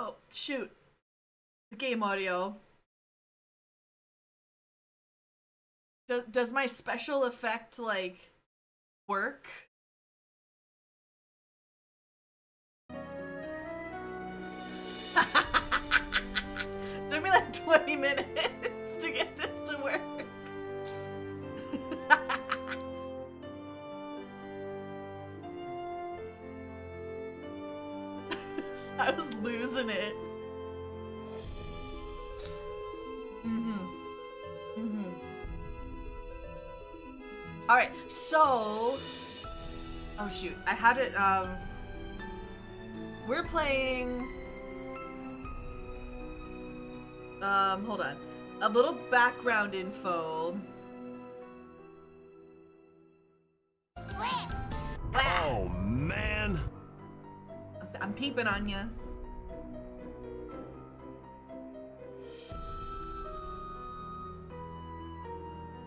Oh, shoot. The game audio. Does my special effect, like, work? Took me like 20 minutes to get this to work. I was losing it. Alright, so... Oh shoot, I had it, we're playing... hold on. A little background info. Oh, man! I'm peeping on ya.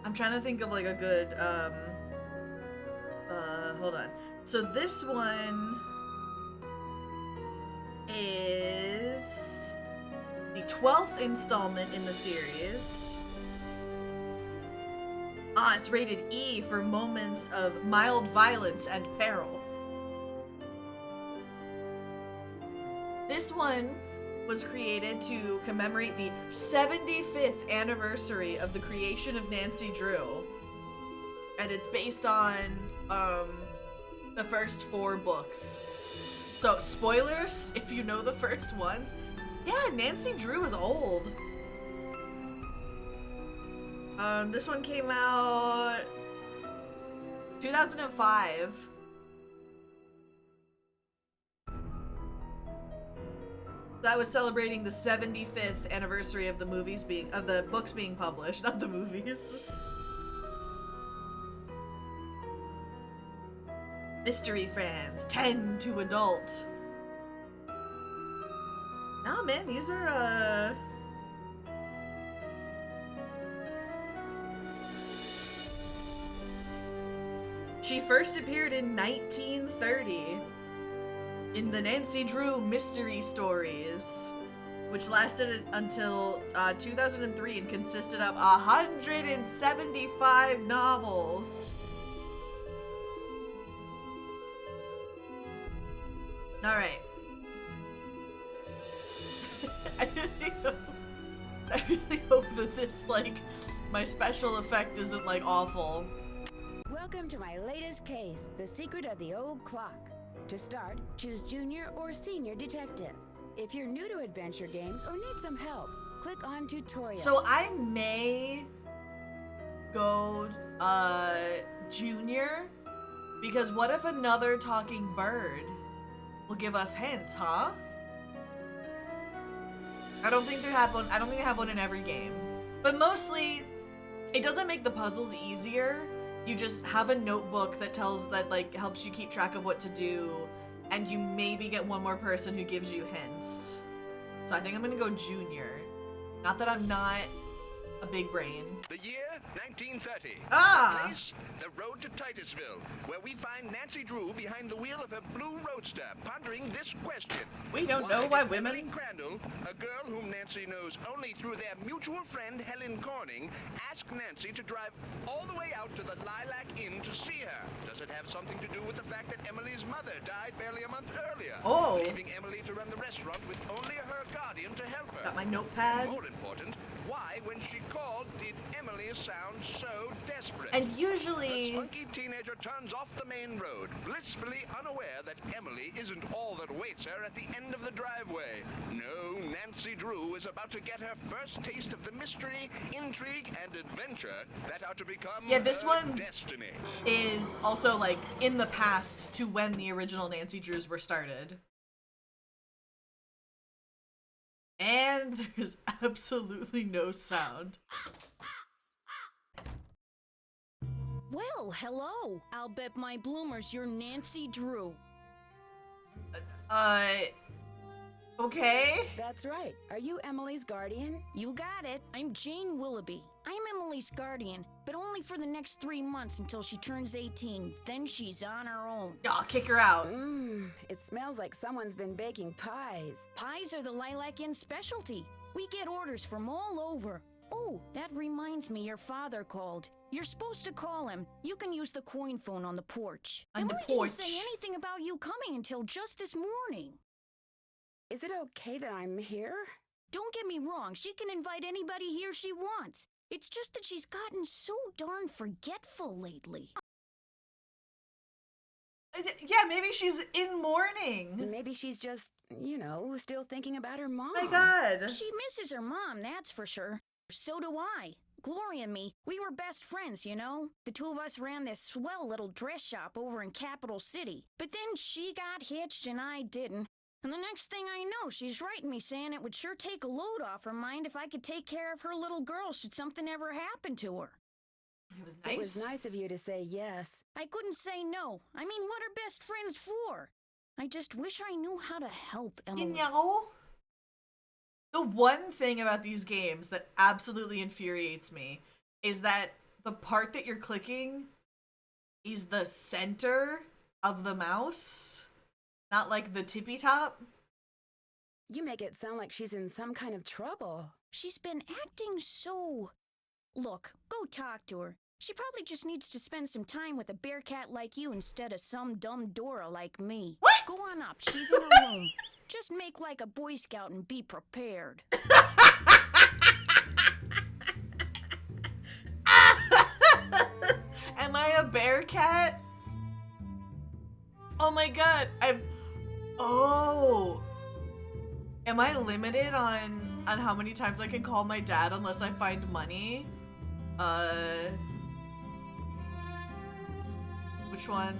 I'm trying to think of like a good, hold on. So this one is the 12th installment in the series. Ah, it's rated E for moments of mild violence and peril. This one was created to commemorate the 75th anniversary of the creation of Nancy Drew. And it's based on the first 4 books. So, spoilers, if you know the first ones. Yeah, Nancy Drew is old. This one came out 2005. That was celebrating the 75th anniversary of the books being published, not the movies. Mystery fans, 10 to adult. Nah, man, these are, She first appeared in 1930 in the Nancy Drew Mystery Stories, which lasted until 2003 and consisted of 175 novels. Alright. I really hope that this, like, my special effect isn't, like, awful. Welcome to my latest case, The Secret of the Old Clock. To start, choose Junior or Senior Detective. If you're new to adventure games or need some help, click on Tutorials. So I may go, Junior, because what if another talking bird will give us hints, huh? I don't think they have one in every game. But mostly, it doesn't make the puzzles easier. You just have a notebook that helps you keep track of what to do, and you maybe get one more person who gives you hints. So I think I'm gonna go Junior. Not that I'm not a big brain. The year 1930. Ah! Place, the road to Titusville, where we find Nancy Drew behind the wheel of her blue roadster, pondering this question. We don't know why women... Emily Crandall, a girl whom Nancy knows only through their mutual friend Helen Corning, asked Nancy to drive all the way out to the Lilac Inn to see her. Does it have something to do with the fact that Emily's mother died barely a month earlier? Oh! Leaving Emily to run the restaurant with only her guardian to help her. Got my notepad. More important, why, when she called, did Emily sound so desperate? And usually... The spunky teenager turns off the main road, blissfully unaware that Emily isn't all that awaits her at the end of the driveway. No, Nancy Drew is about to get her first taste of the mystery, intrigue, and adventure that are to become this her one destiny. is also, like, in the past to when the original Nancy Drews were started. And there's absolutely no sound. Well, hello. I'll bet my bloomers you're Nancy Drew. Okay. That's right. Are you Emily's guardian? You got it. I'm Jane Willoughby. I'm Emily's guardian, but only for the next 3 months until she turns 18. Then she's on her own. I'll kick her out. It smells like someone's been baking pies. Pies are the Lilac Inn specialty. We get orders from all over. Oh, that reminds me, your father called. You're supposed to call him. You can use the coin phone on the porch. On the Emily porch. didn't say anything about you coming until just this morning. Is it okay that I'm here? Don't get me wrong, she can invite anybody here she wants. It's just that she's gotten so darn forgetful lately. Yeah, maybe she's in mourning. Maybe she's just, still thinking about her mom. My God. She misses her mom, that's for sure. So do I. Gloria and me, we were best friends, you know? The two of us ran this swell little dress shop over in Capital City. But then she got hitched and I didn't. And the next thing I know, she's writing me saying it would sure take a load off her mind if I could take care of her little girl should something ever happen to her. It was nice. It was nice of you to say yes. I couldn't say no. I mean, what are best friends for? I just wish I knew how to help Emily. You know, the one thing about these games that absolutely infuriates me is that the part that you're clicking is the center of the mouse, not like the tippy top. You make it sound like she's in some kind of trouble. She's been acting so... Look, go talk to her. She probably just needs to spend some time with a bear cat like you instead of some dumb Dora like me. What? Go on up, she's in her room. Just make like a Boy Scout and be prepared. Am I a bear cat? Oh my God, Oh! Am I limited on how many times I can call my dad unless I find money? Which one?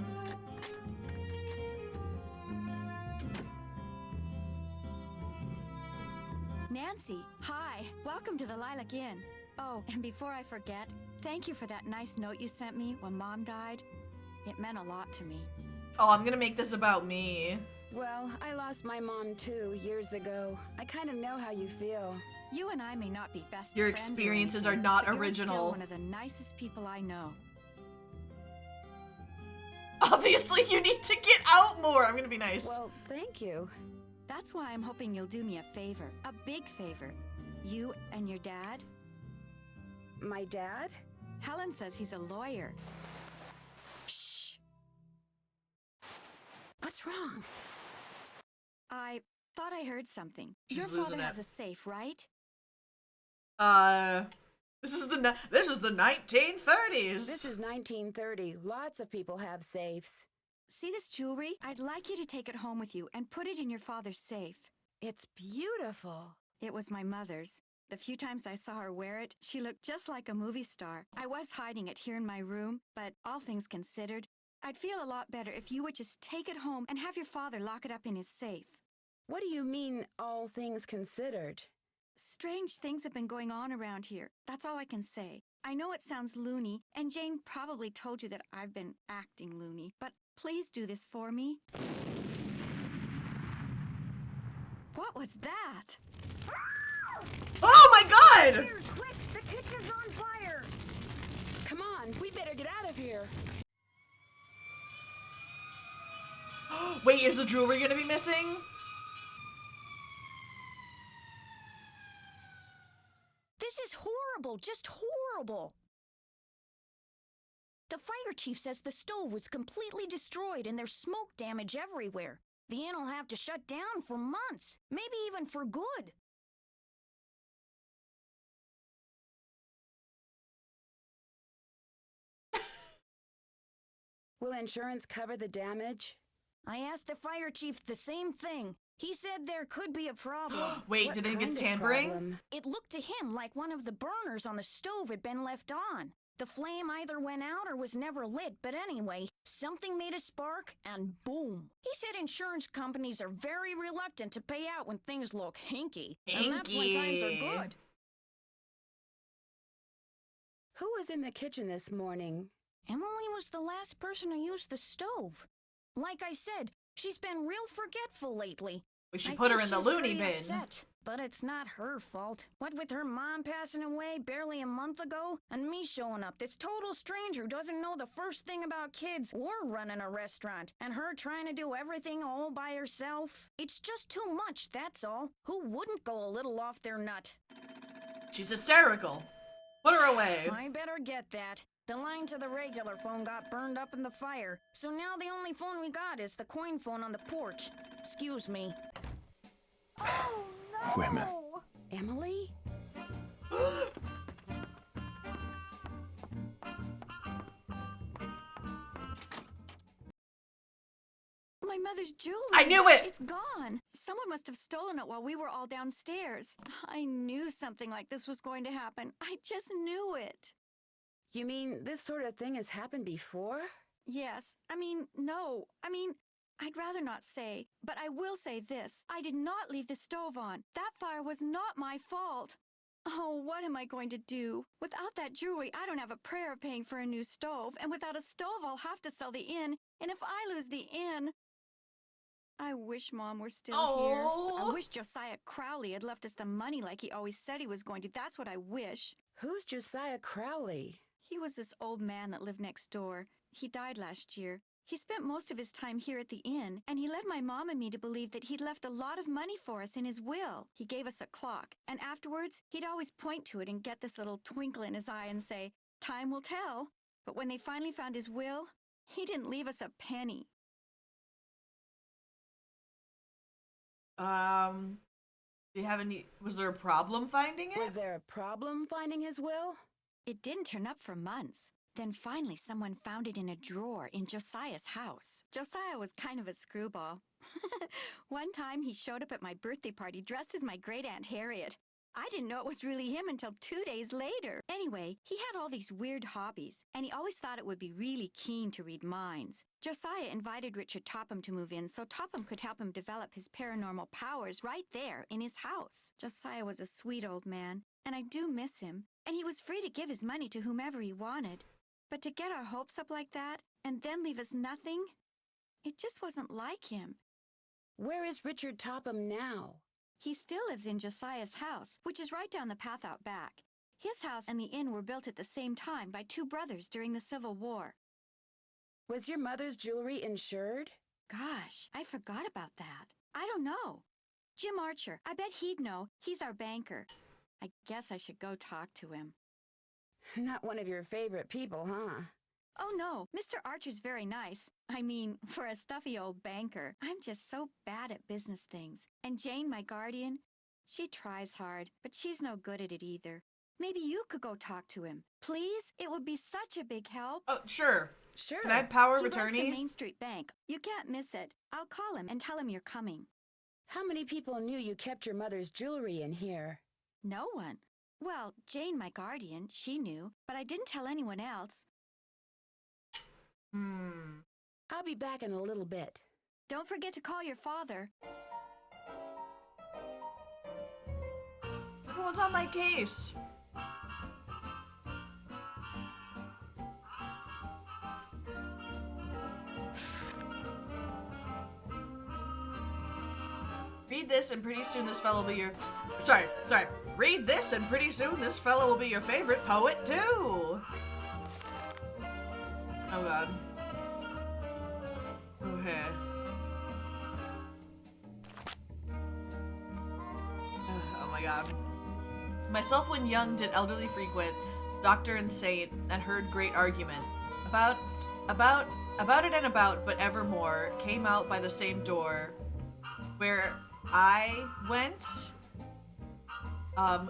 Nancy, hi. Welcome to the Lilac Inn. Oh, and before I forget, thank you for that nice note you sent me when Mom died. It meant a lot to me. Oh, I'm gonna make this about me. Well, I lost my mom too, years ago. I kind of know how you feel. You and I may not be best Your friends or experiences are anything, not but You're original. still one of the nicest people I know. Obviously, you need to get out more. I'm gonna be nice. Well, thank you. That's why I'm hoping you'll do me a favor, a big favor. You and your dad. My dad? Helen says he's a lawyer. Shh. What's wrong? I thought I heard something. She's Your losing father it. has a safe, right? This is the 1930s. This is 1930. Lots of people have safes. See this jewelry? I'd like you to take it home with you and put it in your father's safe. It's beautiful. It was my mother's. The few times I saw her wear it, she looked just like a movie star. I was hiding it here in my room, but all things considered, I'd feel a lot better if you would just take it home and have your father lock it up in his safe. What do you mean, all things considered? Strange things have been going on around here. That's all I can say. I know it sounds loony, and Jane probably told you that I've been acting loony, but please do this for me. What was that? Oh my God! Quick, the kitchen's on fire! Come on, we better get out of here. Wait, is the jewelry gonna be missing? This is horrible, just horrible. The fire chief says the stove was completely destroyed and there's smoke damage everywhere. The inn will have to shut down for months, maybe even for good. Will insurance cover the damage? I asked the fire chief the same thing. He said there could be a problem. Wait, What do they think kind it's of tampering? problem? It looked to him like one of the burners on the stove had been left on. The flame either went out or was never lit, but anyway, something made a spark and boom. He said insurance companies are very reluctant to pay out when things look hinky. And that's when times Hinky. are good. Who was in the kitchen this morning? Emily was the last person to use the stove. Like I said, she's been real forgetful lately. We should I put her think in the she's loony pretty bin. upset, but it's not her fault. What with her mom passing away barely a month ago, and me showing up, this total stranger who doesn't know the first thing about kids or running a restaurant, and her trying to do everything all by herself. It's just too much, that's all. Who wouldn't go a little off their nut? She's hysterical. Put her away. I better get that. The line to the regular phone got burned up in the fire, so now the only phone we got is the coin phone on the porch. Excuse me. Oh, no! Women. Emily? My mother's jewelry. I knew it! It's gone. Someone must have stolen it while we were all downstairs. I knew something like this was going to happen. I just knew it. You mean this sort of thing has happened before? Yes. No. I'd rather not say, but I will say this. I did not leave the stove on. That fire was not my fault. Oh, what am I going to do? Without that jewelry, I don't have a prayer of paying for a new stove, and without a stove, I'll have to sell the inn, and if I lose the inn... I wish Mom were still here. I wish Josiah Crowley had left us the money like he always said he was going to. That's what I wish. Who's Josiah Crowley? He was this old man that lived next door. He died last year. He spent most of his time here at the inn, and he led my mom and me to believe that he'd left a lot of money for us in his will. He gave us a clock, and afterwards, he'd always point to it and get this little twinkle in his eye and say, "Time will tell." But when they finally found his will, he didn't leave us a penny. Do you have any... Was there a problem finding it? Was there a problem finding his will? It didn't turn up for months. Then finally someone found it in a drawer in Josiah's house. Josiah was kind of a screwball. One time he showed up at my birthday party dressed as my great-aunt Harriet. I didn't know it was really him until 2 days later. Anyway, he had all these weird hobbies, and he always thought it would be really keen to read minds. Josiah invited Richard Topham to move in so Topham could help him develop his paranormal powers right there in his house. Josiah was a sweet old man, and I do miss him, and he was free to give his money to whomever he wanted. But to get our hopes up like that, and then leave us nothing, it just wasn't like him. Where is Richard Topham now? He still lives in Josiah's house, which is right down the path out back. His house and the inn were built at the same time by two brothers during the Civil War. Was your mother's jewelry insured? Gosh, I forgot about that. I don't know. Jim Archer, I bet he'd know. He's our banker. I guess I should go talk to him. Not one of your favorite people, huh? Oh no, Mr. Archer's very nice. I mean, for a stuffy old banker. I'm just so bad at business things. And Jane, my guardian, she tries hard, but she's no good at it either. Maybe you could go talk to him. Please? It would be such a big help. Oh, sure. Sure. Can I have power of He runs attorney? the Main Street Bank. You can't miss it. I'll call him and tell him you're coming. How many people knew you kept your mother's jewelry in here? No one. Well, Jane, my guardian, she knew, but I didn't tell anyone else. I'll be back in a little bit. Don't forget to call your father. What's on my case? Read this and pretty soon this fellow will be your... Sorry. Read this and pretty soon this fellow will be your favorite poet too. Oh god. Okay. Oh my god. Myself when young did elderly frequent, doctor and saint, and heard great argument. About it and about, but evermore, came out by the same door, where I went.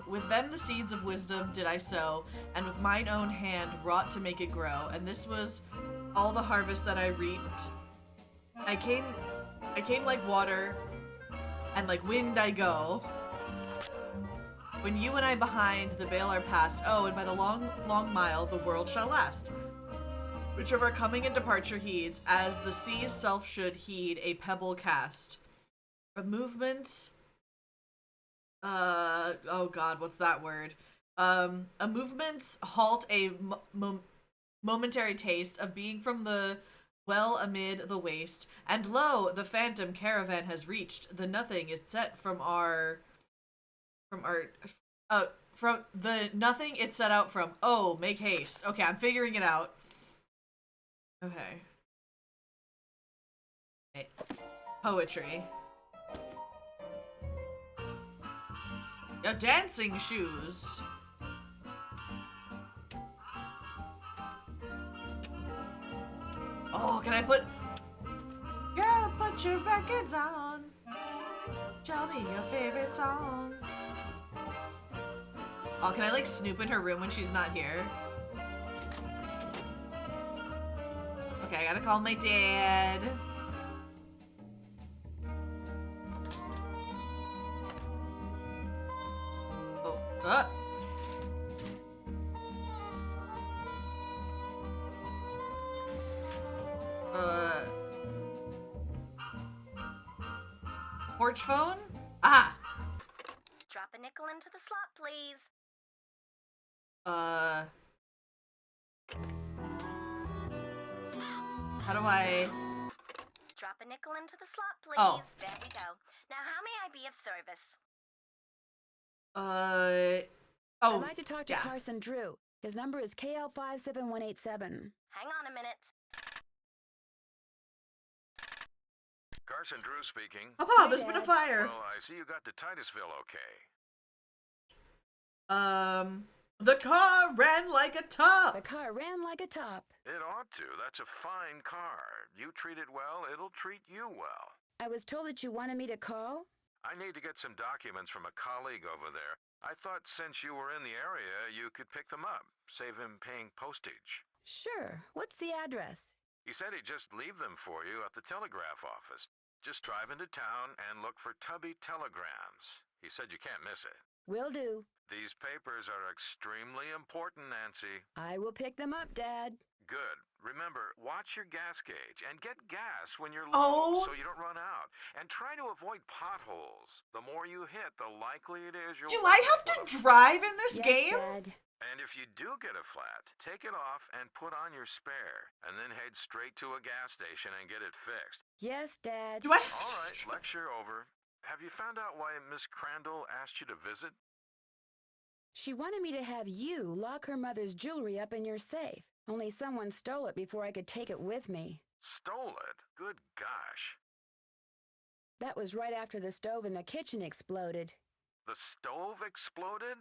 With them the seeds of wisdom did I sow, and with mine own hand wrought to make it grow, and this was all the harvest that I reaped. I came like water, and like wind I go. When you and I behind the veil are past, oh, and by the long, long mile the world shall last. Which of our coming and departure heeds, as the sea's self should heed a pebble cast. A movement... oh god, what's that word? A movement's halt a momentary taste of being from the well amid the waste, and lo, the phantom caravan has reached the nothing it's set from the nothing it set out from. Oh, make haste. Okay, I'm figuring it out. Okay. Poetry. Yo, dancing shoes. Oh, can I put... Girl, put your records on. Tell me your favorite song. Oh, can I like snoop in her room when she's not here? Okay, I gotta call my dad. Oh, porch phone? Ah! Drop a nickel into the slot, please. How do I... Drop a nickel into the slot, please. Oh. There we go. Now, how may I be of service? Oh, I'd like to talk to yeah. Carson Drew. His number is KL57187. Hang on a minute. Carson Drew speaking. Papa, there's been a Dad. fire. Well, I see you got to Titusville okay. The car ran like a top. The car ran like a top. It ought to. That's a fine car. You treat it well, it'll treat you well. I was told that you wanted me to call? I need to get some documents from a colleague over there. I thought since you were in the area, you could pick them up. Save him paying postage. Sure. What's the address? He said he'd just leave them for you at the telegraph office. Just drive into town and look for Tubby Telegrams. He said you can't miss it. Will do. These papers are extremely important, Nancy. I will pick them up, Dad. Good. Remember, watch your gas gauge and get gas when you're Oh. low so you don't run out. And try to avoid potholes. The more you hit, the likely it is you'll... Do I have to drive in this Yes, game? Dad. And if you do get a flat, take it off and put on your spare. And then head straight to a gas station and get it fixed. Yes, Dad. Do I have All to right, lecture over. Have you found out why Miss Crandall asked you to visit? She wanted me to have you lock her mother's jewelry up in your safe. Only someone stole it before I could take it with me. Stole it? Good gosh. That was right after the stove in the kitchen exploded. The stove exploded?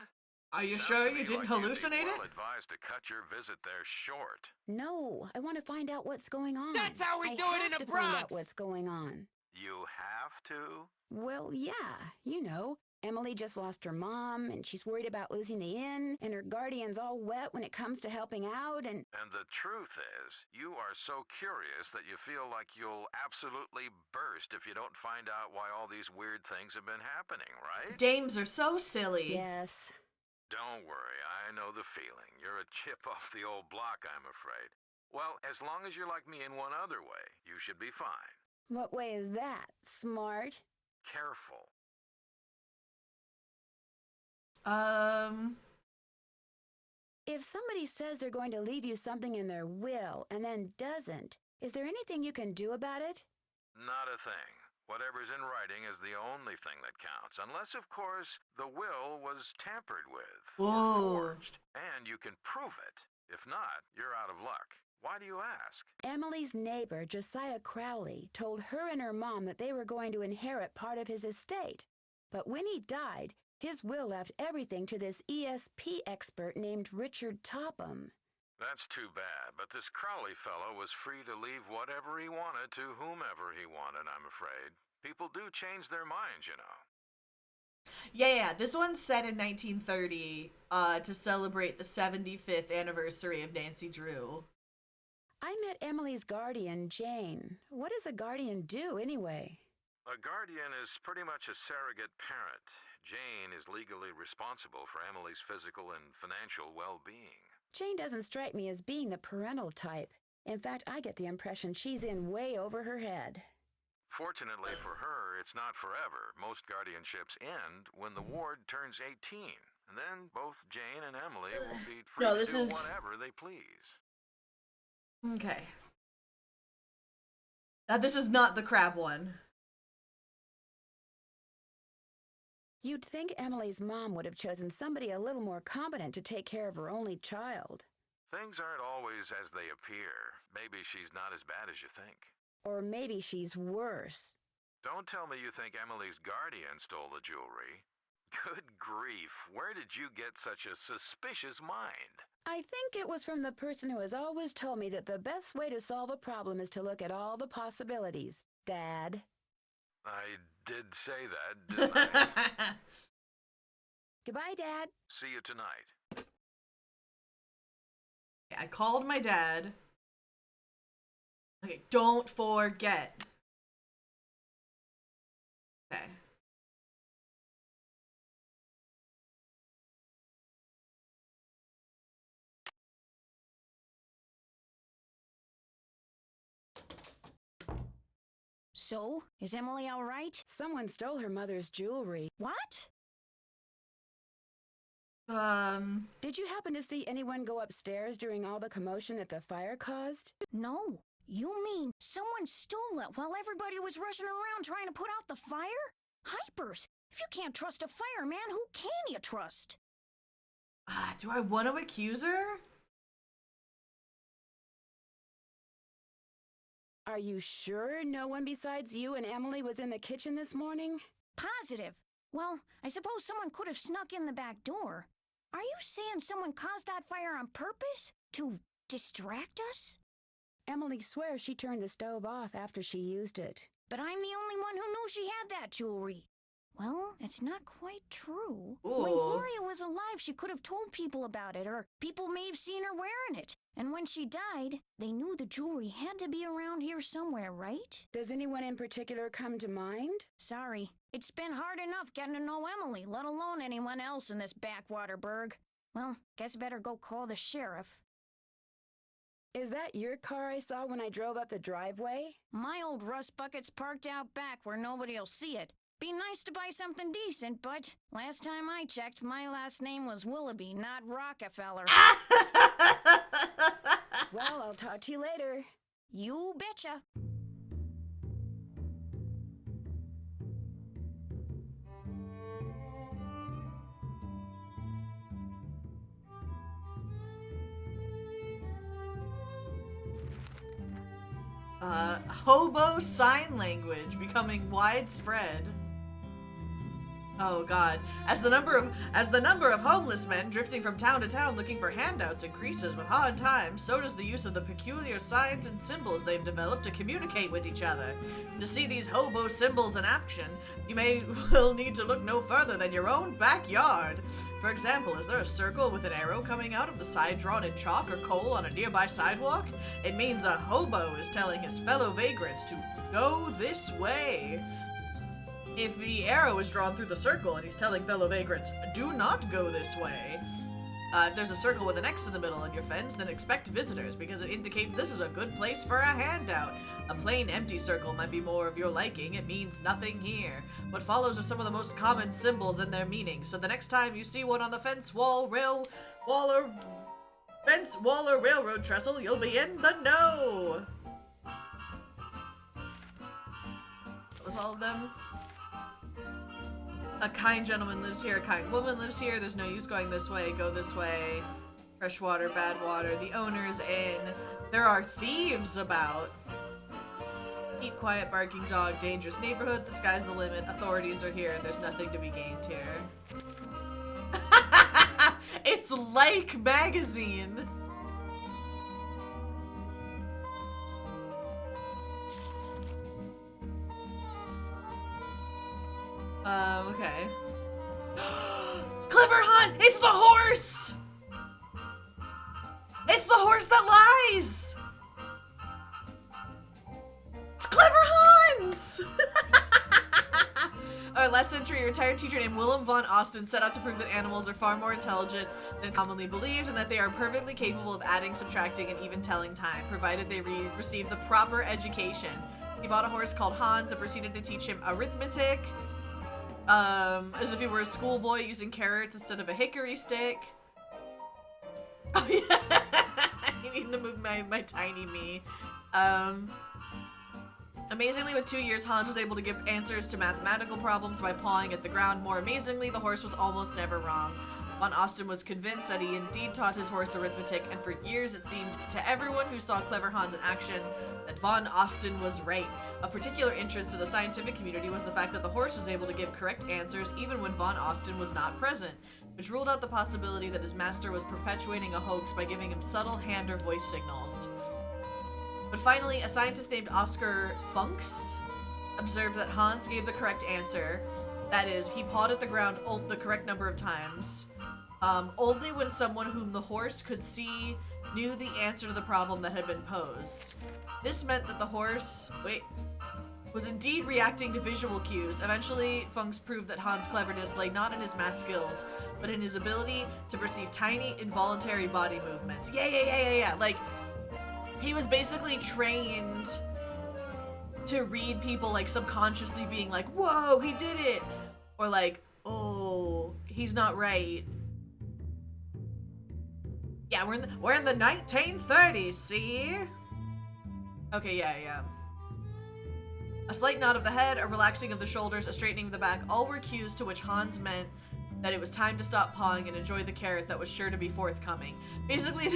Are you Sounds sure to me you didn't like you'd be hallucinate it? well advised to cut your visit there short. No, I want to find out what's going on. That's how we I do it in have the to find out Bronx. what's going on. You have to? Well, yeah, you know. Emily just lost her mom, and she's worried about losing the inn, and her guardian's all wet when it comes to helping out, and... And the truth is, you are so curious that you feel like you'll absolutely burst if you don't find out why all these weird things have been happening, right? Dames are so silly. Yes. Don't worry, I know the feeling. You're a chip off the old block, I'm afraid. Well, as long as you're like me in one other way, you should be fine. What way is that? Smart? Careful. If somebody says they're going to leave you something in their will and then doesn't, is there anything you can do about it? Not a thing. Whatever's in writing is the only thing that counts, unless, of course, the will was tampered with or Whoa. forged, and you can prove it. If not, you're out of luck. Why do you ask? Emily's neighbor, Josiah Crowley, told her and her mom that they were going to inherit part of his estate. But when he died, his will left everything to this ESP expert named Richard Topham. That's too bad, but this Crowley fellow was free to leave whatever he wanted to whomever he wanted, I'm afraid. People do change their minds, you know. Yeah, this one's set in 1930 to celebrate the 75th anniversary of Nancy Drew. I met Emily's guardian, Jane. What does a guardian do, anyway? A guardian is pretty much a surrogate parent. Jane is legally responsible for Emily's physical and financial well-being. Jane doesn't strike me as being the parental type. In fact, I get the impression she's in way over her head. Fortunately for her, it's not forever. Most guardianships end when the ward turns 18. And then both Jane and Emily will be free No, to this do is- whatever they please. Okay. This is not the crab one. You'd think Emily's mom would have chosen somebody a little more competent to take care of her only child. Things aren't always as they appear. Maybe she's not as bad as you think. Or maybe she's worse. Don't tell me you think Emily's guardian stole the jewelry. Good grief, where did you get such a suspicious mind? I think it was from the person who has always told me that the best way to solve a problem is to look at all the possibilities, Dad. I did say that, didn't I? Goodbye, Dad. See you tonight. I called my dad. Okay, don't forget. Okay. So, is Emily all right? Someone stole her mother's jewelry. What? Did you happen to see anyone go upstairs during all the commotion that the fire caused? No. You mean someone stole it while everybody was rushing around trying to put out the fire? Hypers! If you can't trust a fireman, who can you trust? Do I want to accuse her? Are you sure no one besides you and Emily was in the kitchen this morning? Positive. Well, I suppose someone could have snuck in the back door. Are you saying someone caused that fire on purpose? To distract us? Emily swears she turned the stove off after she used it. But I'm the only one who knew she had that jewelry. Well, it's not quite true. Ooh. When Gloria was alive, she could have told people about it, or people may have seen her wearing it. And when she died, they knew the jewelry had to be around here somewhere, right? Does anyone in particular come to mind? Sorry. It's been hard enough getting to know Emily, let alone anyone else in this backwater burg. Well, guess I better go call the sheriff. Is that your car I saw when I drove up the driveway? My old rust bucket's parked out back where nobody'll see it. Be nice to buy something decent, but last time I checked, my last name was Willoughby, not Rockefeller. Well, I'll talk to you later. You betcha. Hobo sign language becoming widespread. Oh god. As the number of homeless men drifting from town to town looking for handouts increases with hard times, so does the use of the peculiar signs and symbols they've developed to communicate with each other. To see these hobo symbols in action, you may well need to look no further than your own backyard. For example, is there a circle with an arrow coming out of the side drawn in chalk or coal on a nearby sidewalk? It means a hobo is telling his fellow vagrants to go this way. If the arrow is drawn through the circle and he's telling fellow vagrants, do not go this way. If there's a circle with an X in the middle on your fence, then expect visitors because it indicates this is a good place for a handout. A plain empty circle might be more of your liking. It means nothing here. What follows are some of the most common symbols and their meaning. So the next time you see one on the fence, wall, or railroad trestle, you'll be in the know. That was all of them. A kind gentleman lives here, a kind woman lives here, there's no use going this way, go this way. Fresh water, bad water, the owner's in. There are thieves about. Keep quiet, barking dog, dangerous neighborhood, the sky's the limit, authorities are here, there's nothing to be gained here. It's like magazine. Okay. Clever Hunt! It's the horse! It's the horse that lies! It's Clever Hans! Last century, a retired teacher named Willem von Austin set out to prove that animals are far more intelligent than commonly believed and that they are perfectly capable of adding, subtracting, and even telling time, provided they receive the proper education. He bought a horse called Hans and proceeded to teach him arithmetic, as if he were a schoolboy using carrots instead of a hickory stick. Oh yeah, I need to move my tiny me. Amazingly, with 2 years, Hans was able to give answers to mathematical problems by pawing at the ground. More amazingly, the horse was almost never wrong. Von Austin was convinced that he indeed taught his horse arithmetic, and for years it seemed to everyone who saw clever Hans in action that Von Austin was right. Of particular interest to the scientific community was the fact that the horse was able to give correct answers even when Von Austin was not present, which ruled out the possibility that his master was perpetuating a hoax by giving him subtle hand or voice signals. But finally, a scientist named Oscar Funks observed that Hans gave the correct answer. That is, he pawed at the ground the correct number of times. Only when someone whom the horse could see knew the answer to the problem that had been posed. This meant that the horse, was indeed reacting to visual cues. Eventually, Funks proved that Hans' cleverness lay not in his math skills, but in his ability to perceive tiny, involuntary body movements. Yeah. Like, he was basically trained to read people, like, subconsciously being like, whoa, he did it! Or like, oh, he's not right. Yeah, we're in the 1930s, see? Okay, yeah. A slight nod of the head, a relaxing of the shoulders, a straightening of the back, all were cues to which Hans meant that it was time to stop pawing and enjoy the carrot that was sure to be forthcoming. Basically,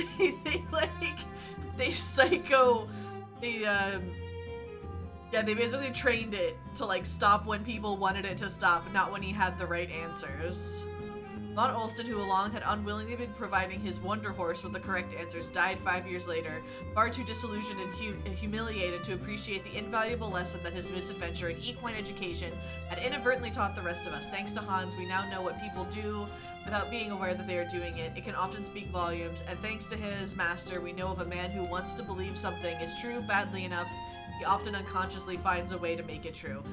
they basically trained it to, like, stop when people wanted it to stop, not when he had the right answers. Von Olsten, who along had unwillingly been providing his wonder horse with the correct answers, died 5 years later, far too disillusioned and humiliated to appreciate the invaluable lesson that his misadventure in equine education had inadvertently taught the rest of us. Thanks to Hans, we now know what people do without being aware that they are doing it. It can often speak volumes, and thanks to his master, we know of a man who wants to believe something is true badly enough, he often unconsciously finds a way to make it true.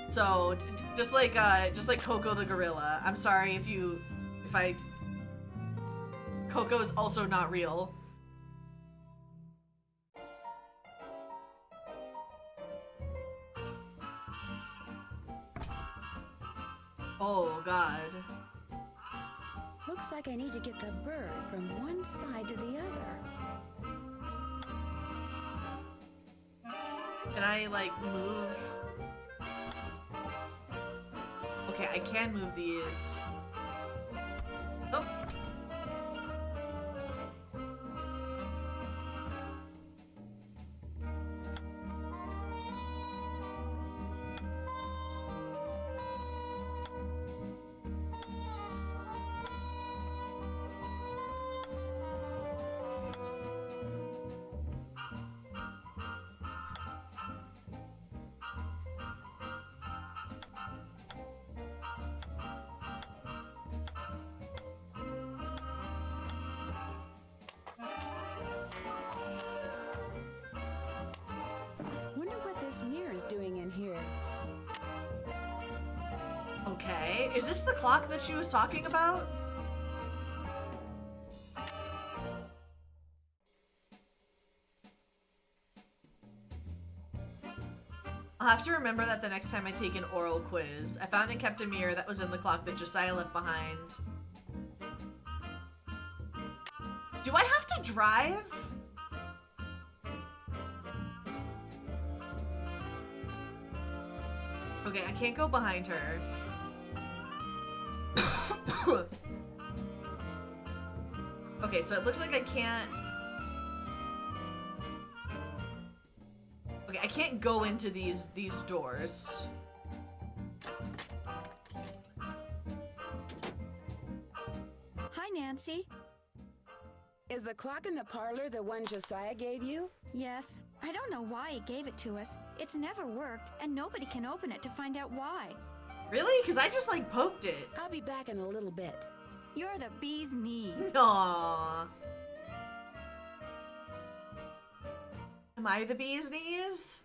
So, just like Coco the gorilla. I'm sorry Coco is also not real. Oh, God. Looks like I need to get the bird from one side to the other. Can I, like, move? Okay, I can move these. Oh. This mirror's doing in here. Okay, is this the clock that she was talking about? I'll have to remember that the next time I take an oral quiz. I found and kept a mirror that was in the clock that Josiah left behind. Do I have to drive? Okay, I can't go behind her. Okay, so it looks like I can't... Okay, I can't go into these doors. Hi, Nancy. Is the clock in the parlor the one Josiah gave you? Yes. I don't know why he gave it to us. It's never worked, and nobody can open it to find out why. Really? Because I just, like, poked it. I'll be back in a little bit. You're the bee's knees. Aww. Am I the bee's knees?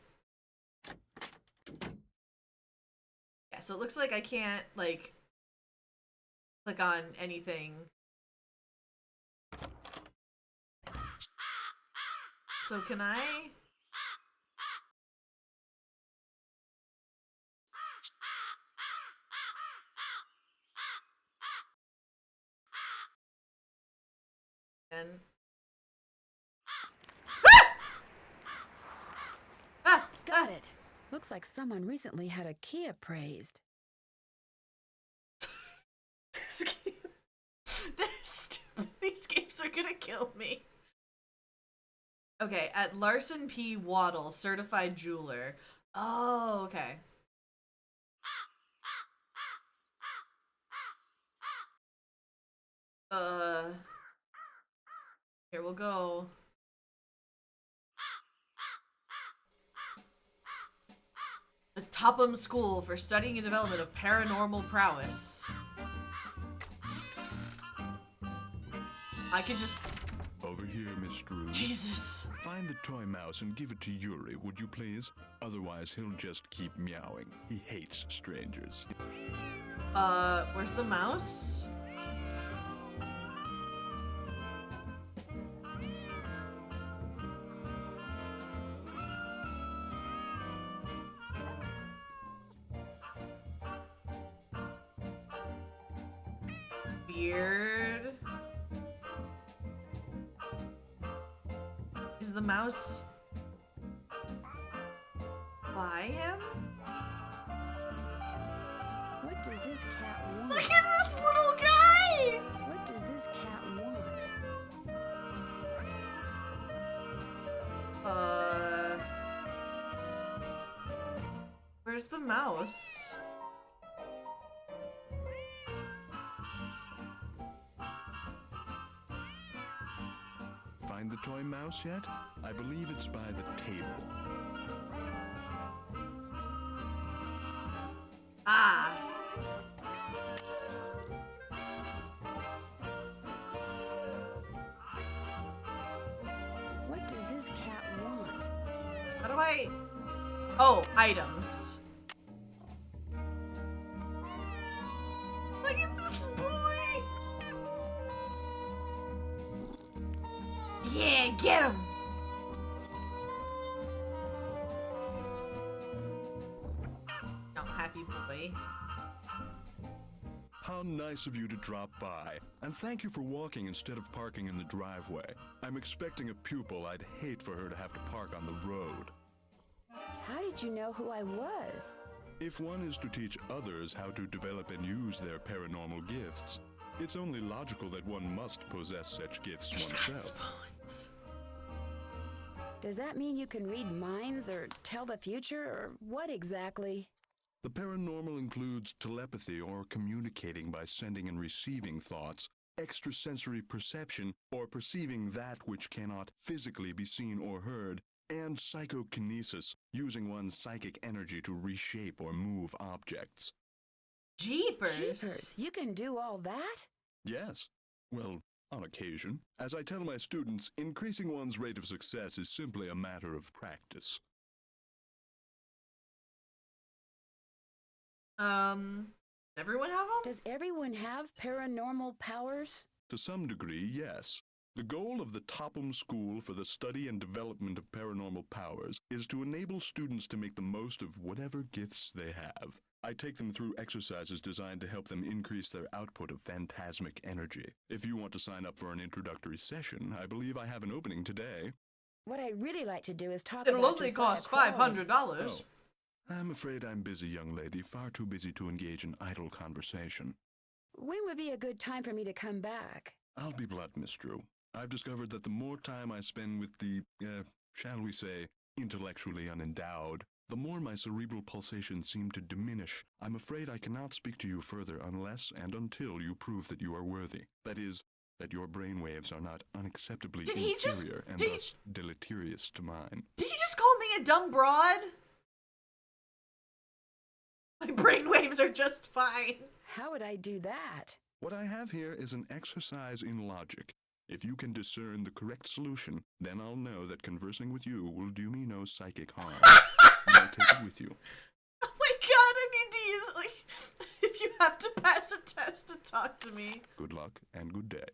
Yeah, so it looks like I can't, like, click on anything. So can I? And Looks like someone recently had a key appraised. These games are gonna kill me. Okay, at Larson P. Waddle, certified jeweler. Oh, okay. Here we'll go. The Topham School for Studying and Development of Paranormal Prowess. I could just... Over here, Miss Drew. Jesus. Find the toy mouse and give it to Yuri, would you please? Otherwise, he'll just keep meowing. He hates strangers. Where's the mouse? Weird. Is the mouse by him? What does this cat want? Look at this little guy! What does this cat want? Where's the mouse? Find the toy mouse yet? I believe it's by the table. Ah. What does this cat want? How do I... Oh, items. Look at this boy! Yeah, get him! Oh, happy boy. How nice of you to drop by. And thank you for walking instead of parking in the driveway. I'm expecting a pupil. I'd hate for her to have to park on the road. How did you know who I was? If one is to teach others how to develop and use their paranormal gifts, it's only logical that one must possess such gifts He's got oneself. spoons. Does that mean you can read minds or tell the future or what exactly? The paranormal includes telepathy or communicating by sending and receiving thoughts, extrasensory perception or perceiving that which cannot physically be seen or heard, and psychokinesis, using one's psychic energy to reshape or move objects. Jeepers. Jeepers, you can do all that? Yes. Well, on occasion. As I tell my students, increasing one's rate of success is simply a matter of practice. Everyone have them? Does everyone have paranormal powers? To some degree, yes. The goal of the Topham School for the Study and Development of Paranormal Powers is to enable students to make the most of whatever gifts they have. I take them through exercises designed to help them increase their output of phantasmic energy. If you want to sign up for an introductory session, I believe I have an opening today. What I'd really like to do is talk It'll about only Josiah cost Crowley. $500. Oh, I'm afraid I'm busy, young lady, far too busy to engage in idle conversation. When would be a good time for me to come back? I'll be blunt, Miss Drew. I've discovered that the more time I spend with the, shall we say, intellectually unendowed, the more my cerebral pulsations seem to diminish. I'm afraid I cannot speak to you further unless and until you prove that you are worthy. That is, that your brainwaves are not unacceptably inferior and thus deleterious to mine. Did you just call me a dumb broad? My brainwaves are just fine. How would I do that? What I have here is an exercise in logic. If you can discern the correct solution, then I'll know that conversing with you will do me no psychic harm. I'll take it with you. Oh my god, I need to use, like, if you have to pass a test to talk to me. Good luck and good day.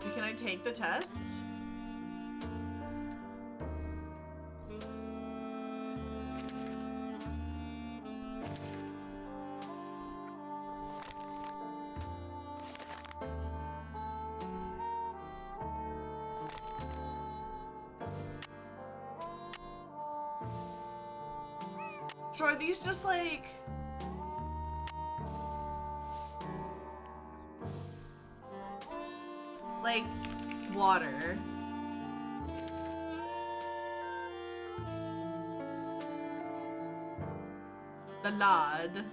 Can I take the test? So are these just like... like water? The lad.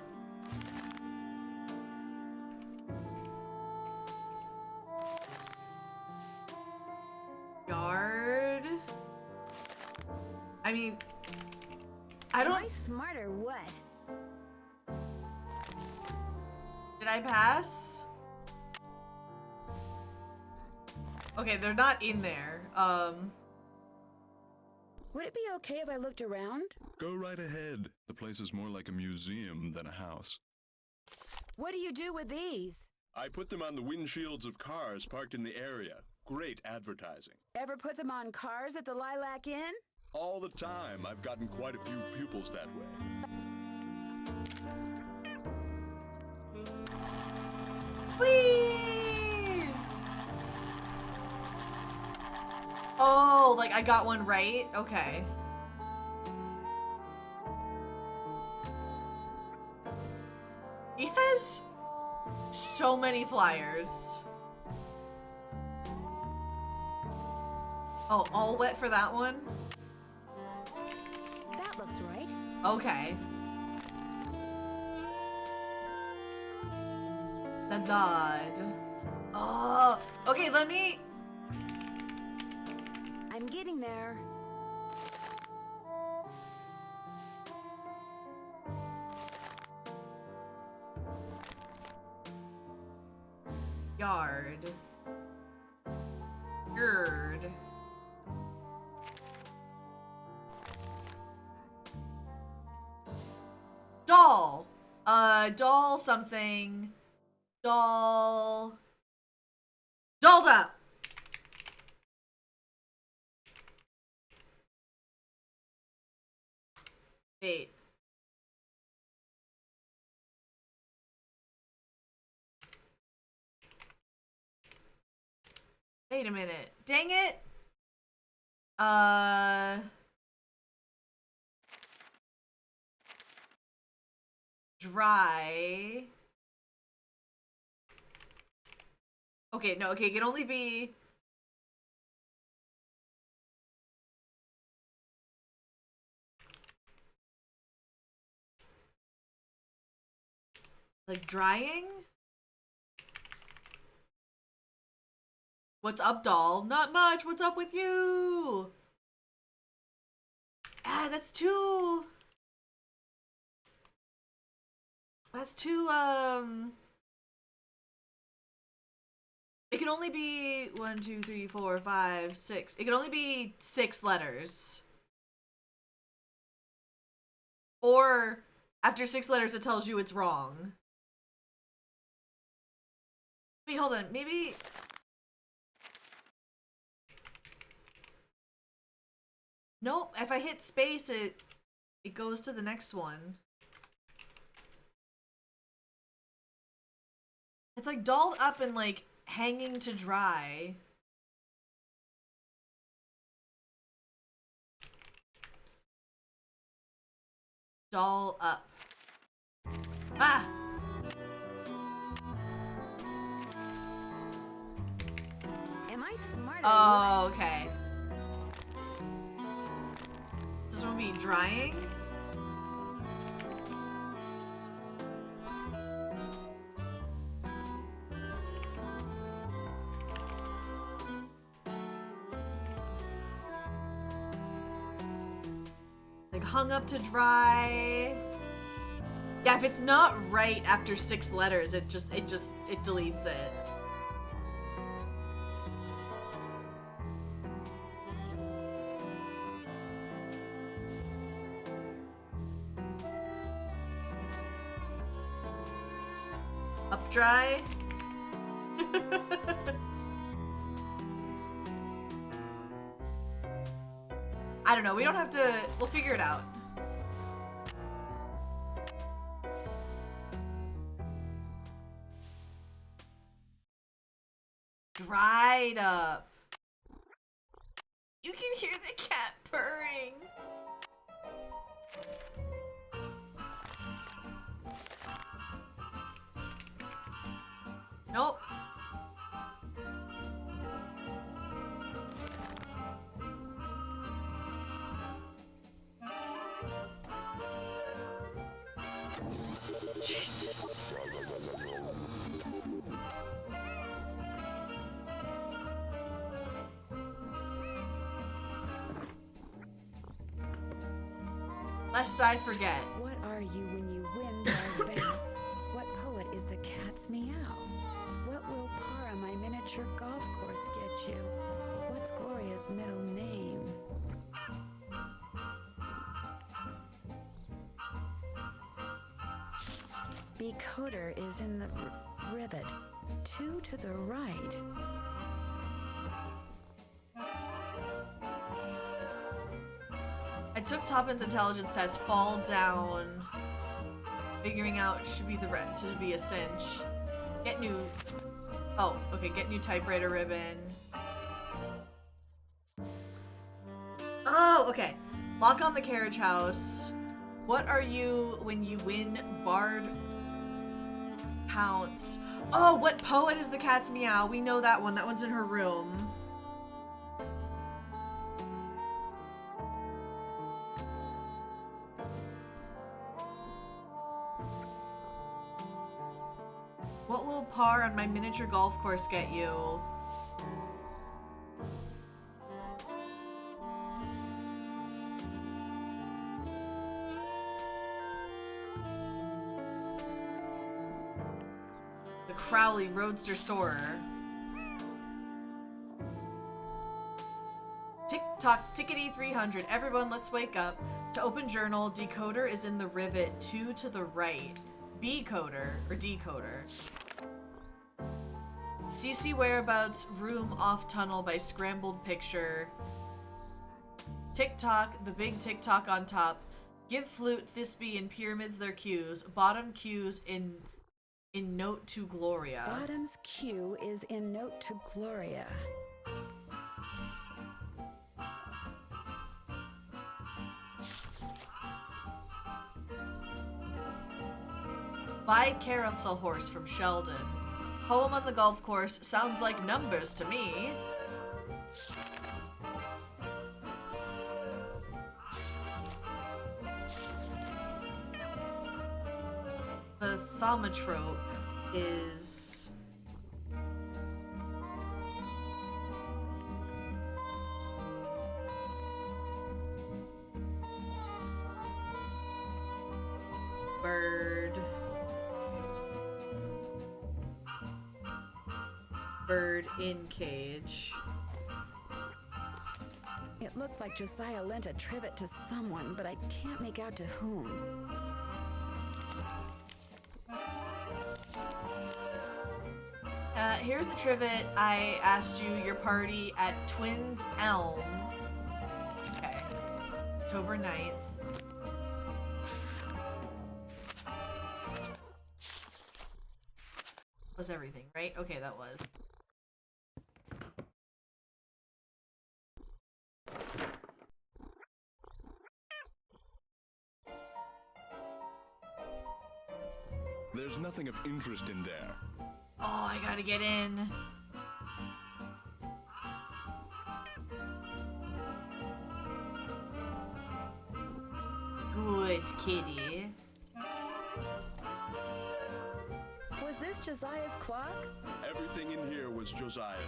Yard. I mean, I Am don't. I smart or what? Did I pass? Okay, they're not in there. Would it be okay if I looked around? Go right ahead. The place is more like a museum than a house. What do you do with these? I put them on the windshields of cars parked in the area. Great advertising. Ever put them on cars at the Lilac Inn? All the time. I've gotten quite a few pupils that way. Whee! Oh, like I got one right? Okay. He has so many flyers. Oh, all wet for that one? That looks right. Okay. The nod. Oh, okay, let me... I'm getting there. Yard. Gird. Doll. Doll something. Doll. Dolda! Wait. Wait a minute. Dang it. Dry. Okay, no, okay, it can only be... like drying? What's up, doll? Not much. What's up with you? Ah, that's too... that's too, it can only be 1, 2, 3, 4, 5, 6. It can only be 6 letters. Or after 6 letters, it tells you it's wrong. Wait, hold on. Maybe... nope. If I hit space, it goes to the next one. It's like dolled up and like hanging to dry. Doll up. Ah! Am I smart or Oh, okay. This one be drying? Like hung up to dry. Yeah, if it's not right after 6 letters, it deletes it. Up dry. I don't know. We don't have to. We'll figure it out. Dried up. You can hear the cat purring. Nope. Jesus. Lest I forget. What are you when you win by bats? What poet is the cat's meow? What will par on my miniature golf course get you? What's Gloria's middle name? Becoder is in the rivet. 2 to the right. I took Toppin's intelligence test, fall down. Figuring out should be the red, should be a cinch. Get new. Oh, okay, get new typewriter ribbon. Oh, okay. Lock on the carriage house. What are you when you win Bard Pounce? Oh, what poet is the cat's meow? We know that one. That one's in her room. What will par on my miniature golf course get you? The Crowley Roadster Soarer. Tick-tock, tickety 300. Everyone, let's wake up. To open journal, decoder is in the rivet 2 to the right. B-coder, or decoder. CC whereabouts, room off tunnel by scrambled picture. Tick-tock, the big tick-tock on top. Give flute, Thisbe, and pyramids their cues. Bottom cues in note to Gloria. Bottom's cue is in note to Gloria. Buy carousel horse from Sheldon. Poem on the golf course sounds like numbers to me. The thaumatrope is bird in cage. It looks like Josiah lent a trivet to someone, but I can't make out to whom. Here's the trivet. I asked you your party at Twins Elm. Okay. October 9th. Was everything, right? Okay, that was. There's nothing of interest in there. Oh, I gotta get in. Good kitty. Was this Josiah's clock? Everything in here was Josiah's.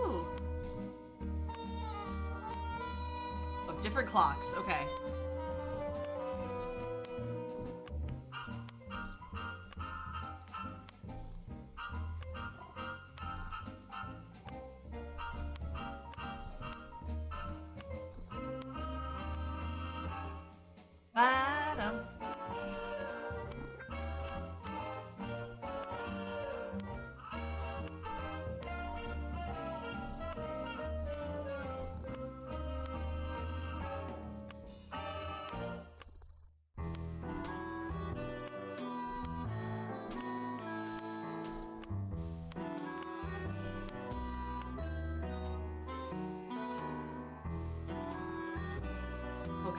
Ooh. Oh, different clocks. Okay. Bottom.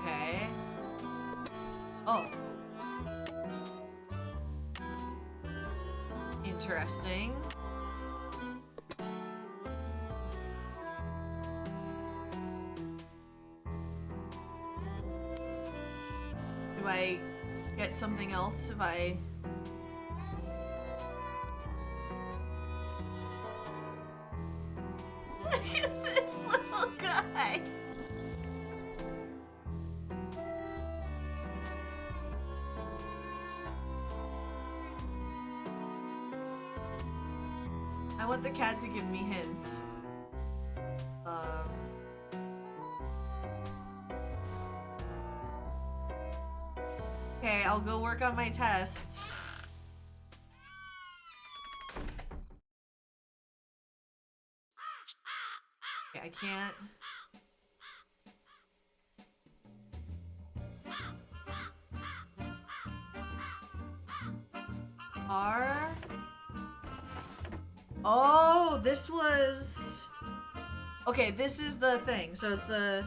Okay. Oh. Interesting. Do I get something else if I... Look at this little guy! I want the cat to give me hints. Okay, I'll go work on my test. Okay, I can't. R. Oh, this was... Okay, this is the thing. So it's the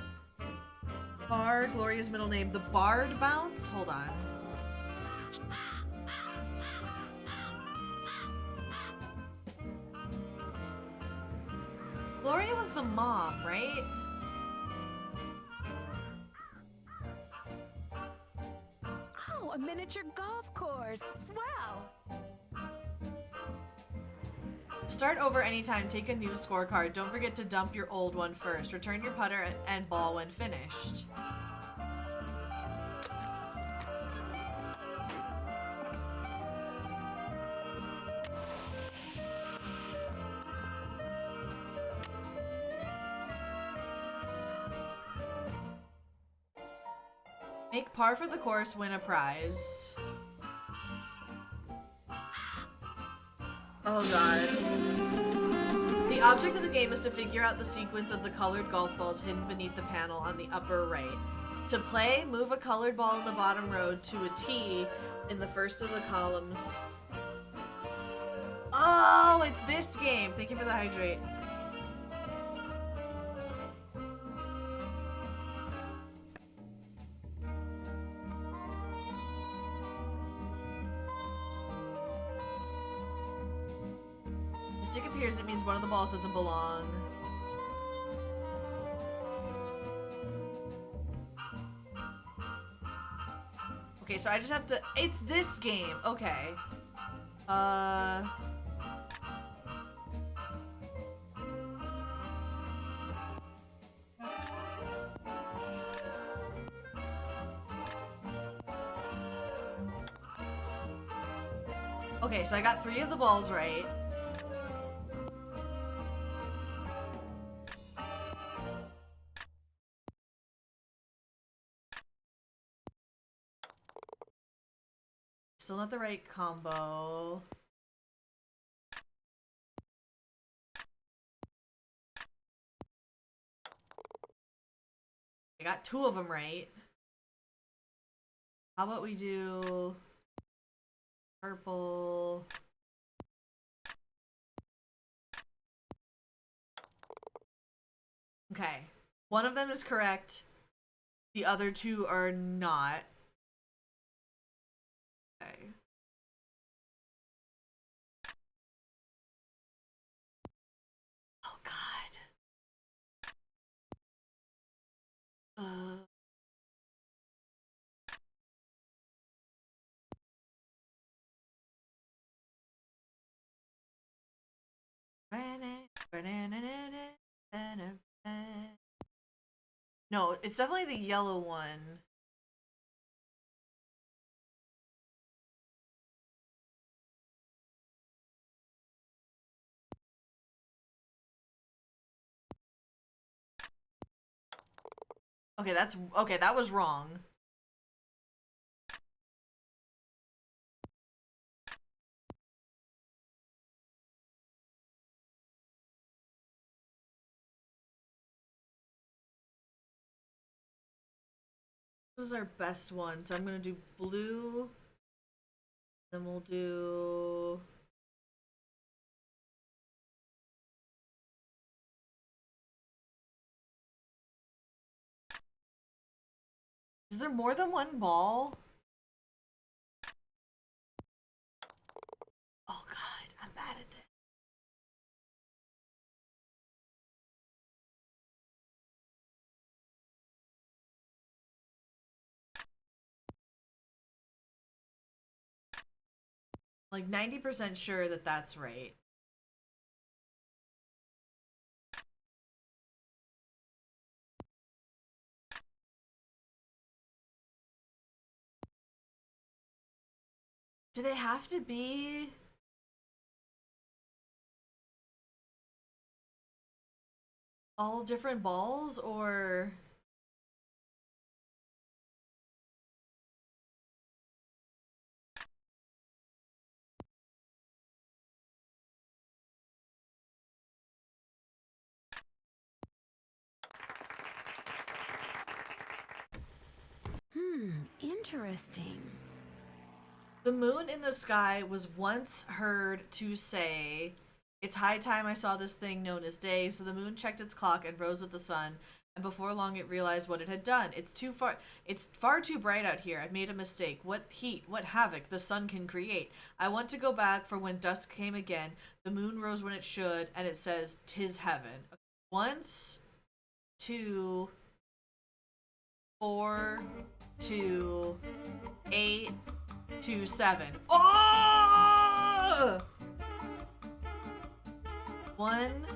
Bard, Gloria's middle name. The Bard bounce? Hold on. Gloria was the mom, right? Oh, a miniature golf course. Swell. Start over anytime. Take a new scorecard. Don't forget to dump your old one first. Return your putter and ball when finished. Make par for the course, win a prize. Oh god. The object of the game is to figure out the sequence of the colored golf balls hidden beneath the panel on the upper right. To play, move a colored ball in the bottom row to a T in the first of the columns. Oh, it's this game. Thank you for the hydrate. Stick appears, it means one of the balls doesn't belong. Okay, so I just have to... It's this game. Okay. Okay, so I got 3 of the balls right. Still not the right combo. I got 2 of them right. How about we do purple? Okay. One of them is correct. The other 2 are not. Okay. Oh god. No, it's definitely the yellow one. Okay, that was wrong. This was our best one, so I'm gonna do blue. Then we'll do... Is there more than one ball? Oh god, I'm bad at this. Like 90% sure that that's right. Do they have to be all different balls, or Interesting. the moon in the sky was once heard to say, "It's high time I saw this thing known as day." So the moon checked its clock and rose with the sun, and before long it realized what it had done. It's far too bright out here. I've made a mistake. What heat, what havoc the sun can create. I want to go back for when dusk came again. The moon rose when it should, and it says, "'Tis heaven." Once, 2, 4, 2, 8, 2, 7. Oh! 1,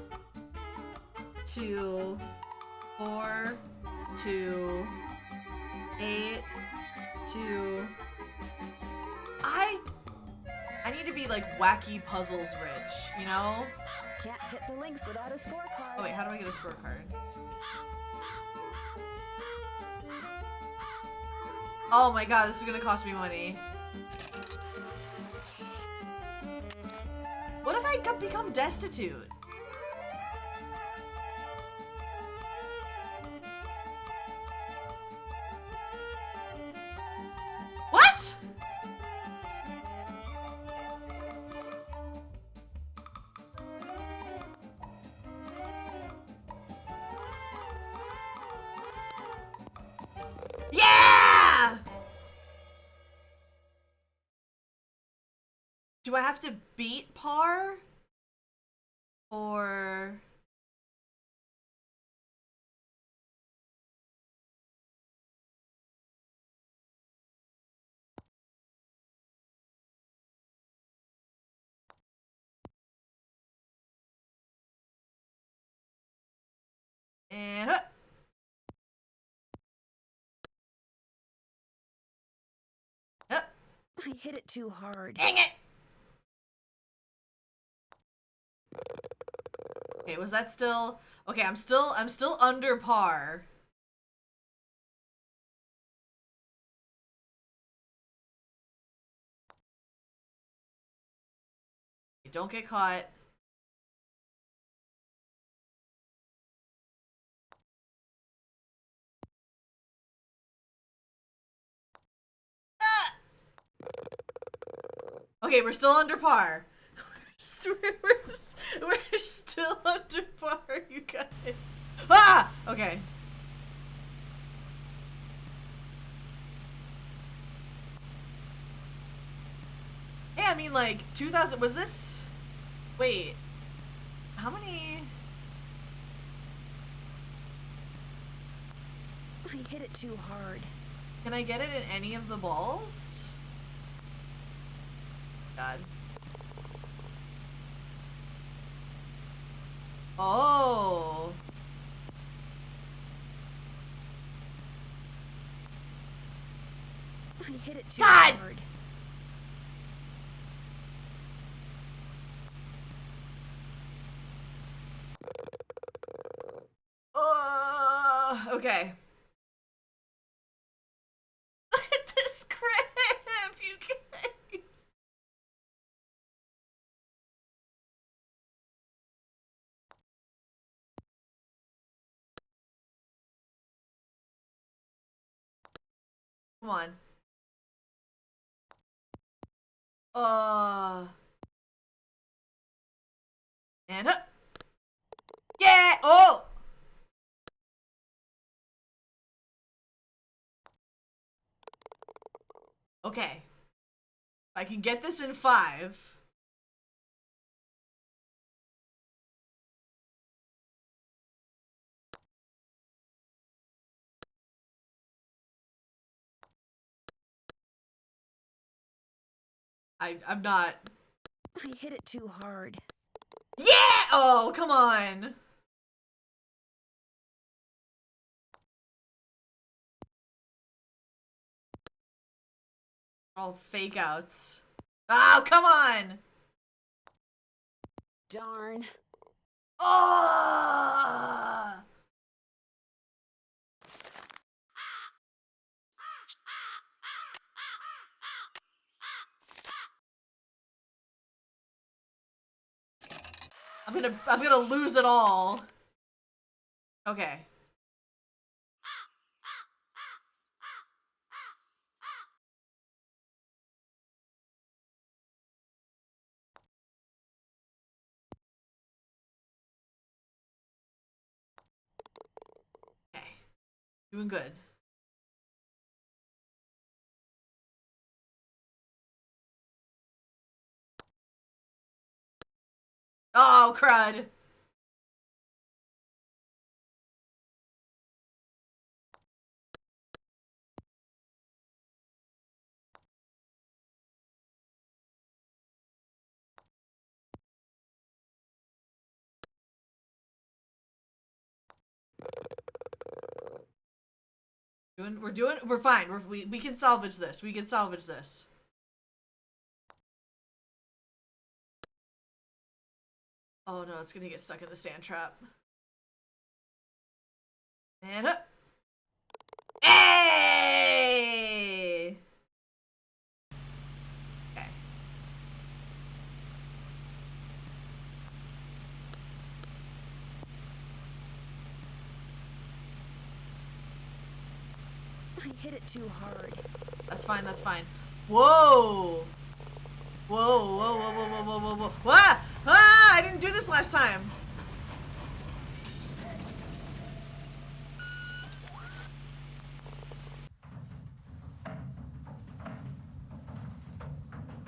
2, 4, 2, 8, 2. I need to be like wacky puzzles rich, you know? Can't hit the links without a scorecard. Oh wait, how do I get a scorecard? Oh my god, this is gonna cost me money. What if I become destitute? What? Yeah! Do I have to beat par? Or... And... I hit it too hard. Dang it! Okay, was that still... Okay, I'm still under par. Don't get caught. Ah! Okay, we're still under par. We're still under par, you guys. Ah! Okay. Hey, I mean, like, 2000... Was this... Wait. How many... I hit it too hard. Can I get it in any of the balls? God. Oh. I hit it too God! hard. Okay. Look at this grip, you guys. Come on. And up. Yeah. Oh. Okay. I can get this in 5. I'm not. I hit it too hard. Yeah! Oh, come on. All fake outs. Oh, come on! Darn. Oh! I'm gonna lose it all. Okay. Okay. Doing good. Oh, crud. We're fine. We can salvage this. We can salvage this. Oh no, it's gonna get stuck in the sand trap. And up. Hey! Okay. I hit it too hard. That's fine, that's fine. Whoa! Whoa, whoa, whoa, whoa, whoa, whoa, whoa, whoa. Ah! Ah! I didn't do this last time.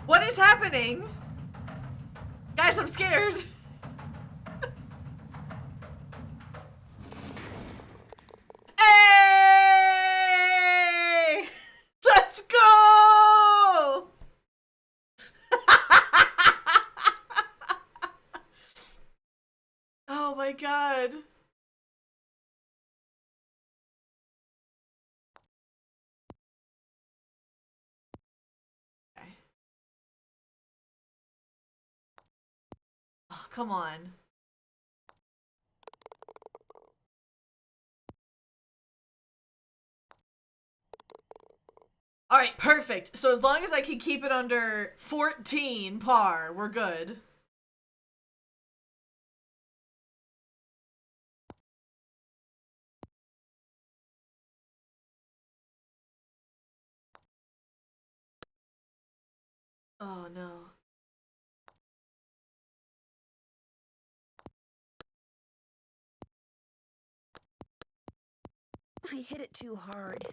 What is happening? Guys, I'm scared. Hey! Let's go! Oh my god. Okay. Oh, come on. All right, perfect. So as long as I can keep it under 14 par, we're good. Oh no. I hit it too hard.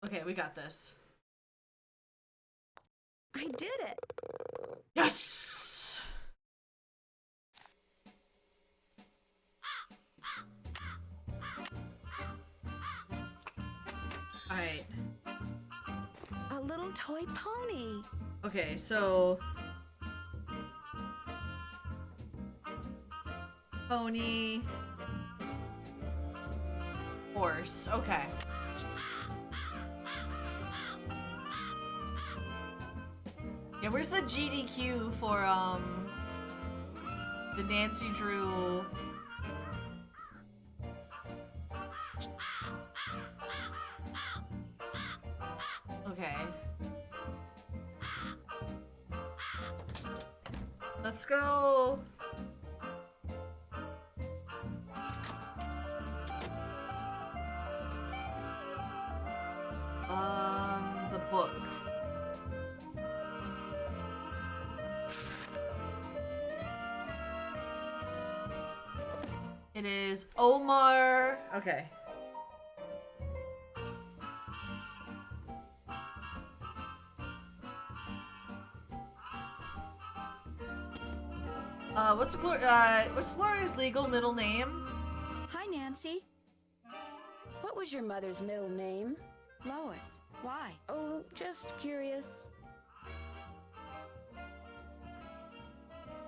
Okay, we got this. I did it. Yes! All right. A little toy pony. Okay, so pony, horse. Okay. Yeah, where's the GDQ for the Nancy Drew? Okay. Let's go. The book. It is Omar. Okay. What's Gloria's legal middle name? Hi, Nancy. What was your mother's middle name? Lois. Why? Oh, just curious.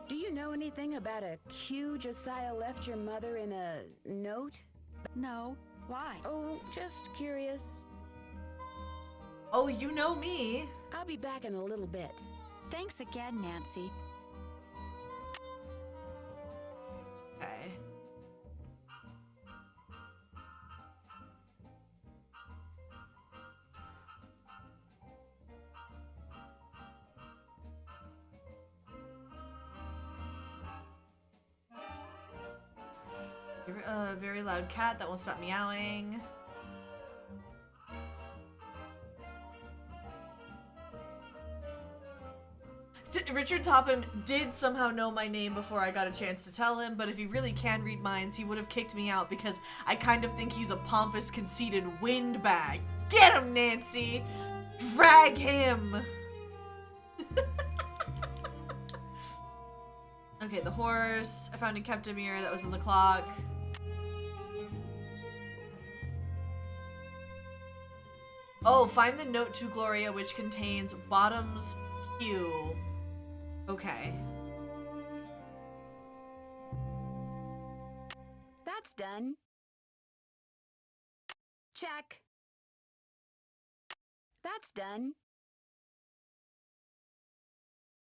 Do you know anything about a cue Josiah left your mother in a note? No. Why? Oh, just curious. Oh, you know me. I'll be back in a little bit. Thanks again, Nancy. Okay. You're a very loud cat that won't stop meowing. Richard Topham did somehow know my name before I got a chance to tell him, but if he really can read minds, he would have kicked me out because I kind of think he's a pompous, conceited windbag. Get him, Nancy! Drag him! Okay, the horse. I found a kept a mirror that was in the clock. Oh, find the note to Gloria which contains Bottom's cue. Okay. That's done. Check. That's done.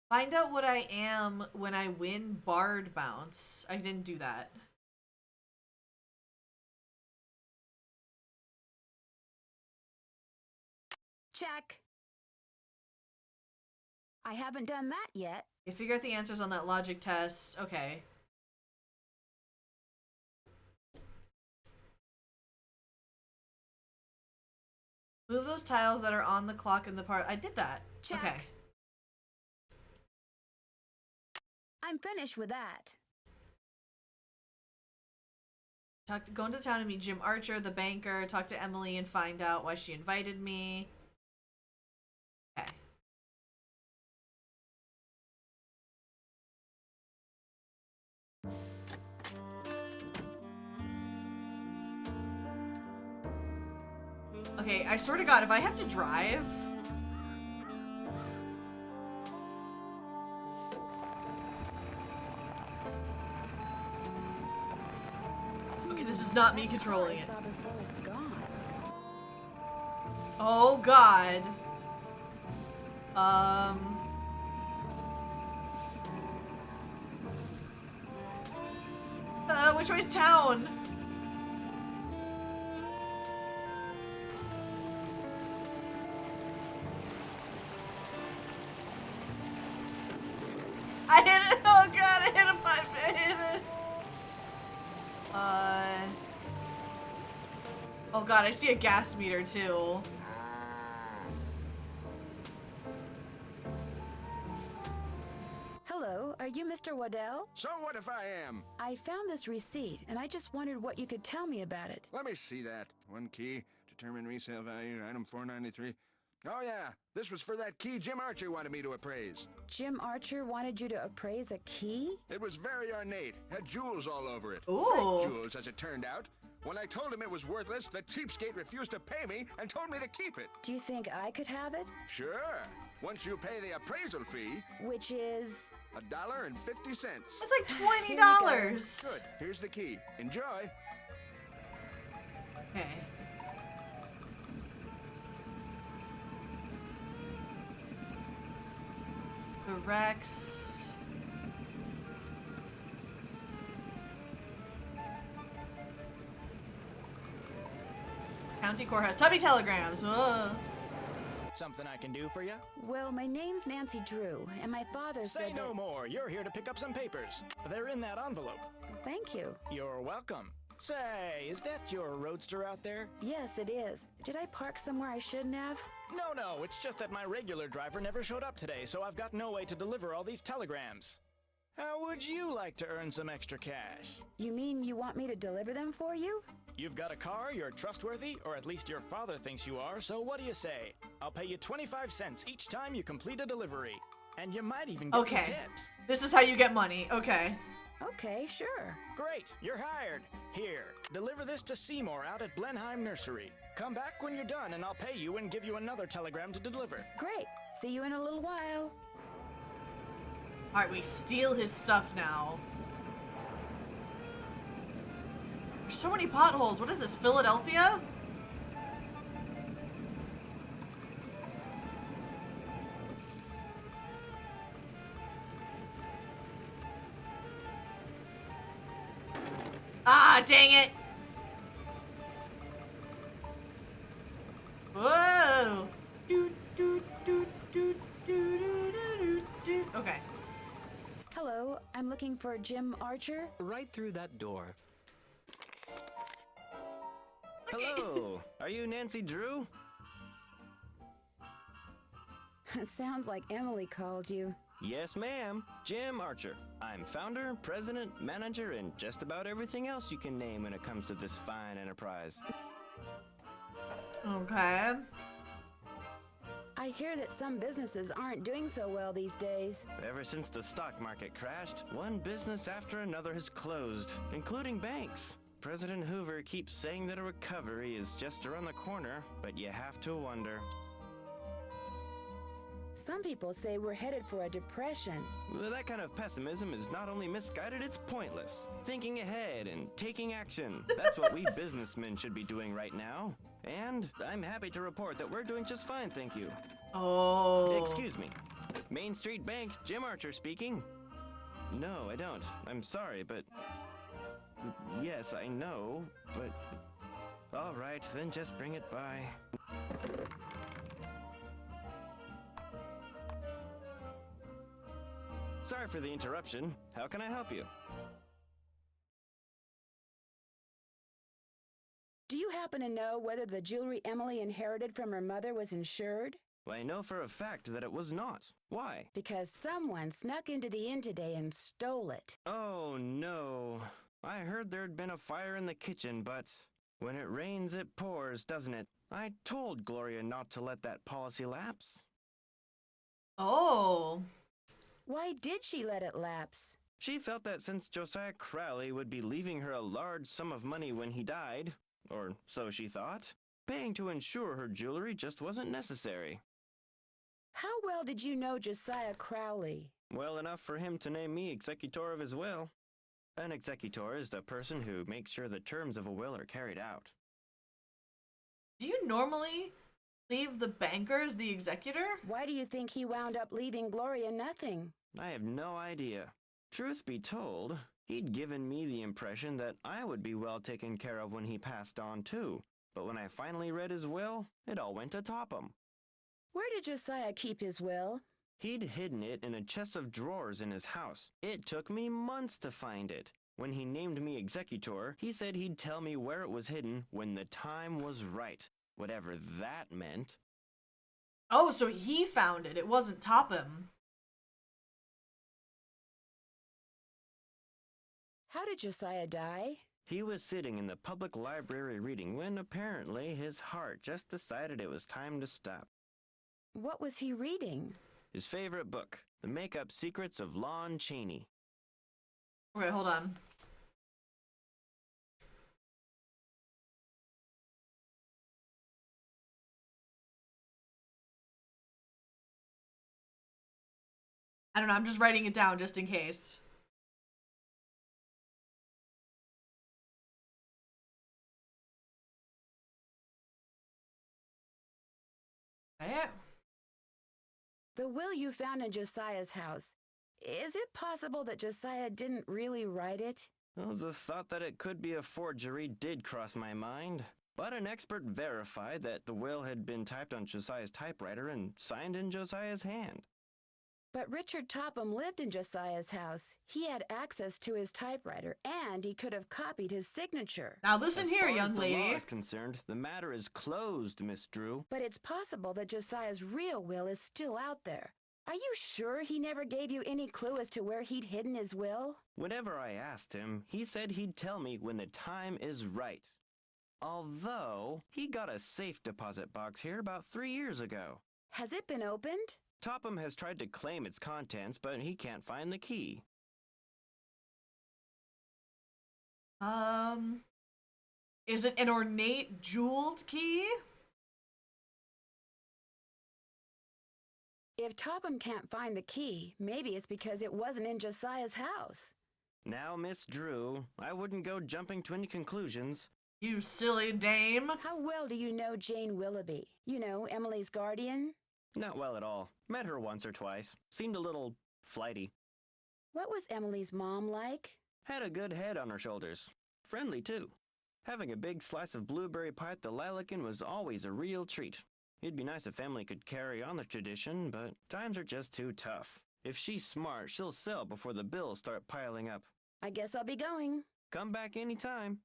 Find out what I am when I win Bard Bounce. I didn't do that. Check. I haven't done that yet. You figure out the answers on that logic test. Okay. Move those tiles that are on the clock in the part. I did that. Check. Okay. I'm finished with that. Go into town and meet Jim Archer, the banker. Talk to Emily and find out why she invited me. Okay. Okay, I swear to God, if I have to drive... Okay, this is not me controlling it. Saw before was gone. Oh, God. Which way's town? I hit it! Oh, God, I hit a pipe! I hit it! Oh, God, I see a gas meter, too. Hello, are you Mr. Waddell? So what if I am? I found this receipt, and I just wondered what you could tell me about it. Let me see that. One key, determine resale value, item 493. Oh yeah, this was for that key Jim Archer wanted me to appraise. Jim Archer wanted you to appraise a key? It was very ornate, had jewels all over it. Ooh. Fake jewels, as it turned out. When I told him it was worthless, the cheapskate refused to pay me and told me to keep it. Do you think I could have it? Sure. Once you pay the appraisal fee, Which is... $1.50. That's like $20. Good. Here's the key. Enjoy. Okay. The Rex. County Courthouse. Tubby telegrams. Ugh. Something I can do for you? Well, my name's Nancy Drew, and my father Say said no that... more. You're here to pick up some papers. They're in that envelope. Thank you. You're welcome. Say, is that your roadster out there? Yes, it is. Did I park somewhere I shouldn't have? No, it's just that my regular driver never showed up today, so I've got no way to deliver all these telegrams. How would you like to earn some extra cash? You mean you want me to deliver them for you? You've got a car, you're trustworthy, or at least your father thinks you are, so what do you say? I'll pay you 25 cents each time you complete a delivery. And you might even get some tips. This is how you get money. Okay. Okay, sure. Great, you're hired. Here, deliver this to Seymour out at Blenheim Nursery. Come back when you're done and I'll pay you and give you another telegram to deliver. Great. See you in a little while. Alright, we steal his stuff now. There's so many potholes. What is this, Philadelphia? Ah, dang it! Whoa! Okay. Hello, I'm looking for Jim Archer. Right through that door. Hello, are you Nancy Drew? Sounds like Emily called you. Yes, ma'am. Jim Archer. I'm founder, president, manager, and just about everything else you can name when it comes to this fine enterprise. Okay. I hear that some businesses aren't doing so well these days. Ever since the stock market crashed, one business after another has closed, including banks. President Hoover keeps saying that a recovery is just around the corner, but you have to wonder. Some people say we're headed for a depression. Well, that kind of pessimism is not only misguided, it's pointless. Thinking ahead and taking action. That's what we businessmen should be doing right now. And I'm happy to report that we're doing just fine, thank you. Oh. Excuse me. Main Street Bank, Jim Archer speaking. No, I don't. I'm sorry, but... Yes, I know, but... All right, then just bring it by. Sorry for the interruption. How can I help you? Do you happen to know whether the jewelry Emily inherited from her mother was insured? Well, I know for a fact that it was not. Why? Because someone snuck into the inn today and stole it. Oh, no. I heard there'd been a fire in the kitchen, but when it rains, it pours, doesn't it? I told Gloria not to let that policy lapse. Oh. Why did she let it lapse? She felt that since Josiah Crowley would be leaving her a large sum of money when he died, or so she thought, paying to insure her jewelry just wasn't necessary. How well did you know Josiah Crowley? Well enough for him to name me executor of his will. An executor is the person who makes sure the terms of a will are carried out. Do you normally leave the bankers the executor? Why do you think he wound up leaving Gloria nothing? I have no idea. Truth be told, he'd given me the impression that I would be well taken care of when he passed on too. But when I finally read his will, it all went atop him. Where did Josiah keep his will? He'd hidden it in a chest of drawers in his house. It took me months to find it. When he named me executor, he said he'd tell me where it was hidden when the time was right, whatever that meant. Oh, so he found it. It wasn't Topham. How did Josiah die? He was sitting in the public library reading when apparently his heart just decided it was time to stop. What was he reading? His favorite book, The Make-Up Secrets of Lon Chaney. Wait, hold on. I don't know, I'm just writing it down just in case. Yeah. The will you found in Josiah's house. Is it possible that Josiah didn't really write it? Well, the thought that it could be a forgery did cross my mind. But an expert verified that the will had been typed on Josiah's typewriter and signed in Josiah's hand. But Richard Topham lived in Josiah's house. He had access to his typewriter, and he could have copied his signature. Now listen As here, far young as the lady. law is concerned, the matter is closed, Miss Drew. But it's possible that Josiah's real will is still out there. Are you sure he never gave you any clue as to where he'd hidden his will? Whenever I asked him, he said he'd tell me when the time is right. Although, he got a safe deposit box here about 3 years ago. Has it been opened? Topham has tried to claim its contents, but he can't find the key. Is it an ornate jeweled key? If Topham can't find the key, maybe it's because it wasn't in Josiah's house. Now, Miss Drew, I wouldn't go jumping to any conclusions. You silly dame. How well do you know Jane Willoughby? You know, Emily's guardian? Not well at all. Met her once or twice. Seemed a little flighty. What was Emily's mom like? Had a good head on her shoulders. Friendly, too. Having a big slice of blueberry pie at the Lilican was always a real treat. It'd be nice if family could carry on the tradition, but times are just too tough. If she's smart, she'll sell before the bills start piling up. I guess I'll be going. Come back anytime.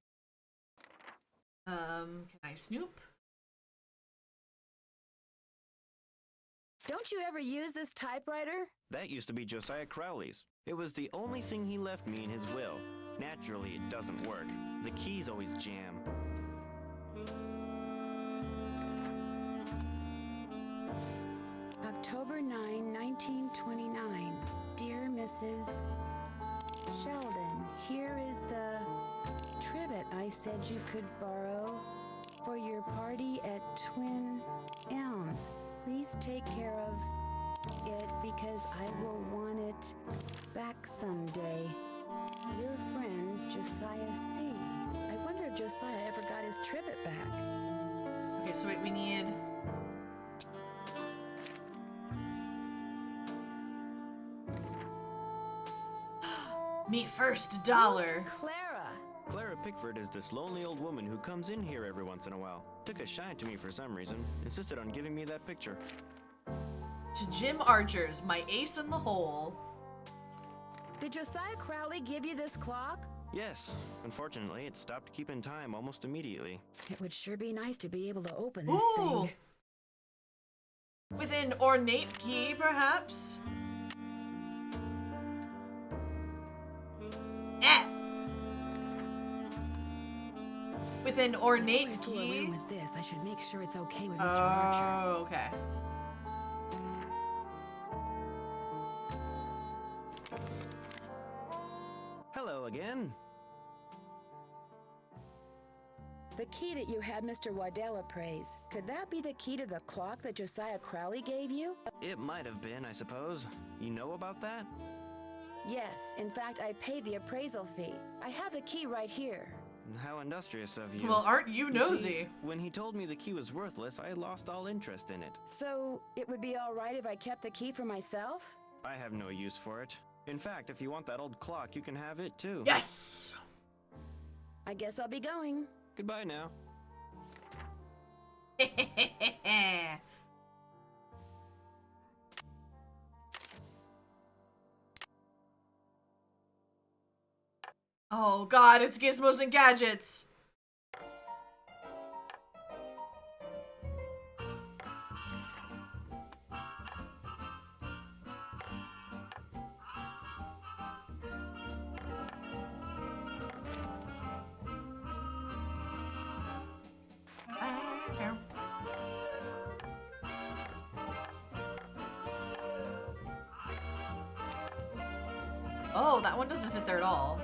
Can I snoop? Don't you ever use this typewriter? That used to be Josiah Crowley's. It was the only thing he left me in his will. Naturally, it doesn't work. The keys always jam. October 9, 1929. Dear Mrs. Sheldon, here is the trivet I said you could borrow for your party at Twin Elms. Please take care of it because I will want it back someday. Your friend, Josiah C. I wonder if Josiah ever got his trivet back. Okay, so wait, we need... Me first, dollar. Who's Clara. Clara Pickford is this lonely old woman who comes in here every once in a while. Took a shine to me for some reason. Insisted on giving me that picture. To Jim Archer's, my ace in the hole. Did Josiah Crowley give you this clock? Yes. Unfortunately, it stopped keeping time almost immediately. It would sure be nice to be able to open this Ooh! thing. With an ornate key, perhaps? With an ornate Before I key? fool around with this, I should make sure it's okay with Mr. Archer. Oh, okay. Hello again. The key that you had Mr. Waddell appraise, could that be the key to the clock that Josiah Crowley gave you? It might have been, I suppose. You know about that? Yes, in fact, I paid the appraisal fee. I have the key right here. How industrious of you. Well, aren't you You nosy? see, when he told me the key was worthless, I lost all interest in it. So, it would be all right if I kept the key for myself? I have no use for it. In fact, if you want that old clock, you can have it too. Yes! I guess I'll be going. Goodbye now. Oh god, it's Gizmos and Gadgets! Oh, that one doesn't fit there at all.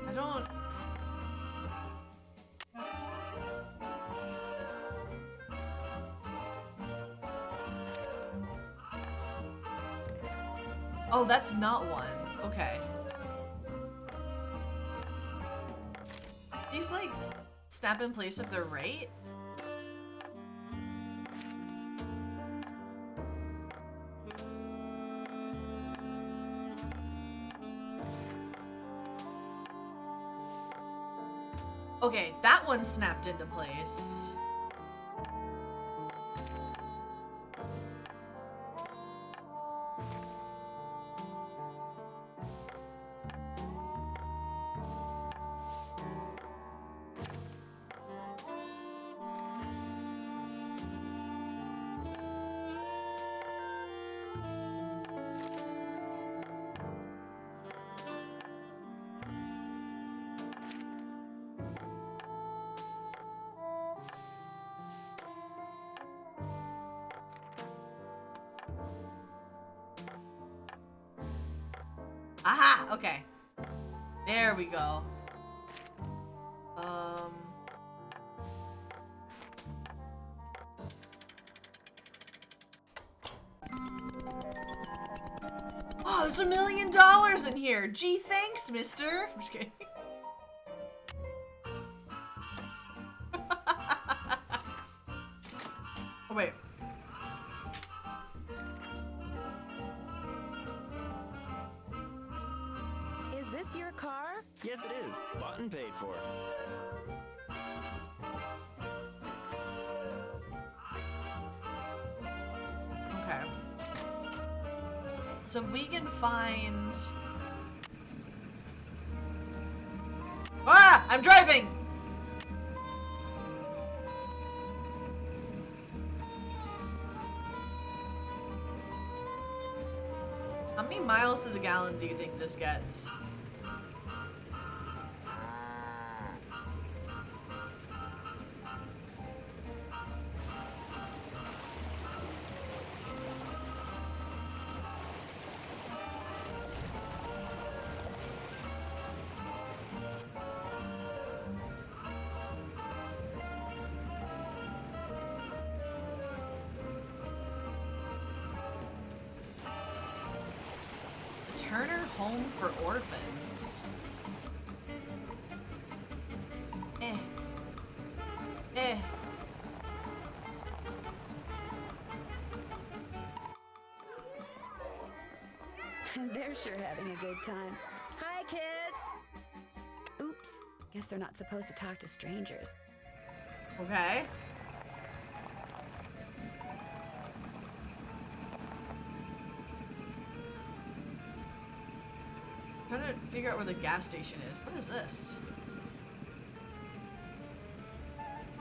I don't... Oh, that's not one. Okay. These, like, snap in place if they're right? Okay, that one snapped into place. Aha! Okay. There we go. Oh, there's $1 million in here. Gee, thanks, mister. I'm just kidding. Oh, wait. Is this your car? Yes, it is. Bought and paid for. Okay. So we can find... Ah! I'm driving! How many miles to the gallon do you think this gets? Turner Home for Orphans. They're sure having a good time. Hi, kids! Oops. Guess they're not supposed to talk to strangers. Okay. I'm trying to figure out where the gas station is. What is this?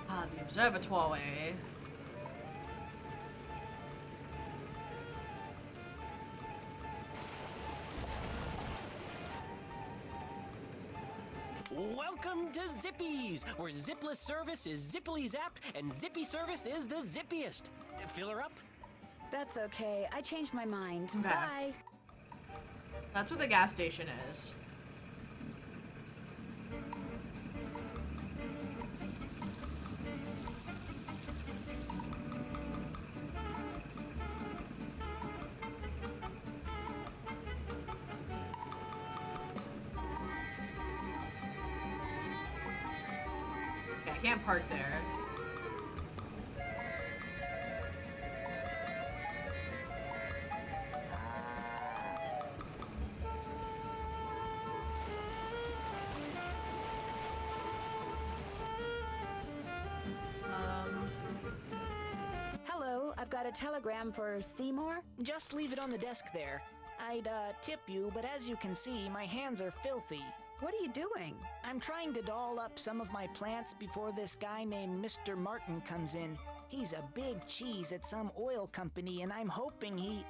Ah, the observatory. Welcome to Zippy's, where zipless service is zippily zapped and zippy service is the zippiest. Fill her up? That's okay. I changed my mind. Okay. Bye. That's where the gas station is. Okay, I can't park there. Hello, I've got a telegram for Seymour. Just leave it on the desk there. I'd tip you, but as you can see, my hands are filthy. What are you doing? I'm trying to doll up some of my plants before this guy named Mr. Martin comes in. He's a big cheese at some oil company, and I'm hoping he...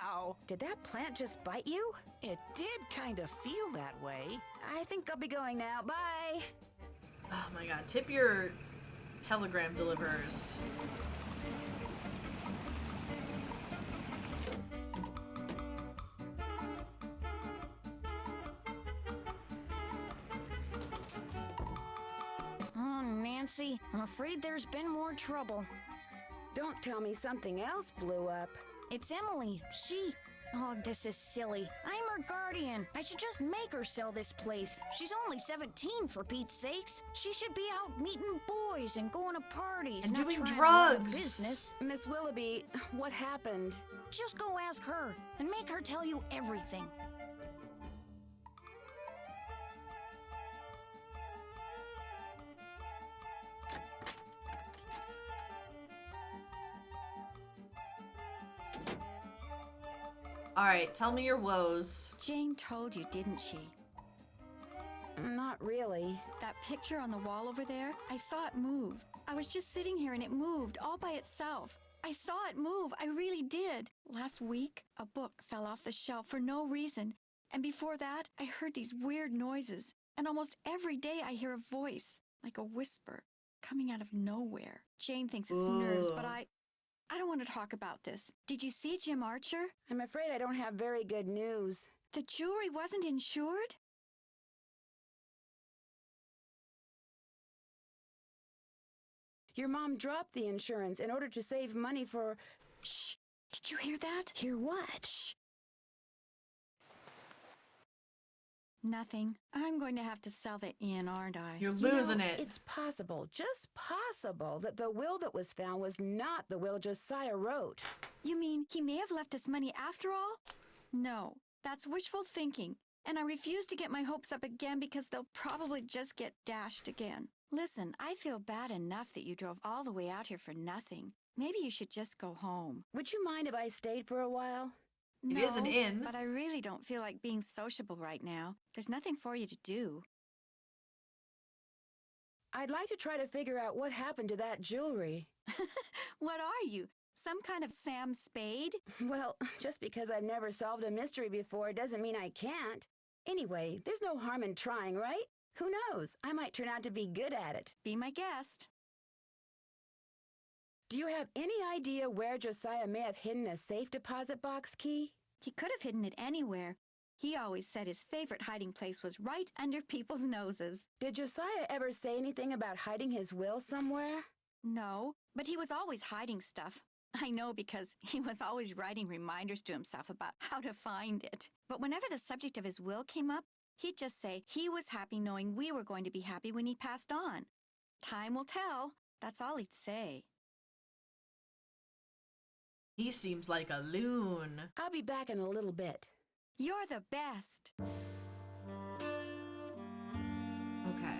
Ow! Did that plant just bite you? It did kind of feel that way. I think I'll be going now. Bye. Oh my god, tip your telegram deliverers. Oh, Nancy, I'm afraid there's been more trouble. Don't tell me something else blew up. It's Emily. She... Oh, this is silly. I'm her guardian. I should just make her sell this place. She's only 17, for Pete's sakes. She should be out meeting boys and going to parties. And not doing trying to run a drugs. business. Miss Willoughby, what happened? Just go ask her and make her tell you everything. Alright, tell me your woes. Jane told you, didn't she? Not really. That picture on the wall over there, I saw it move. I was just sitting here and it moved all by itself. I saw it move, I really did. Last week, a book fell off the shelf for no reason. And before that, I heard these weird noises. And almost every day I hear a voice, like a whisper, coming out of nowhere. Jane thinks it's nerves, but I don't want to talk about this. Did you see Jim Archer? I'm afraid I don't have very good news. The jewelry wasn't insured? Your mom dropped the insurance in order to save money for... Shh! Did you hear that? Hear what? Shh! Nothing. I'm going to have to sell the inn, aren't I? You're losing it. It's possible, just possible, that the will that was found was not the will Josiah wrote. You mean he may have left us money after all? No, that's wishful thinking. And I refuse to get my hopes up again because they'll probably just get dashed again. Listen, I feel bad enough that you drove all the way out here for nothing. Maybe you should just go home. Would you mind if I stayed for a while? It is an inn. But I really don't feel like being sociable right now. There's nothing for you to do. I'd like to try to figure out what happened to that jewelry. What are you? Some kind of Sam Spade? Well, just because I've never solved a mystery before doesn't mean I can't. Anyway, there's no harm in trying, right? Who knows? I might turn out to be good at it. Be my guest. Do you have any idea where Josiah may have hidden a safe deposit box key? He could have hidden it anywhere. He always said his favorite hiding place was right under people's noses. Did Josiah ever say anything about hiding his will somewhere? No, but he was always hiding stuff. I know because he was always writing reminders to himself about how to find it. But whenever the subject of his will came up, he'd just say he was happy knowing we were going to be happy when he passed on. Time will tell. That's all he'd say. He seems like a loon. I'll be back in a little bit. You're the best. Okay.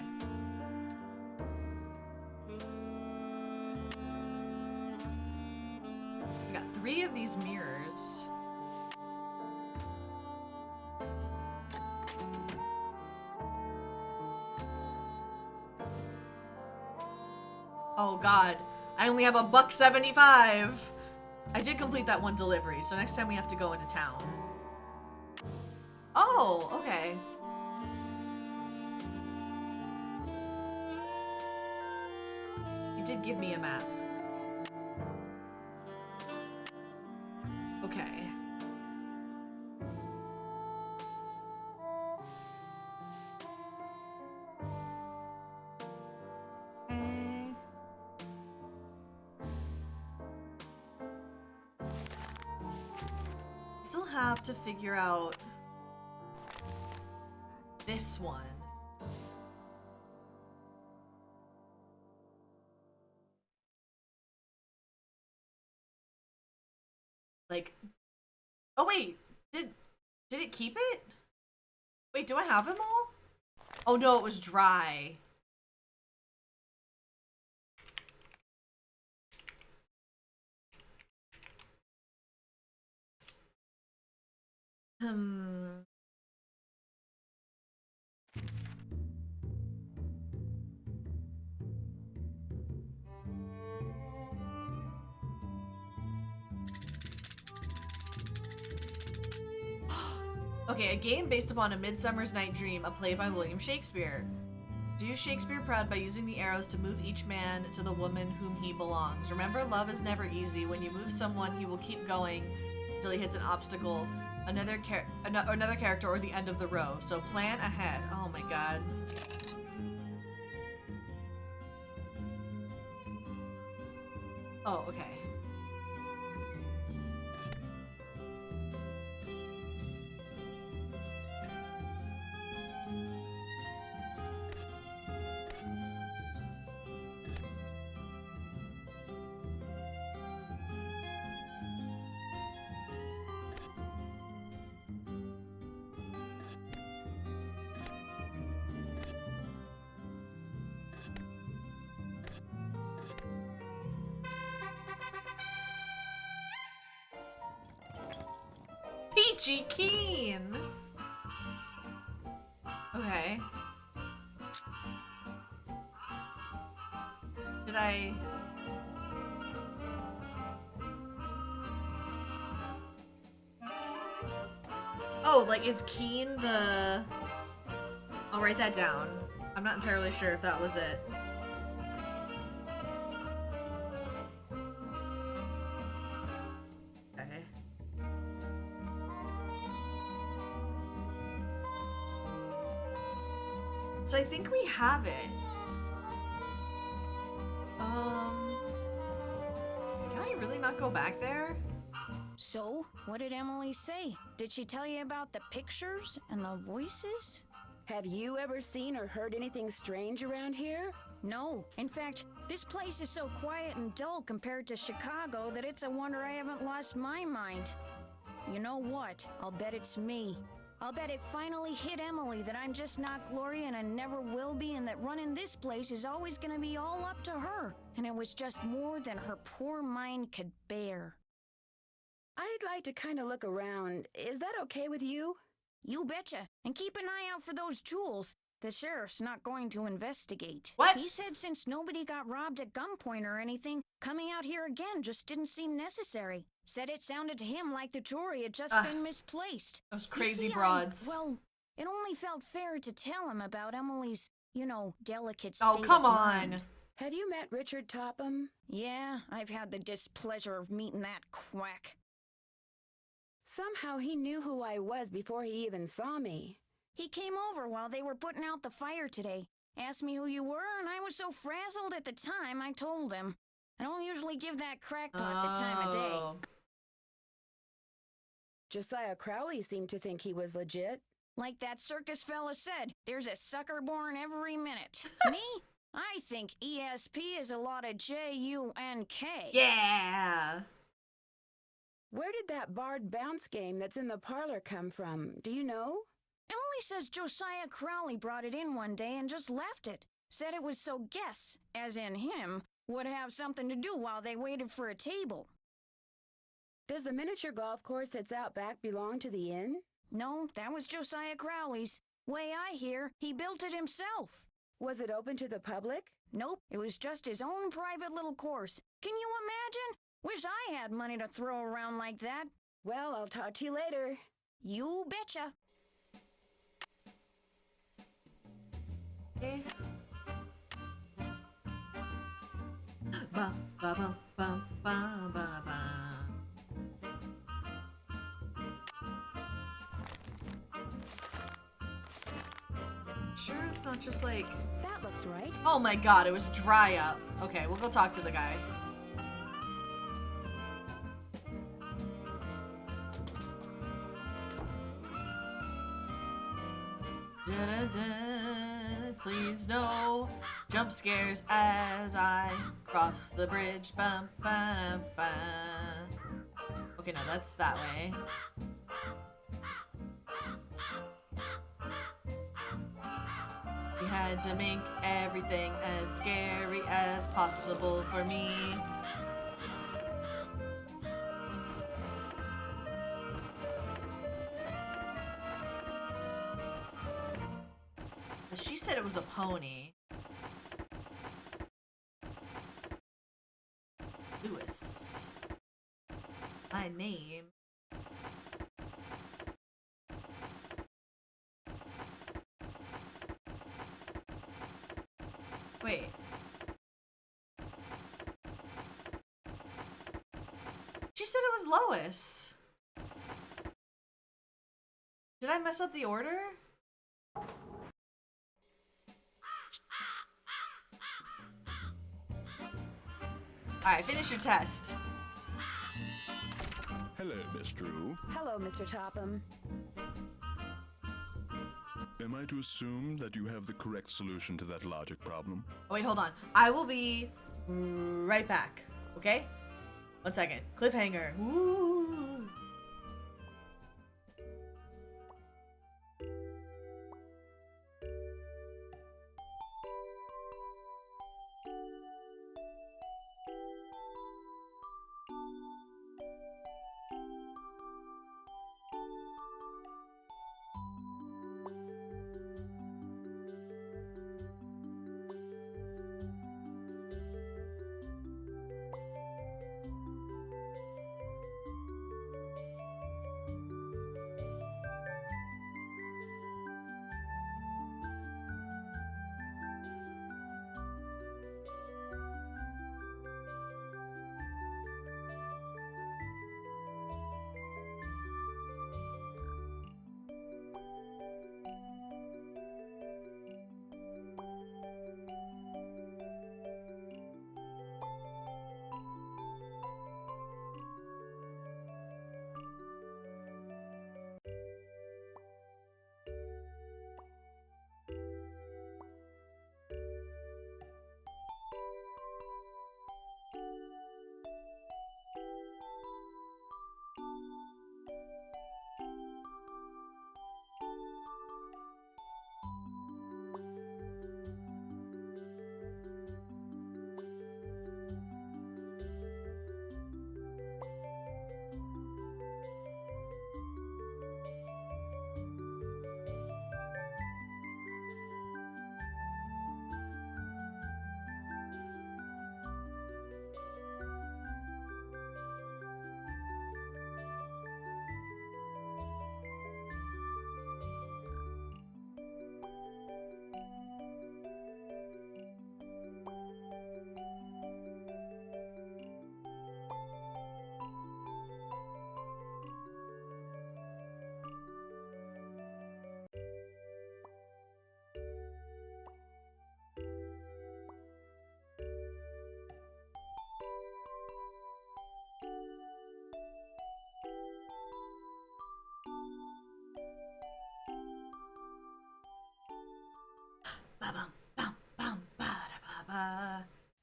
We got 3 of these mirrors. Oh god, I only have $1.75. I did complete that one delivery, so next time we have to go into town. Oh, okay. It did give me a map. Okay. Still have to figure out this one. Like, oh wait, did it keep it? Wait, do I have them all? Oh no, it was dry. Okay, a game based upon A Midsummer's Night Dream, a play by William Shakespeare. Do Shakespeare proud by using the arrows to move each man to the woman whom he belongs. Remember, love is never easy. When you move someone, he will keep going until he hits an obstacle, another character, or the end of the row. So plan ahead. Oh my god. Oh, okay. Peachy Keen! Okay. Did I... Oh, like, is Keen the... I'll write that down. I'm not entirely sure if that was it. Okay. So I think we have it. Can I really not go back there? So, what did Emily say? Did she tell you about the pictures and the voices? Have you ever seen or heard anything strange around here? No. In fact, this place is so quiet and dull compared to Chicago that it's a wonder I haven't lost my mind. You know what? I'll bet it's me. I'll bet it finally hit Emily that I'm just not Gloria and I never will be, and that running this place is always gonna be all up to her. And it was just more than her poor mind could bear. I'd like to kind of look around. Is that okay with you? You betcha. And keep an eye out for those jewels. The sheriff's not going to investigate. What? He said since nobody got robbed at gunpoint or anything, coming out here again just didn't seem necessary. Said it sounded to him like the jewelry had just been misplaced. Those crazy You see, broads. Well, it only felt fair to tell him about Emily's, delicate state Oh, come of on. mind. Have you met Richard Topham? Yeah, I've had the displeasure of meeting that quack. Somehow he knew who I was before he even saw me. He came over while they were putting out the fire today. Asked me who you were, and I was so frazzled at the time, I told him. I don't usually give that crackpot the time of day. Josiah Crowley seemed to think he was legit. Like that circus fella said, there's a sucker born every minute. Me? I think ESP is a lot of JUNK. Yeah! Where did that barred bounce game that's in the parlor come from? Do you know? Emily says Josiah Crowley brought it in one day and just left it. Said it was so guests, as in him, would have something to do while they waited for a table. Does the miniature golf course that's out back belong to the inn? No, that was Josiah Crowley's. Way I hear, he built it himself. Was it open to the public? Nope, it was just his own private little course. Can you imagine? Wish I had money to throw around like that. Well, I'll talk to you later. You betcha. Okay. Bum, ba, bum, bum, bum, ba, ba. Sure, it's not just like... That looks right. Oh my god, it was dry up. Okay, we'll go talk to the guy. Da-da-da, please no jump scares as I cross the bridge. Bum, ba, ba. Okay, no, that's that way. We had to make everything as scary as possible for me. She said it was a pony. Lewis. My name. Wait. She said it was Lois. Did I mess up the order? Alright, finish your test. Hello, Miss Drew. Hello, Mr. Topham. Am I to assume that you have the correct solution to that logic problem? Oh, wait, hold on. I will be right back, okay? 1 second. Cliffhanger. Woo!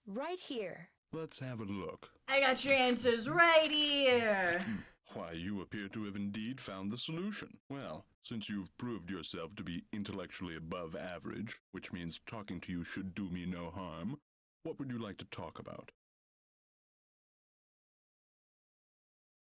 Right here. Let's have a look. I got your answers right here. Why, you appear to have indeed found the solution. Well, since you've proved yourself to be intellectually above average, which means talking to you should do me no harm, what would you like to talk about?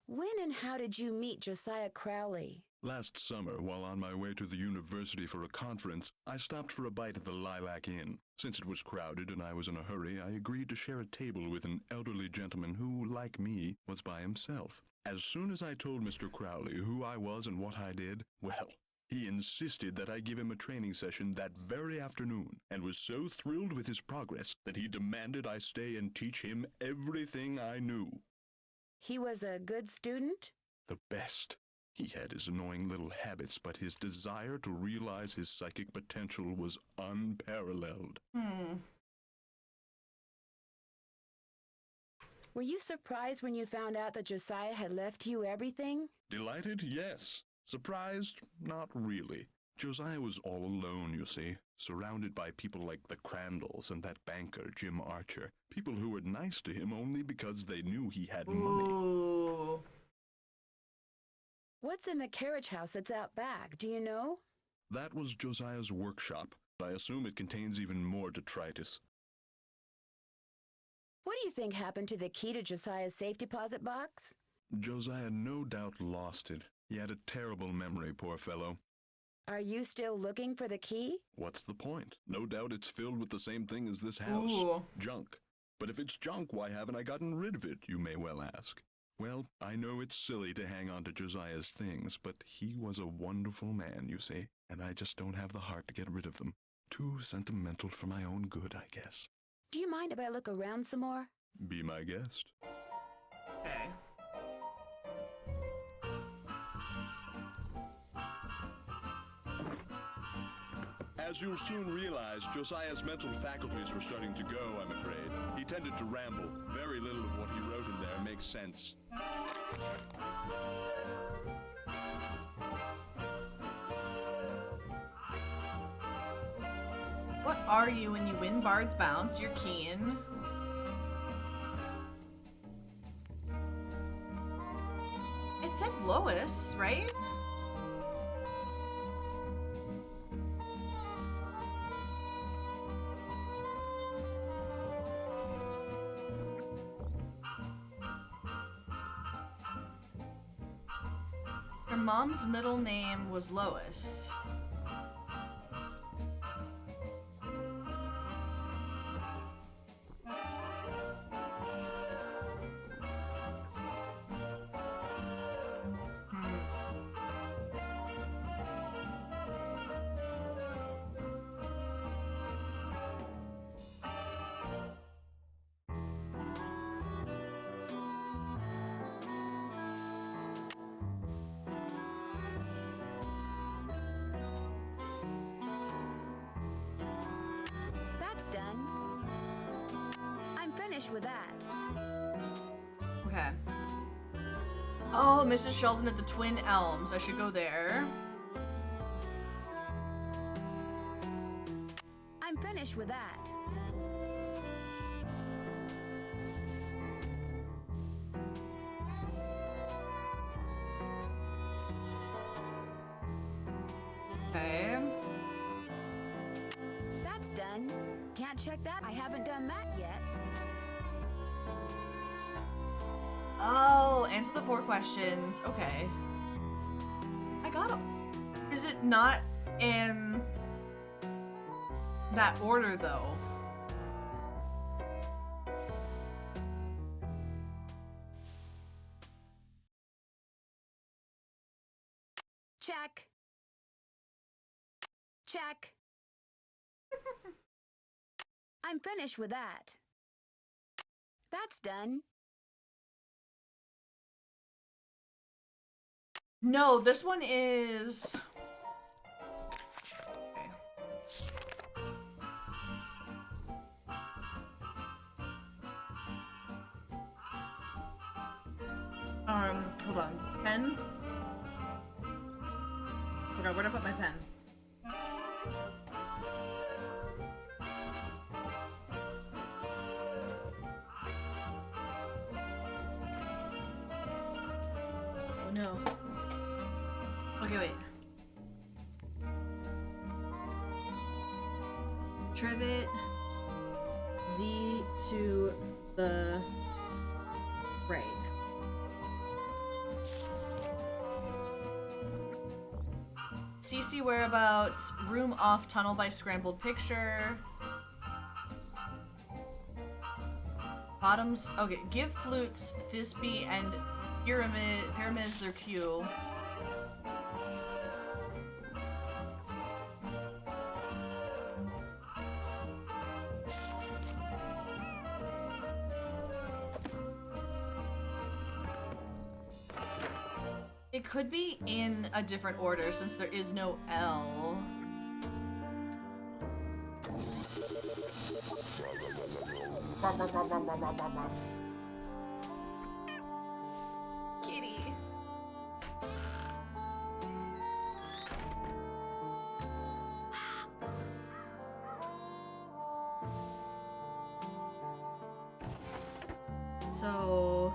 When and how did you meet Josiah Crowley? Last summer, while on my way to the university for a conference, I stopped for a bite at the Lilac Inn. Since it was crowded and I was in a hurry, I agreed to share a table with an elderly gentleman who, like me, was by himself. As soon as I told Mr. Crowley who I was and what I did, well, he insisted that I give him a training session that very afternoon, and was so thrilled with his progress that he demanded I stay and teach him everything I knew. He was a good student? The best. He had his annoying little habits, but his desire to realize his psychic potential was unparalleled. Were you surprised when you found out that Josiah had left you everything? Delighted? Yes. Surprised? Not really. Josiah was all alone, you see, surrounded by people like the Crandalls and that banker, Jim Archer. People who were nice to him only because they knew he had money. What's in the carriage house that's out back? Do you know? That was Josiah's workshop. I assume it contains even more detritus. What do you think happened to the key to Josiah's safe deposit box? Josiah no doubt lost it. He had a terrible memory, poor fellow. Are you still looking for the key? What's the point? No doubt it's filled with the same thing as this house. Junk. But if it's junk, why haven't I gotten rid of it, you may well ask. Well, I know it's silly to hang on to Josiah's things, but he was a wonderful man, you see, and I just don't have the heart to get rid of them. Too sentimental for my own good, I guess. Do you mind if I look around some more? Be my guest. Okay. As you'll soon realize, Josiah's mental faculties were starting to go, I'm afraid. He tended to ramble. Very little of what he wrote in there makes sense. What are you when you win Bard's Bounce? You're keen. It said Lois, right? Her mom's middle name was Lois. Done. I'm finished with that. Okay. Oh, Mrs. Sheldon at the Twin Elms. I should go there. I'm finished with that. Okay. That's done. Can't check that. I haven't done that yet. Oh, answer the 4 questions. Okay. I got them. Is it not in that order, though? Check. Check. I'm finished with that. That's done. No, this one is... Okay. Hold on. Pen? Okay, where'd I put my pen? no. Okay, wait. Trivet Z to the right. CC whereabouts, room off tunnel by scrambled picture. Bottoms, okay, give flutes, Thisbe, and pyramids their cue. It could be in a different order since there is no L. Kitty. So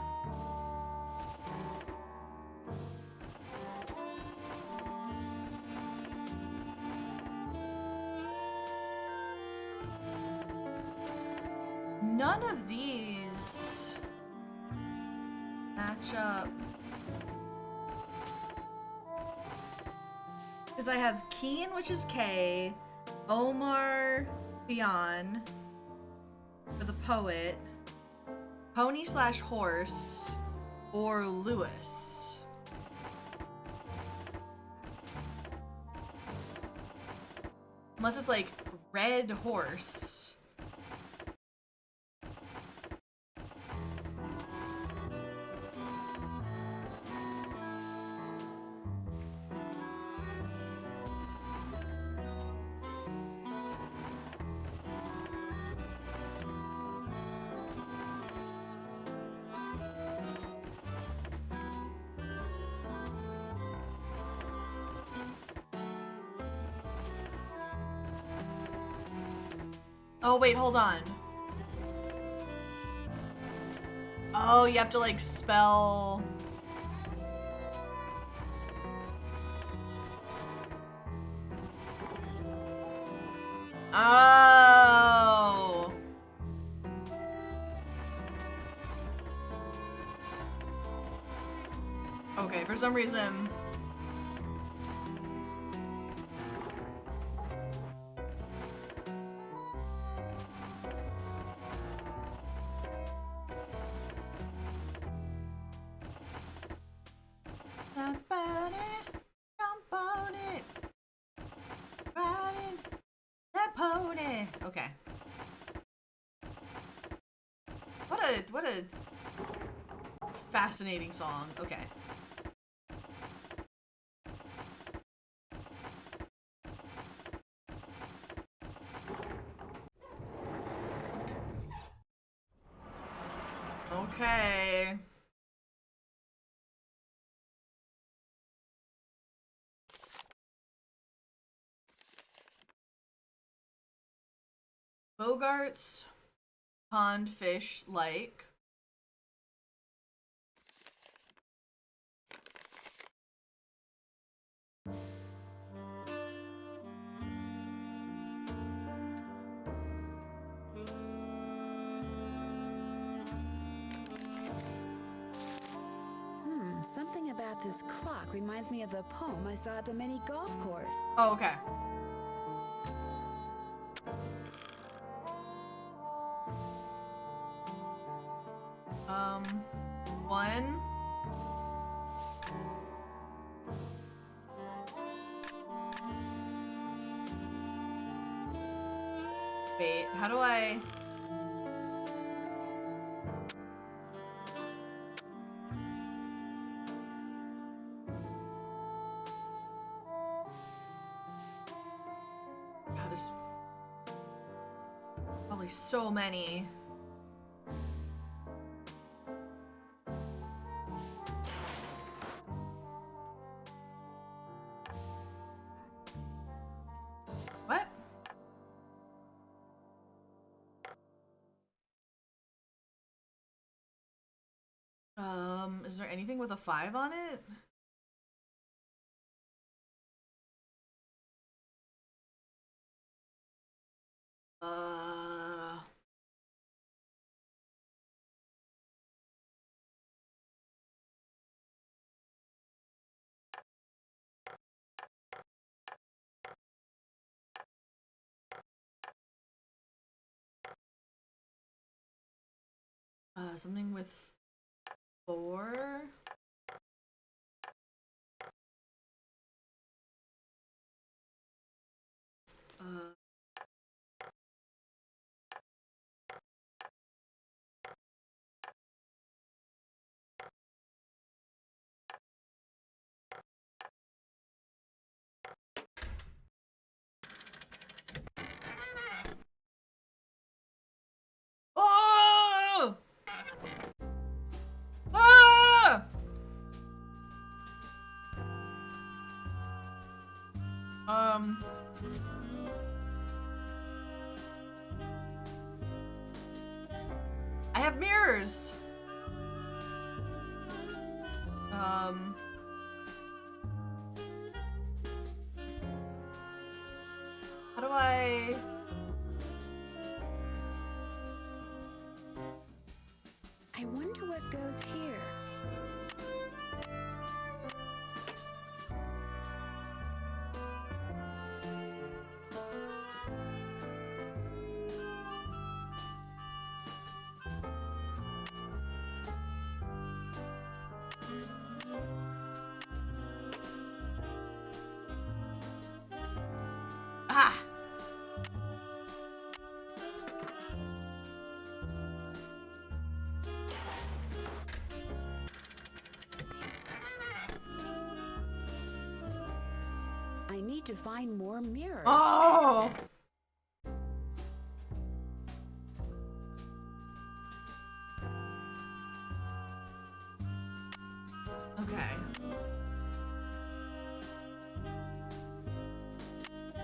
none of these match up. Because I have Keen, which is K, Omar Theon for the poet, Pony / horse, or Lewis. Unless it's like red horse. Oh, wait, hold on. Oh, you have to like spell. Oh. Okay, for some reason. Jump on it. Riding that pony. Okay. What a fascinating song. Okay. Okay. Bogart's pond fish like. Something about this clock reminds me of the poem I saw at the mini golf course. Oh, okay. One. Wait, how do I... God, there's probably so many. What? Is there anything with a 5 on it? Something with 4. Oh! Ah! I have mirrors. How do I... I wonder what goes here. Ah! I need to find more mirrors. Oh! Okay.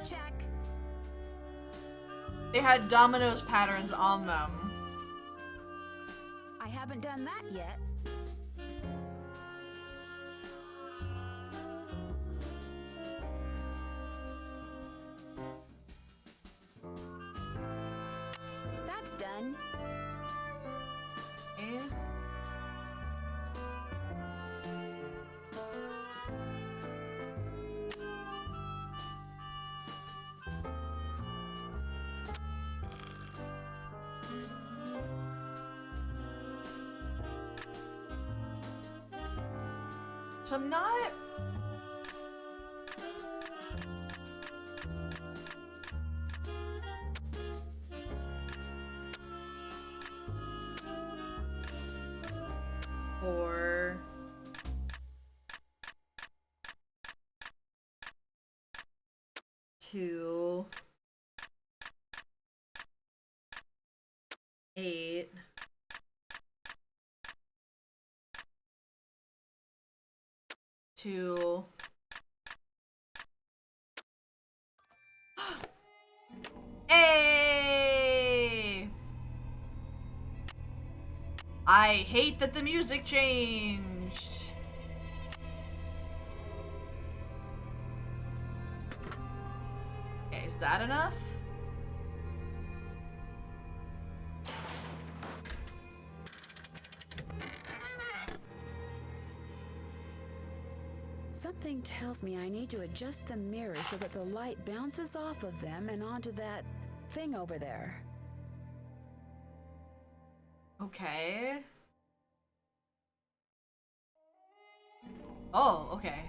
Check. They had dominoes patterns on them. I haven't done that yet. That's done. Eh? So I'm not... Four... 2... 8... 2... Hey! I hate that the music changed. Okay, is that enough? Something tells me I need to adjust the mirrors so that the light bounces off of them and onto that thing over there. Okay. Oh, okay.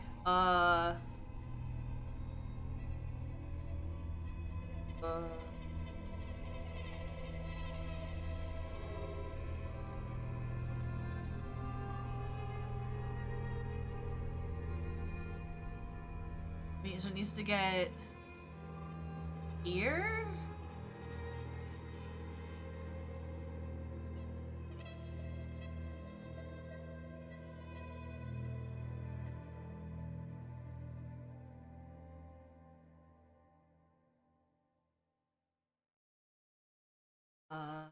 Wait, so it needs to get here? Uh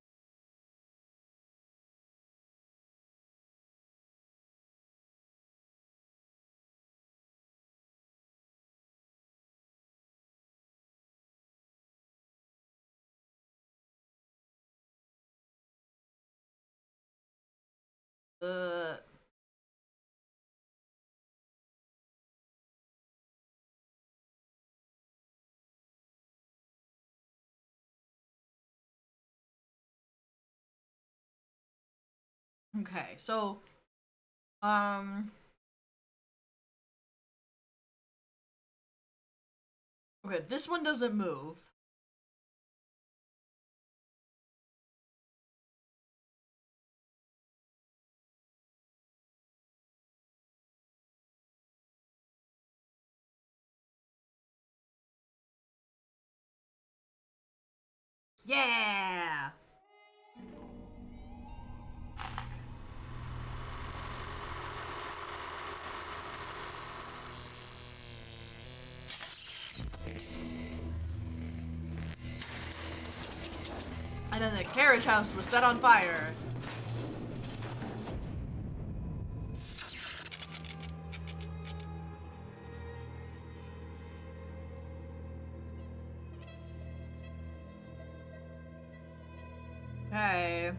Okay, so okay, this one doesn't move. Yeah. And then the carriage house was set on fire. Okay.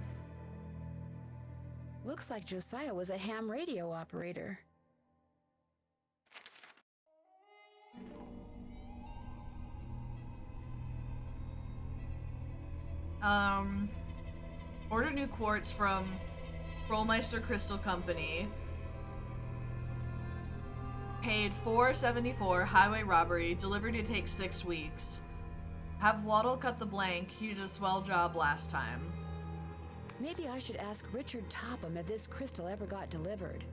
Looks like Josiah was a ham radio operator. Order new quartz from Trollmeister Crystal Company. Paid $4.74, highway robbery, delivery to take 6 weeks. Have Waddle cut the blank, he did a swell job last time. Maybe I should ask Richard Topham if this crystal ever got delivered.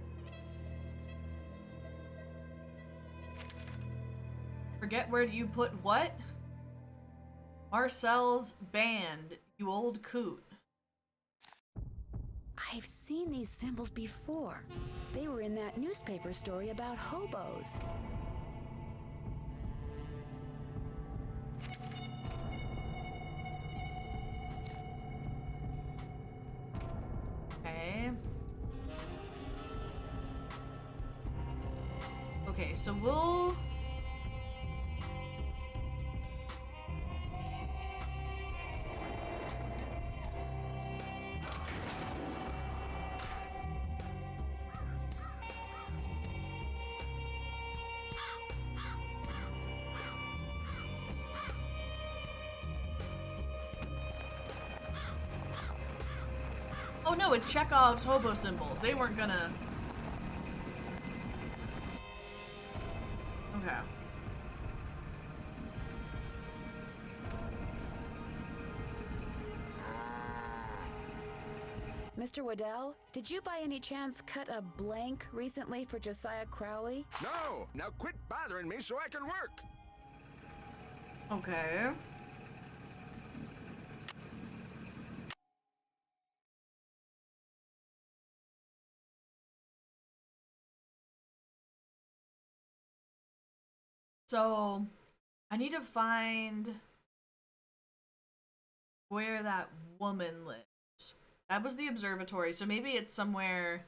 Forget where you put what? Marcel's band, you old coot. I've seen these symbols before. They were in that newspaper story about hobos. Okay. Okay, so we'll... Oh no, it's Chekhov's hobo symbols. They weren't gonna... Okay. Mr. Waddell, did you by any chance cut a blank recently for Josiah Crowley? No! Now quit bothering me so I can work! Okay. So, I need to find where that woman lives. That was the observatory, so maybe it's somewhere...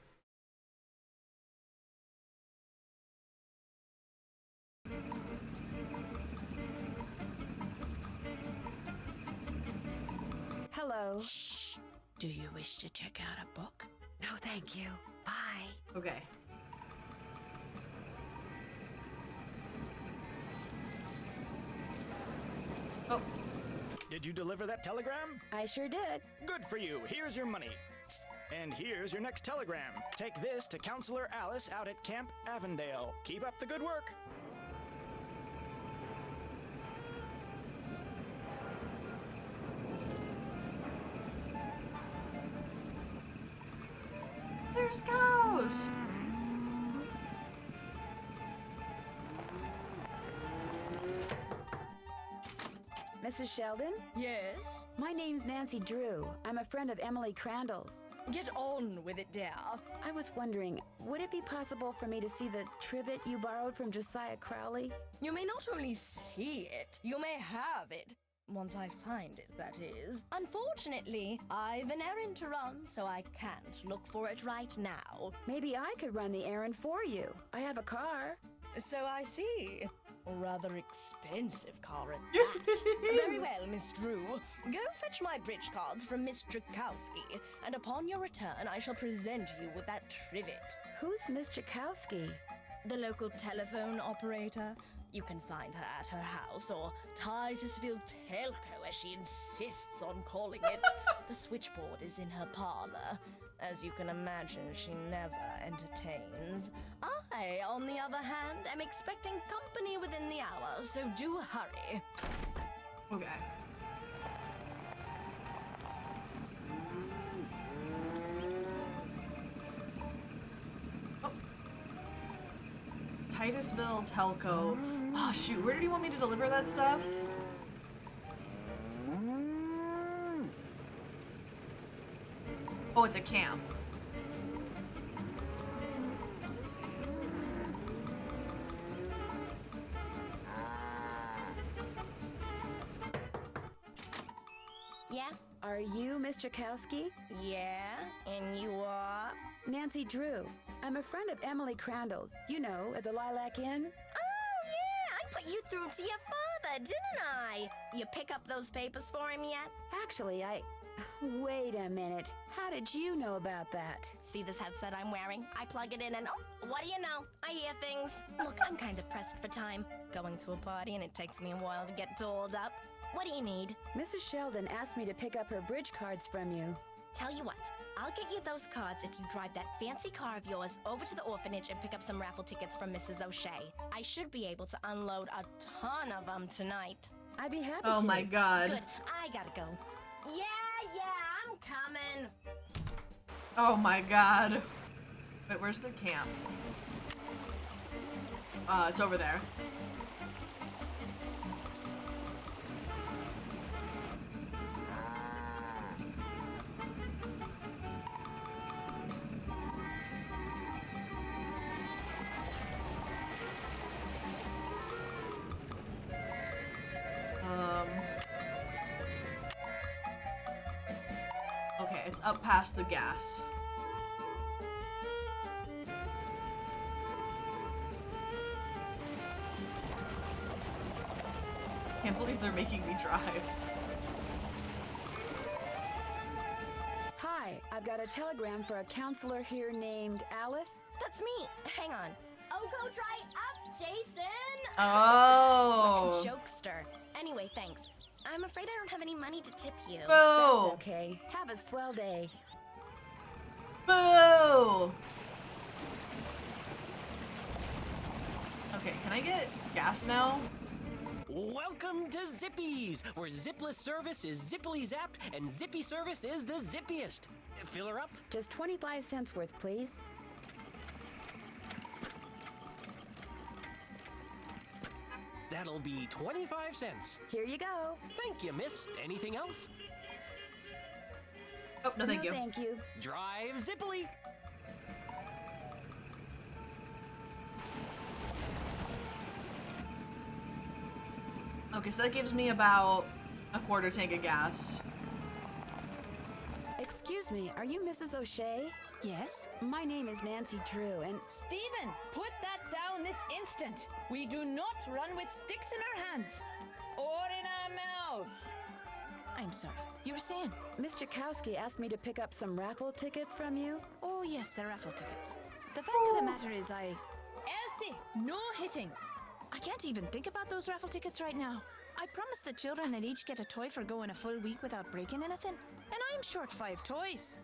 Hello. Shh. Do you wish to check out a book? No, thank you. Bye. Okay. Oh. Did you deliver that telegram? I sure did. Good for you. Here's your money. And here's your next telegram. Take this to Counselor Alice out at Camp Avondale. Keep up the good work. There's cows! Mrs. Sheldon? Yes? My name's Nancy Drew. I'm a friend of Emily Crandall's. Get on with it, dear. I was wondering, would it be possible for me to see the trivet you borrowed from Josiah Crowley? You may not only see it, you may have it. Once I find it, that is. Unfortunately, I've an errand to run, so I can't look for it right now. Maybe I could run the errand for you. I have a car. So I see. rather expensive car at that. Very well, Miss Drew. Go fetch my bridge cards from Miss Tchaikovsky, and upon your return, I shall present you with that trivet. Who's Miss Tchaikovsky? The local telephone operator. You can find her at her house, or Titusville Telco, as she insists on calling it. The switchboard is in her parlor. As you can imagine, she never entertains. I, on the other hand, am expecting company within the hour, so do hurry. Okay. Oh. Titusville Telco. Oh, shoot. Where did he want me to deliver that stuff? Oh, at the camp. Yeah? Are you Miss Tchaikovsky? Yeah? And you are? Nancy Drew. I'm a friend of Emily Crandall's. You know, at the Lilac Inn. Oh, yeah! I put you through to your father, didn't I? You pick up those papers for him yet? Actually, Wait a minute. How did you know about that? See this headset I'm wearing? I plug it in and oh, what do you know? I hear things. Look, I'm kind of pressed for time. Going to a party and it takes me a while to get dolled up. What do you need? Mrs. Sheldon asked me to pick up her bridge cards from you. Tell you what, I'll get you those cards if you drive that fancy car of yours over to the orphanage and pick up some raffle tickets from Mrs. O'Shea. I should be able to unload a ton of them tonight. I'd be happy to. Oh my god. Good, I gotta go. Yeah, I'm coming. Oh my god. Wait, where's the camp? It's over there. Okay, it's up past the gas. Can't believe they're making me drive. Hi, I've got a telegram for a counselor here named Alice. That's me. Hang on. Oh, go dry up, Jason! Oh. Jokester. Anyway, thanks. I'm afraid I don't have any money to tip you. Boo! That's okay. Have a swell day. Boo! Okay, can I get gas now? Welcome to Zippy's, where zipless service is zippily zapped and zippy service is the zippiest. Fill her up? Just 25 cents worth, please. That'll be 25 cents. Here you go. Thank you, miss. Anything else? Oh, no, thank you. Thank you. Drive zippily. Okay, so that gives me about a quarter tank of gas. Excuse me, are you Mrs. O'Shea? Yes? My name is Nancy Drew, and... Stephen, put that down this instant. We do not run with sticks in our hands. Or in our mouths. I'm sorry. You were saying? Miss Tchaikovsky asked me to pick up some raffle tickets from you. Oh, yes, the raffle tickets. The fact of the matter is Elsie, no hitting. I can't even think about those raffle tickets right now. I promised the children they'd each get a toy for going a full week without breaking anything. And I'm short 5 toys.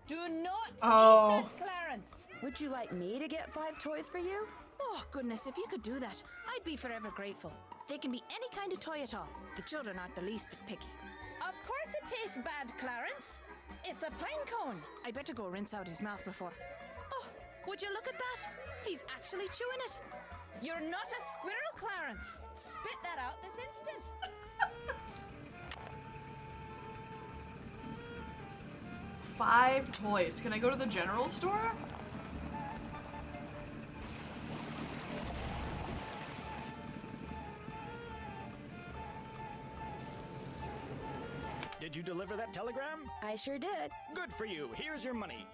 Do not eat that, Clarence. Would you like me to get 5 toys for you? Oh, goodness, if you could do that, I'd be forever grateful. They can be any kind of toy at all. The children aren't the least bit picky. Of course it tastes bad, Clarence. It's a pine cone. I better go rinse out his mouth before. Oh, would you look at that? He's actually chewing it. You're not a squirrel, Clarence. Spit that out this instant. 5 toys. Can I go to the general store? Did you deliver that telegram? I sure did. Good for you. Here's your money.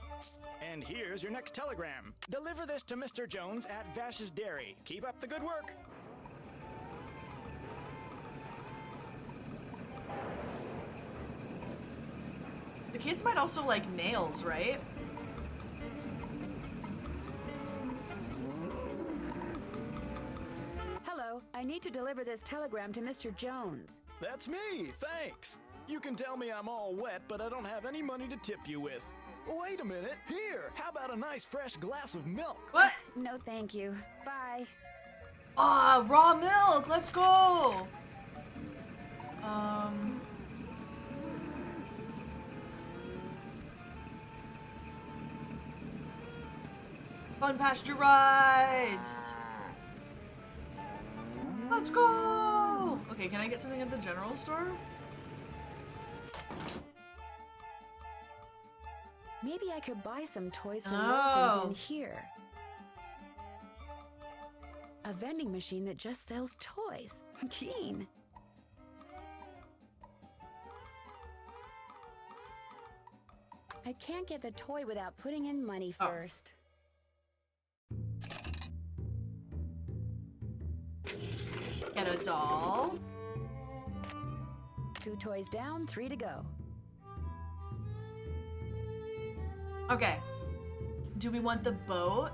And here's your next telegram. Deliver this to Mr. Jones at Vash's Dairy. Keep up the good work. kids might also like nails, right? Hello, I need to deliver this telegram to Mr. Jones. That's me, thanks. You can tell me I'm all wet, but I don't have any money to tip you with. Wait a minute, here, how about a nice fresh glass of milk? What? No, thank you. Bye. Ah, raw milk, let's go! Unpasteurized! Let's go! Okay, can I get something at the general store? Maybe I could buy some toys from Oh. orphans in here. A vending machine that just sells toys. Keen. I can't get the toy without putting in money first. Get a doll. 2 toys down, 3 to go. Okay. Do we want the boat,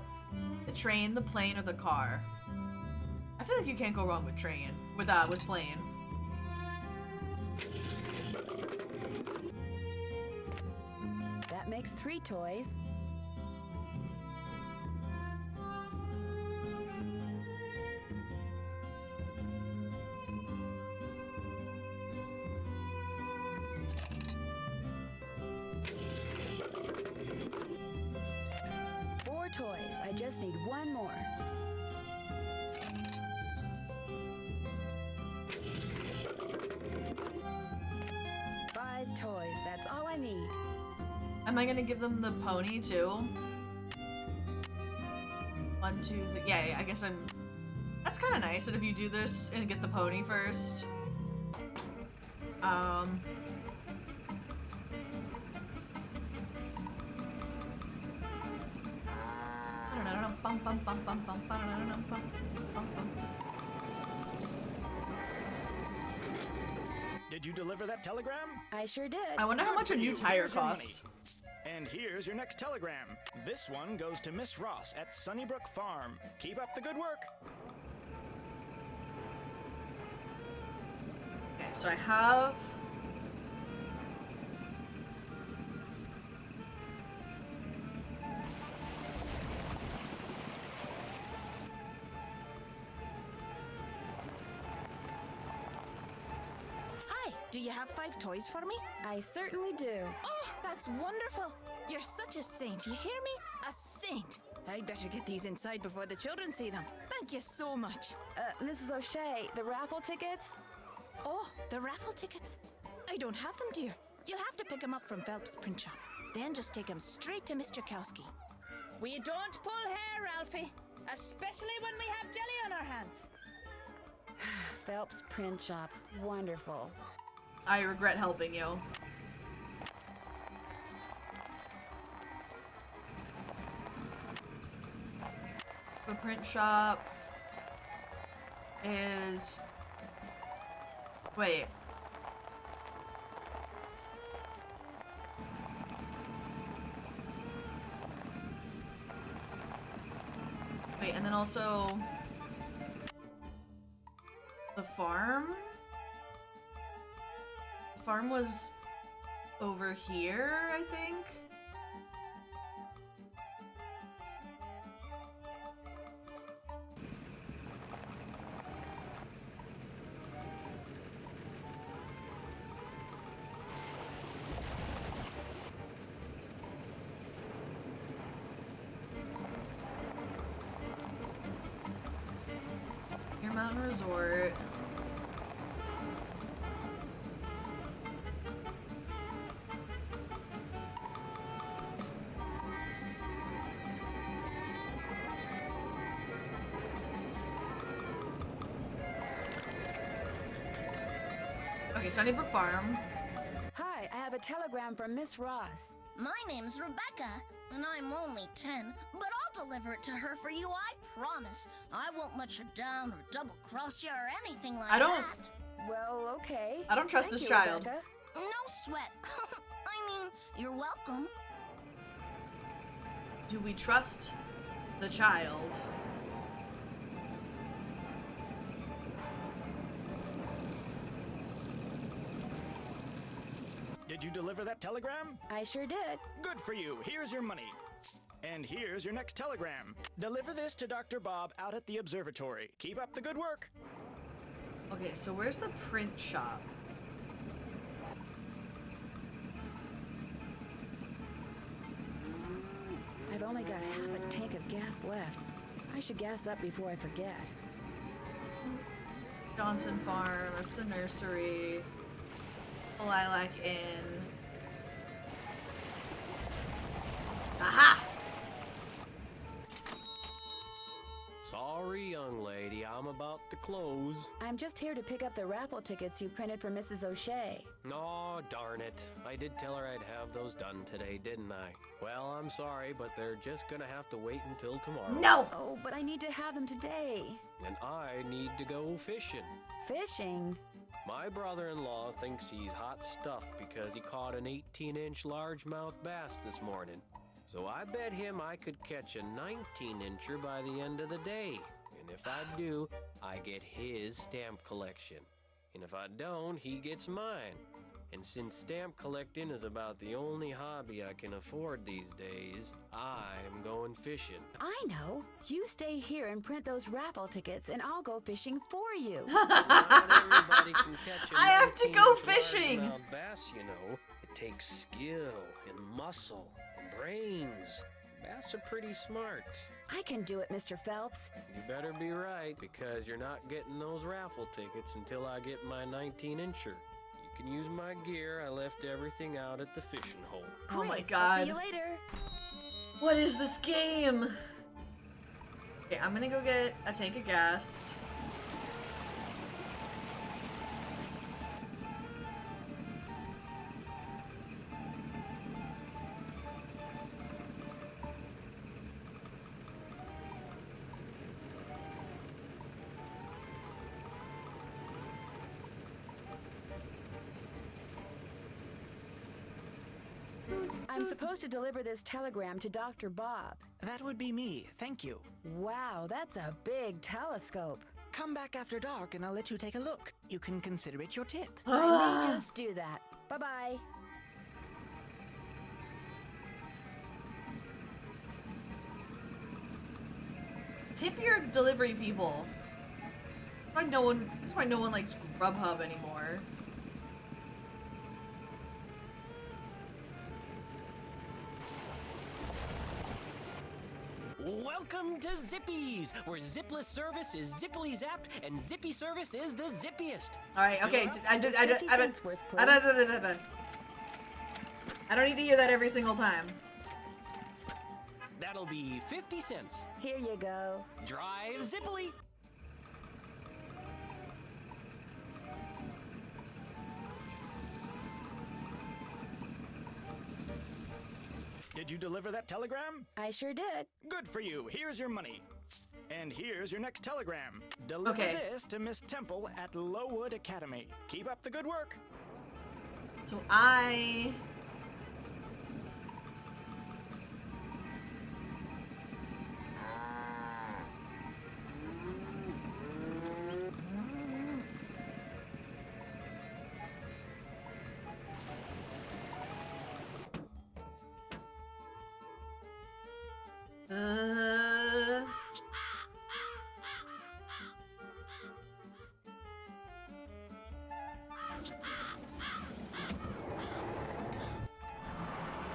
the train, the plane, or the car? I feel like you can't go wrong with train. With plane. That makes 3 toys. Toys. I just need 1 more. Five toys. That's all I need. Am I gonna give them the pony too? 1, 2, 3. Yeah, I guess I'm. That's kind of nice that if you do this and get the pony first. Did you deliver that telegram? I sure did. I wonder how much a new tire costs. And here's your next telegram. This one goes to Miss Ross at Sunnybrook Farm. Keep up the good work. Okay, so I have. Do you have 5 toys for me? I certainly do. Oh, that's wonderful. You're such a saint, you hear me? A saint. I'd better get these inside before the children see them. Thank you so much. Mrs. O'Shea, the raffle tickets? Oh, the raffle tickets? I don't have them, dear. You'll have to pick them up from Phelps' print shop. Then just take them straight to Mr. Kowski. We don't pull hair, Ralphie. Especially when we have jelly on our hands. Phelps print shop. Wonderful. I regret helping you. The print shop is... Wait. Wait, and then also... The farm? The farm was over here, I think? Your Mountain Resort. Okay, Sunnybrook Farm. Hi, I have a telegram from Miss Ross. My name's Rebecca, and I'm only 10, but I'll deliver it to her for you, I promise. I won't let you down or double-cross you or anything like I don't- that. Well, okay. I don't trust Thank this you, child. Rebecca. No sweat. I mean, you're welcome. Do we trust the child? Did you deliver that telegram? I sure did. Good for you. Here's your money. And here's your next telegram. Deliver this to Dr. Bob out at the observatory. Keep up the good work. Okay, so where's the print shop? I've only got half a tank of gas left. I should gas up before I forget. Johnson Farm, that's the nursery. Lilac Inn. Aha! Sorry, young lady, I'm about to close. I'm just here to pick up the raffle tickets you printed for Mrs. O'Shea. Oh, darn it. I did tell her I'd have those done today, didn't I? Well, I'm sorry, but they're just gonna have to wait until tomorrow. No! Oh, but I need to have them today. And I need to go fishing. Fishing? My brother-in-law thinks he's hot stuff because he caught an 18-inch largemouth bass this morning. So I bet him I could catch a 19-incher by the end of the day. And if I do, I get his stamp collection. And if I don't, he gets mine. And since stamp collecting is about the only hobby I can afford these days, I'm going fishing. I know. You stay here and print those raffle tickets, and I'll go fishing for you. Not everybody can catch a I have to go 19-inch fishing. largemouth bass, you know. It takes skill and muscle and brains. Bass are pretty smart. I can do it, Mr. Phelps. You better be right, because you're not getting those raffle tickets until I get my 19-incher. You can use my gear. I left everything out at the fishing hole. Oh my Great. god. I'll see you later. What is this game? Okay, I'm gonna go get a tank of gas. I'm supposed to deliver this telegram to Dr. Bob. That would be me. Thank you. Wow, that's a big telescope. Come back after dark and I'll let you take a look. You can consider it your tip. I may just do that. Bye-bye. Tip your delivery people. This is why no one likes Grubhub anymore. Welcome to Zippy's, where zipless service is zippily zapped and zippy service is the zippiest. All right, okay. I don't need to hear that every single time. That'll be 50 cents. Here you go. Drive zippily. Did you deliver that telegram? I sure did. Good for you. Here's your money. And here's your next telegram. Deliver this to Miss Temple at Lowood Academy. Keep up the good work. So I...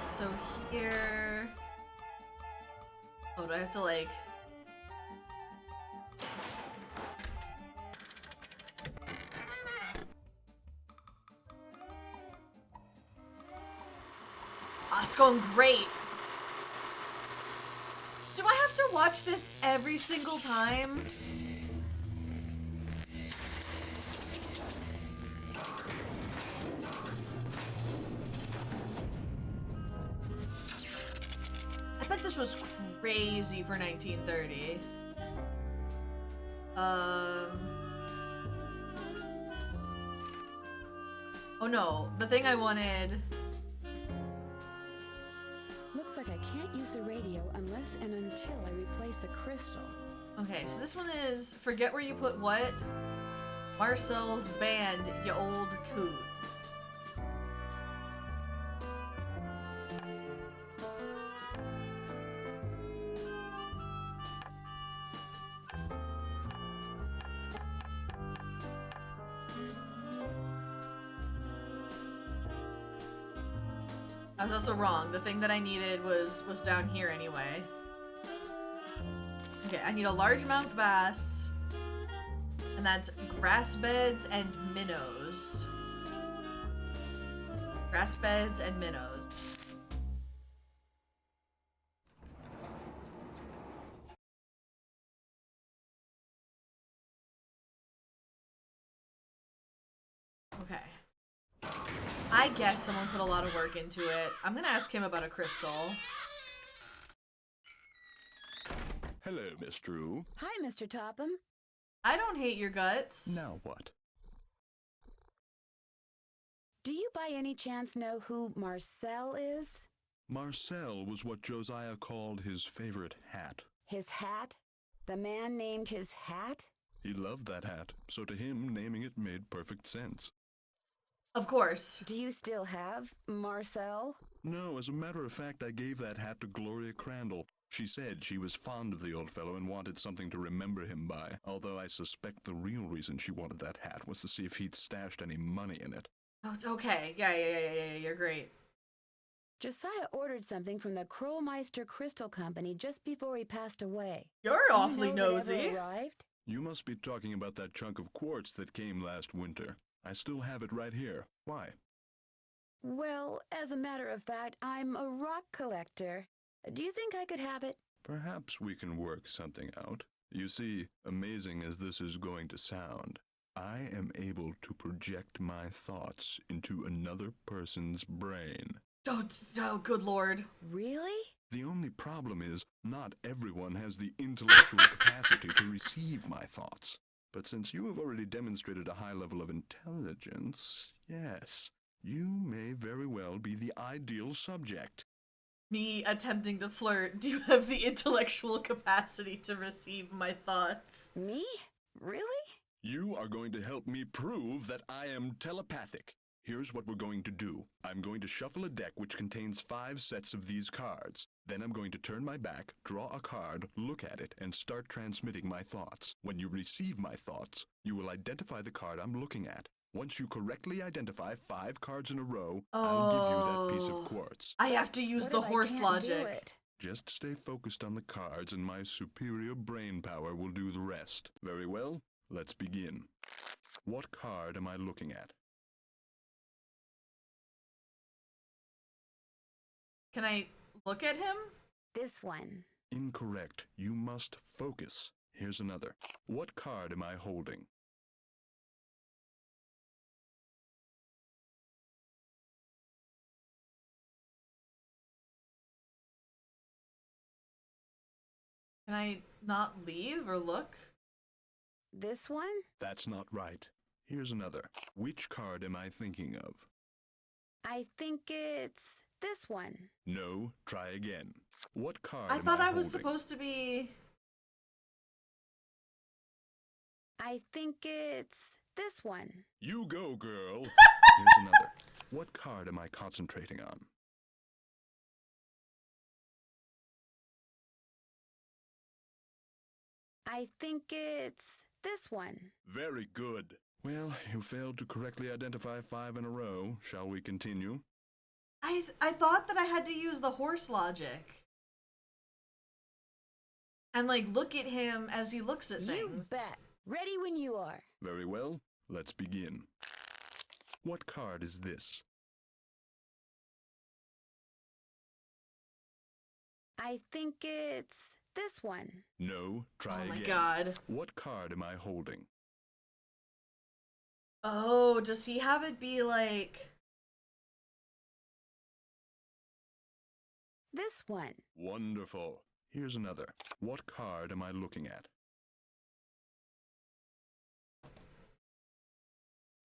So here... Oh, do I have to like... Oh, it's going great. Do I have to watch this every single time? I bet this was crazy for 1930. Oh no, the thing I wanted... Looks like I can't use the radio unless and until I replace the crystal. Okay, so this one is forget where you put what? Marcel's band, ya old coot. I was also wrong. The thing that I needed was down here anyway. Okay, I need a largemouth bass. And that's grass beds and minnows. Grass beds and minnows. Okay. I guess someone put a lot of work into it. I'm gonna ask him about a crystal. Hello, Miss Drew. Hi, Mr. Topham. I don't hate your guts. Now what? Do you by any chance know who Marcel is? Marcel was what Josiah called his favorite hat. His hat? The man named his hat? He loved that hat, so to him, naming it made perfect sense. Of course. Do you still have Marcel? No, as a matter of fact, I gave that hat to Gloria Crandall. She said she was fond of the old fellow and wanted something to remember him by, although I suspect the real reason she wanted that hat was to see if he'd stashed any money in it. Oh, okay. Yeah, you're great. Josiah ordered something from the Krollmeister Crystal Company just before he passed away. You're awfully nosy. That ever arrived? You must be talking about that chunk of quartz that came last winter. I still have it right here. Why? Well, as a matter of fact, I'm a rock collector. Do you think I could have it? Perhaps we can work something out. You see, amazing as this is going to sound, I am able to project my thoughts into another person's brain. Oh, good lord. Really? The only problem is, not everyone has the intellectual capacity to receive my thoughts. But since you have already demonstrated a high level of intelligence, yes, you may very well be the ideal subject. Me attempting to flirt. Do you have the intellectual capacity to receive my thoughts? Me? Really? You are going to help me prove that I am telepathic. Here's what we're going to do. I'm going to shuffle a deck which contains 5 sets of these cards. Then I'm going to turn my back, draw a card, look at it, and start transmitting my thoughts. When you receive my thoughts, you will identify the card I'm looking at. Once you correctly identify 5 cards in a row, I'll give you that piece of quartz. I have to use the horse logic. Just stay focused on the cards and my superior brain power will do the rest. Very well, let's begin. What card am I looking at? Can I look at him? This one. Incorrect. You must focus. Here's another. What card am I holding? Can I not leave or look? This one? That's not right. Here's another. Which card am I thinking of? I think it's this one. No, try again. What card I am thought I I was holding? supposed to be... I think it's this one. You go, girl. Here's another. What card am I concentrating on? I think it's this one. Very good. Well, you failed to correctly identify 5 in a row. Shall we continue? I thought that I had to use the horse logic. And, like, look at him as he looks at things. You bet. Ready when you are. Very well. Let's begin. What card is this? I think it's this one. No, try again. Oh my god. What card am I holding? Oh, does he have it be like... This one. Wonderful. Here's another. What card am I looking at?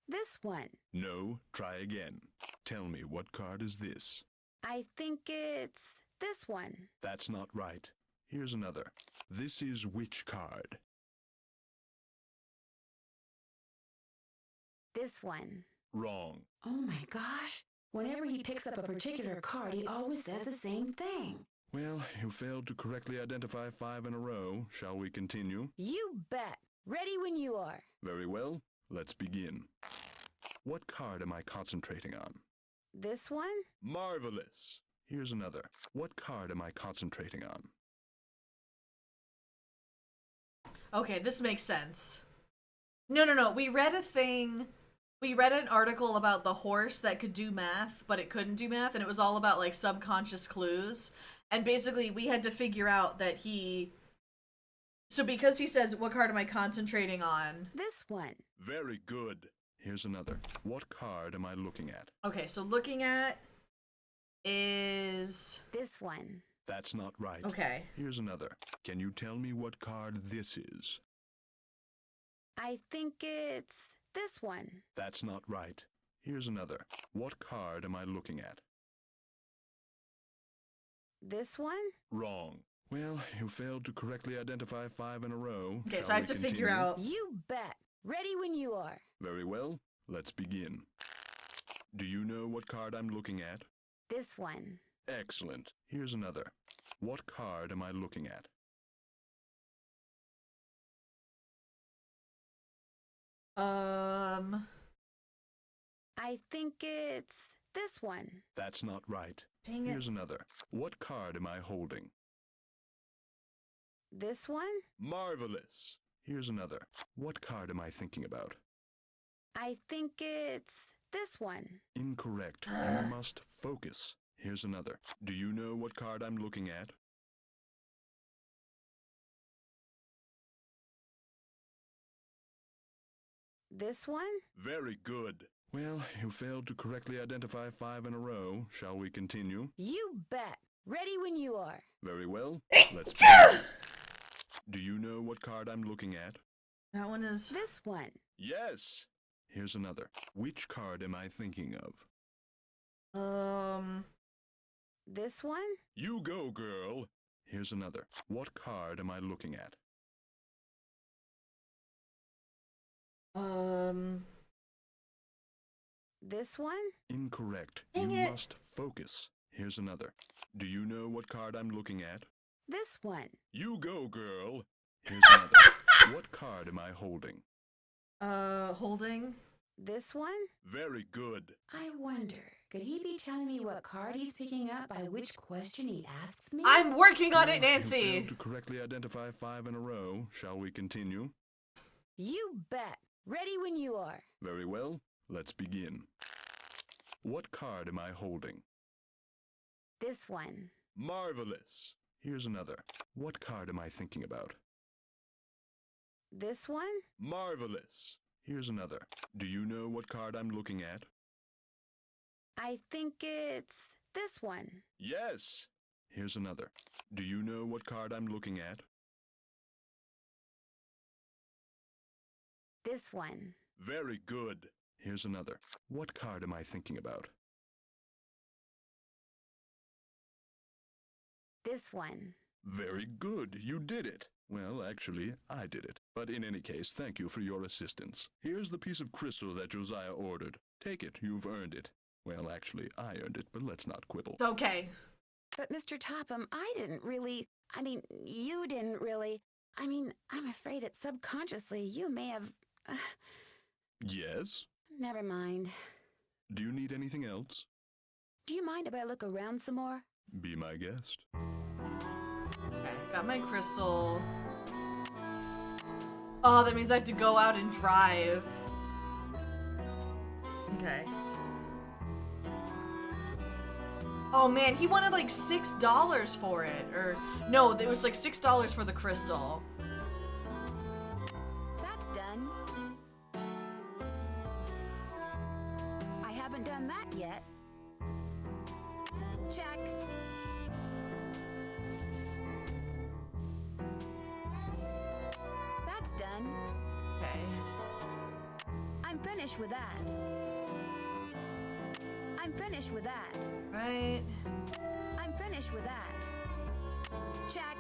This one. No, try again. Tell me, what card is this? I think it's this one. That's not right. Here's another. This is which card? This one. Wrong. Oh my gosh. Whenever he picks up a particular card, he always says the same thing. Well, you failed to correctly identify 5 in a row. Shall we continue? You bet. Ready when you are. Very well. Let's begin. What card am I concentrating on? This one? Marvelous. Here's another. What card am I concentrating on? Okay, this makes sense. No. We read an article about the horse that could do math, but it couldn't do math, and it was all about, like, subconscious clues. And basically, we had to figure out that so because he says, what card am I concentrating on? This one. Very good. Here's another. What card am I looking at? Okay, so looking at is... This one. That's not right. Okay. Here's another. Can you tell me what card this is? I think it's this one. That's not right. Here's another. What card am I looking at? This one? Wrong. Well, you failed to correctly identify 5 in a row. Okay, Shall so I have we to figure continue? out... You bet. Ready when you are. Very well. Let's begin. Do you know what card I'm looking at? This one. Excellent. Here's another. What card am I looking at? I think it's this one. That's not right. Dang it. Here's another. What card am I holding? This one? Marvelous. Here's another. What card am I thinking about? I think it's this one. Incorrect. You must focus. Here's another. Do you know what card I'm looking at? This one? Very good. Well, you failed to correctly identify 5 in a row. Shall we continue? You bet. Ready when you are. Very well. Let's begin. Do you know what card I'm looking at? That one is... This one. Yes. Here's another. Which card am I thinking of? This one? You go, girl. Here's another. What card am I looking at? This one? Incorrect. Dang you it. must focus. Here's another. Do you know what card I'm looking at? This one. You go, girl. Here's another. What card am I holding? Holding? This one? Very good. I wonder, could he be telling me what card he's picking up by which question he asks me? I'm working on it, You Nancy! failed to correctly identify 5 in a row. Shall we continue? You bet. Ready when you are. Very well. Let's begin. What card am I holding? This one. Marvelous. Here's another. What card am I thinking about? This one? Marvelous. Here's another. Do you know what card I'm looking at? I think it's this one. Yes. Here's another. Do you know what card I'm looking at? This one. Very good. Here's another. What card am I thinking about? This one. Very good. You did it. Well, actually, I did it. But in any case, thank you for your assistance. Here's the piece of crystal that Josiah ordered. Take it. You've earned it. Well, actually, I earned it, but let's not quibble. Okay. But Mr. Topham, you didn't really. I'm afraid that subconsciously you may have... Yes? Never mind. Do you need anything else? Do you mind if I look around some more? Be my guest. Okay, got my crystal. Oh, that means I have to go out and drive. Okay. Oh man, he wanted like $6 for it. Or, no, it was like $6 for the crystal. That's done. I haven't done that yet. Check. That's done. Okay. I'm finished with that. I'm finished. finished with that. Right. I'm finished with that. Check.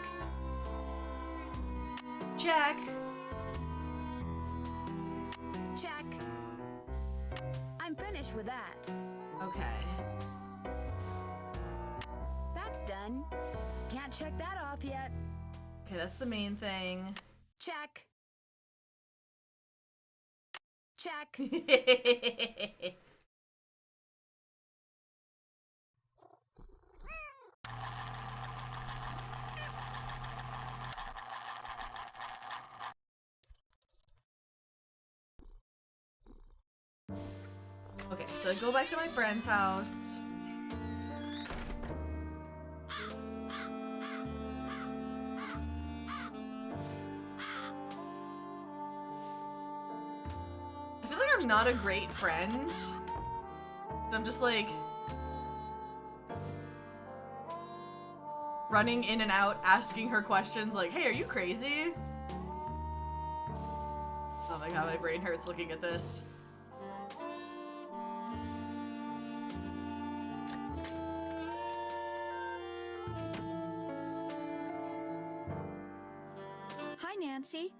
Check. Check. I'm finished with that. Okay. That's done. Can't check that off yet. Okay, that's the main thing. Check. Check. Okay, so I go back to my friend's house. I feel like I'm not a great friend. I'm just like running in and out, asking her questions like, hey, are you crazy? Oh my god, my brain hurts looking at this. Hi, Nancy.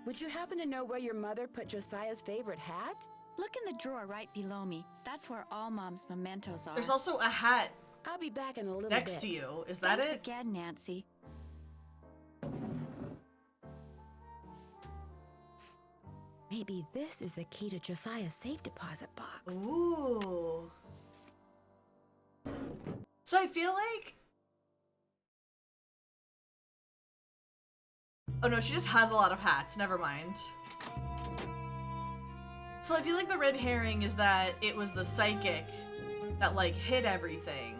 Would you happen to know where your mother put Josiah's favorite hat? Look in the drawer right below me. That's where all Mom's mementos are. There's also a hat I'll be back in a little next bit. to you. Is that Thanks it? again, Nancy. Maybe this is the key to Josiah's safe deposit box. Ooh. So I feel like... Oh no, she just has a lot of hats. Never mind. So I feel like the red herring is that it was the psychic that like hid everything.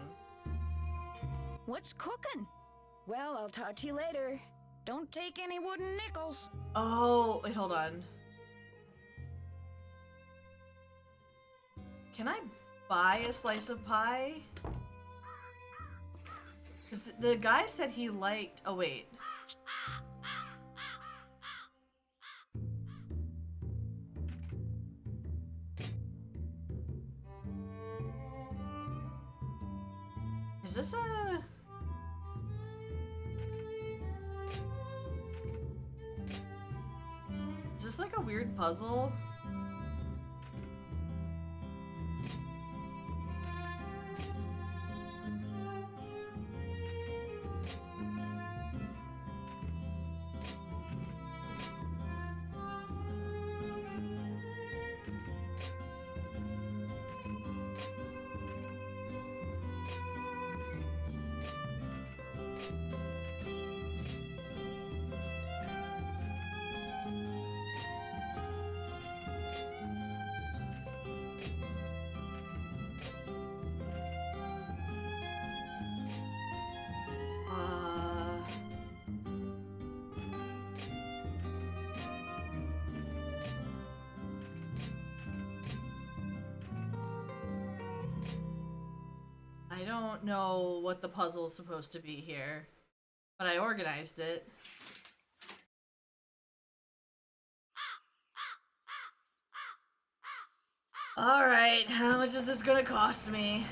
What's cooking? Well, I'll talk to you later. Don't take any wooden nickels. Oh, wait, hold on. Can I buy a slice of pie? Because the guy said he liked... Oh, wait. Is this a... Is this like a weird puzzle? I don't know what the puzzle is supposed to be here, but I organized it. Alright, how much is this gonna cost me?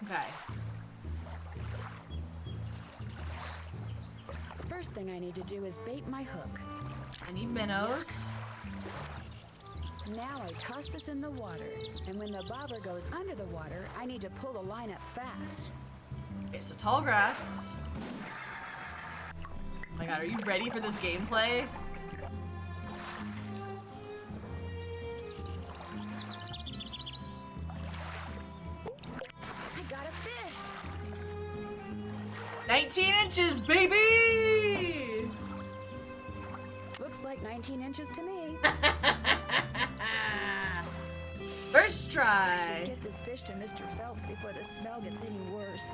Okay. First thing I need to do is bait my hook. I need minnows. Now I toss this in the water, and when the bobber goes under the water, I need to pull the line up fast. Okay, so tall grass. Oh my god, are you ready for this gameplay? I got a fish! 19 inches, baby! Looks like 19 inches to me. First I try. should get this fish to Mr. Phelps before the smell gets any worse.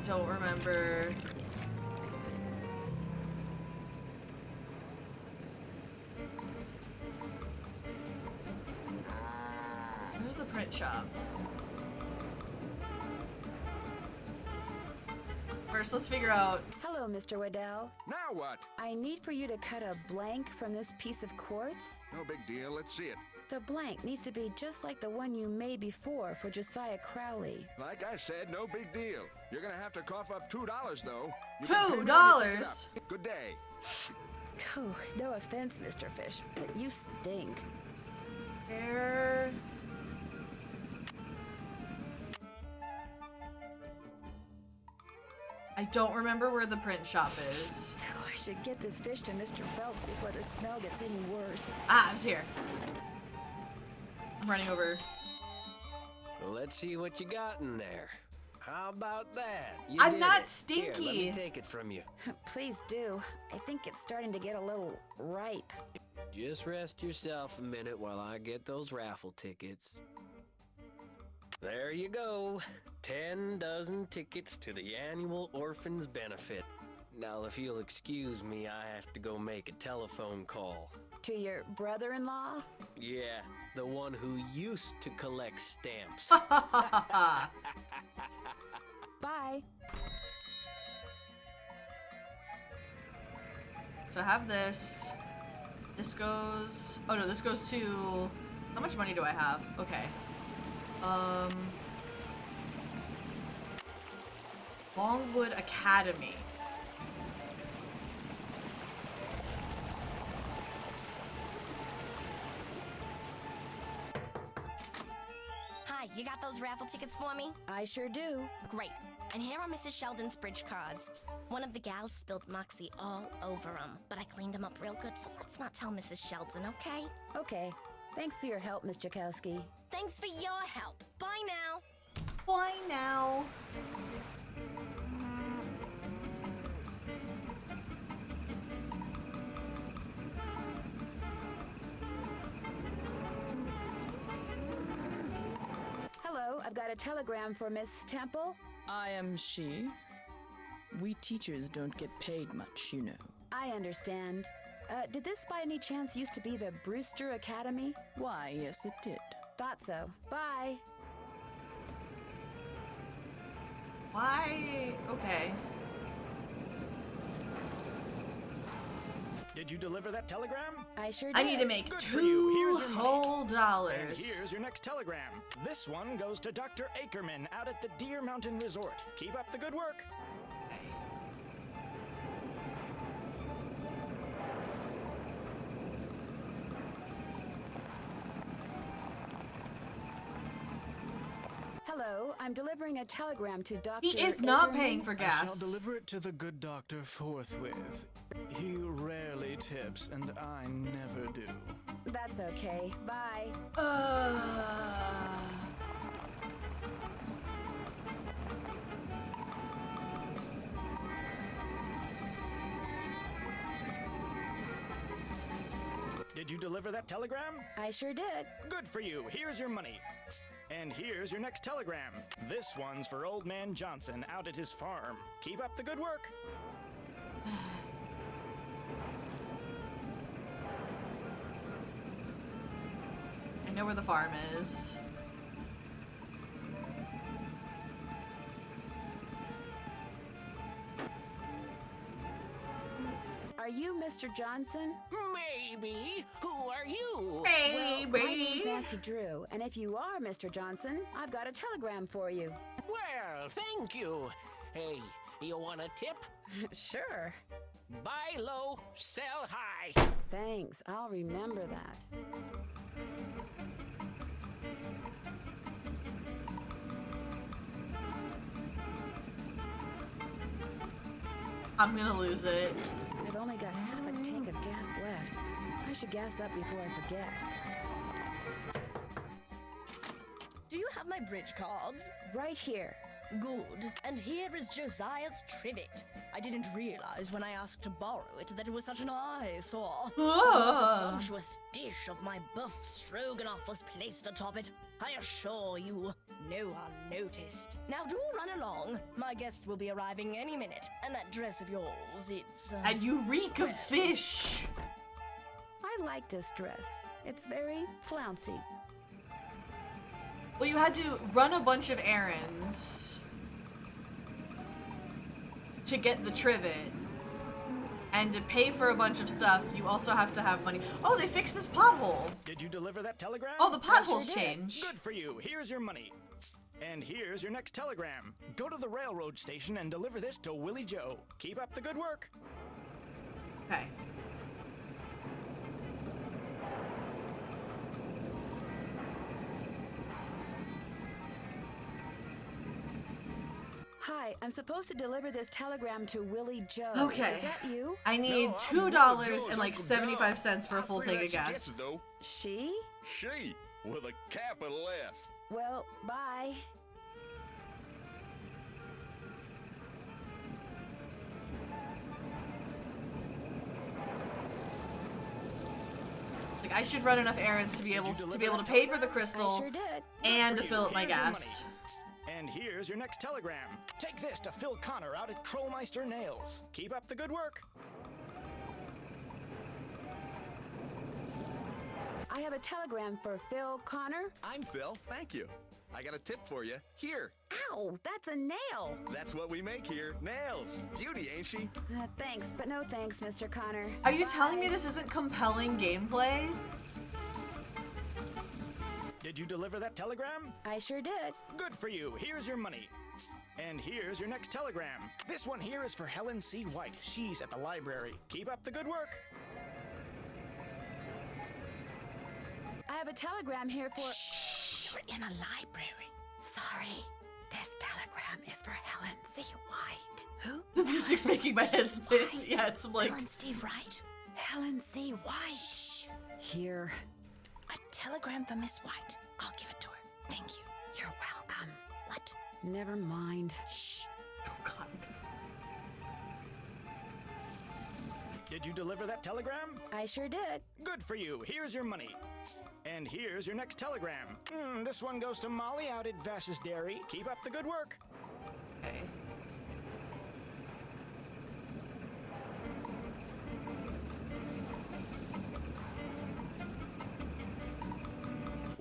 don't remember. Where's the print shop? First, let's figure out. Hello, Mr. Waddell. Now what? I need for you to cut a blank from this piece of quartz. No big deal. Let's see it. The blank needs to be just like the one you made before for Josiah Crowley. Like I said, no big deal. You're gonna have to cough up $2, though. $2? Good day. Oh, no offense, Mr. Fish, but you stink. Where? I don't remember where the print shop is. Oh, I should get this fish to Mr. Phelps before the smell gets any worse. Ah, I was here. I'm running over. Well, let's see what you got in there. How about that? You I'm did not it. stinky. Here, let me take it from you. Please do. I think it's starting to get a little ripe. Just rest yourself a minute while I get those raffle tickets. There you go. 10 dozen tickets to the annual Orphans Benefit. Now, if you'll excuse me, I have to go make a telephone call. To your brother-in-law? Yeah, the one who used to collect stamps. Bye. So I have this. This goes... Oh no, this goes to... How much money do I have? Okay. Longwood Academy. Hi, you got those raffle tickets for me? I sure do. Great. And here are Mrs. Sheldon's bridge cards. One of the gals spilled Moxie all over them, but I cleaned them up real good, so let's not tell Mrs. Sheldon, okay? Okay. Thanks for your help, Miss Jakowski. Thanks for your help. Bye now. Bye now. Hello, I've got a telegram for Miss Temple. I am she. We teachers don't get paid much, you know. I understand. Did this by any chance used to be the Brewster Academy? Why, yes, it did. Thought so. Bye. Why? Okay. Did you deliver that telegram? I sure did. I need to make Good for you. Here's $2 your whole money. dollars. And here's your next telegram. This one goes to Dr. Ackerman out at the Deer Mountain Resort. Keep up the good work. Hello, I'm delivering a telegram to Dr. He is not Ackerman. paying for I gas. shall deliver it to the good doctor forthwith. He rarely tips, and I never do. That's okay. Bye. Did you deliver that telegram? I sure did. Good for you. Here's your money. And here's your next telegram. This one's for Old Man Johnson out at his farm. Keep up the good work. I know where the farm is. Are you Mr. Johnson? Maybe. Who are you? Well, my name's Nancy Drew, and if you are Mr. Johnson, I've got a telegram for you. Well, thank you. Hey, you want a tip? Sure. Buy low, sell high. Thanks. I'll remember that. I'm gonna lose it. I've only got half a tank of gas left. I should gas up before I forget. Do you have my bridge cards? Right here. Good. And here is Josiah's trivet. I didn't realize when I asked to borrow it that it was such an eyesore. The sumptuous dish of my buff stroganoff was placed atop it. I assure you, no one noticed. Now do run along. My guest will be arriving any minute, and that dress of yours, it's... And you reek of fish. I like this dress. It's very flouncy. Well, you had to run a bunch of errands to get the trivet. And to pay for a bunch of stuff, you also have to have money. Oh, they fixed this pothole. Did you deliver that telegram? Oh, the potholes changed. Good for you. Here's your money. And here's your next telegram. Go to the railroad station and deliver this to Willie Joe. Keep up the good work. Okay. Hi, I'm supposed to deliver this telegram to Willie Joe. Okay. Is that you? I need $2 and like 75 cents for a full tank of gas. She? She, with a capital S. Well, bye. Like I should run enough errands to be able to pay for the crystal I sure did. and to fill up my gas. And here's your next telegram. Take this to Phil Connor out at Krollmeister Nails. Keep up the good work. I have a telegram for Phil Connor. I'm Phil, thank you. I got a tip for you. Here. Ow, that's a nail. That's what we make here. Nails. Beauty, ain't she? Thanks, but no thanks, Mr. Connor. Are you telling me this isn't compelling gameplay? Did you deliver that telegram? I sure did. Good for you. Here's your money. And here's your next telegram. This one here is for Helen C. White. She's at the library. Keep up the good work. I have a telegram here for... Shh! You're in a library. Sorry. This telegram is for Helen C. White. Who? The music's making my head spin. Yeah, it's like... Helen Steve Wright? Helen C. White. Shh. Here. A telegram for Miss White. I'll give it to her. Thank you. You're welcome. What? Never mind. Shh. Oh, God. Did you deliver that telegram? I sure did. Good for you. Here's your money. And here's your next telegram. This one goes to Molly out at Vash's Dairy. Keep up the good work. Okay.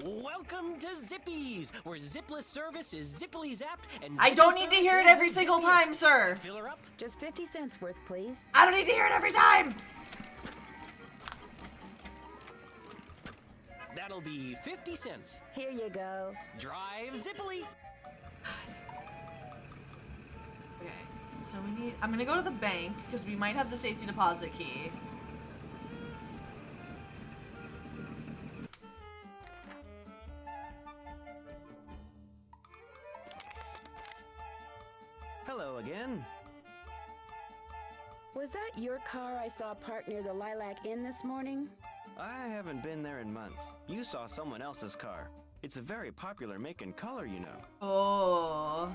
Welcome to Zippy's, where zipless service is zippily zapped and I don't need to hear it every single time, sir. Fill her up. Just 50 cents worth, please. I don't need to hear it every time. That'll be 50 cents. Here you go. Drive zippily. Okay, so we need... I'm gonna go to the bank, because we might have the safety deposit key. Hello again. Was that your car I saw parked near the Lilac Inn this morning? I haven't been there in months. You saw someone else's car. It's a very popular make and color, you know. Oh.